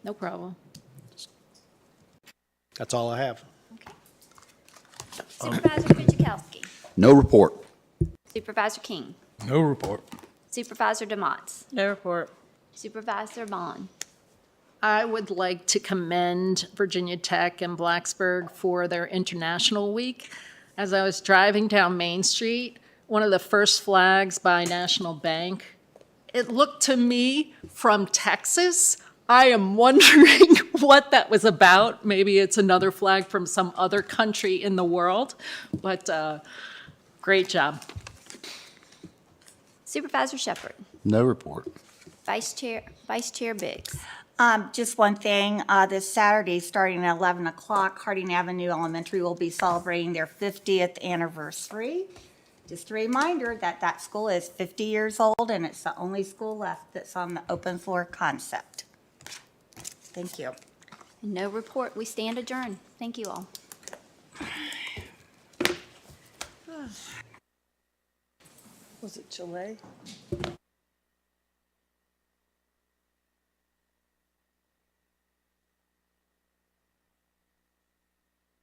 No problem. That's all I have. Supervisor Guzekowski. No report. Supervisor King. No report. Supervisor Demots. No report. Supervisor Bond. I would like to commend Virginia Tech and Blacksburg for their International Week. As I was driving down Main Street, one of the first flags by National Bank, it looked to me from Texas. I am wondering what that was about. Maybe it's another flag from some other country in the world, but great job. Supervisor Shepherd. No report. Vice Chair Biggs. just one thing, this Saturday, starting at 11 o'clock, Harding Avenue Elementary will be celebrating their 50th anniversary. Just a reminder that that school is 50 years old, and it's the only school left that's on the open floor concept. Thank you. No report. We stand adjourned. Thank you all. Was it Chile?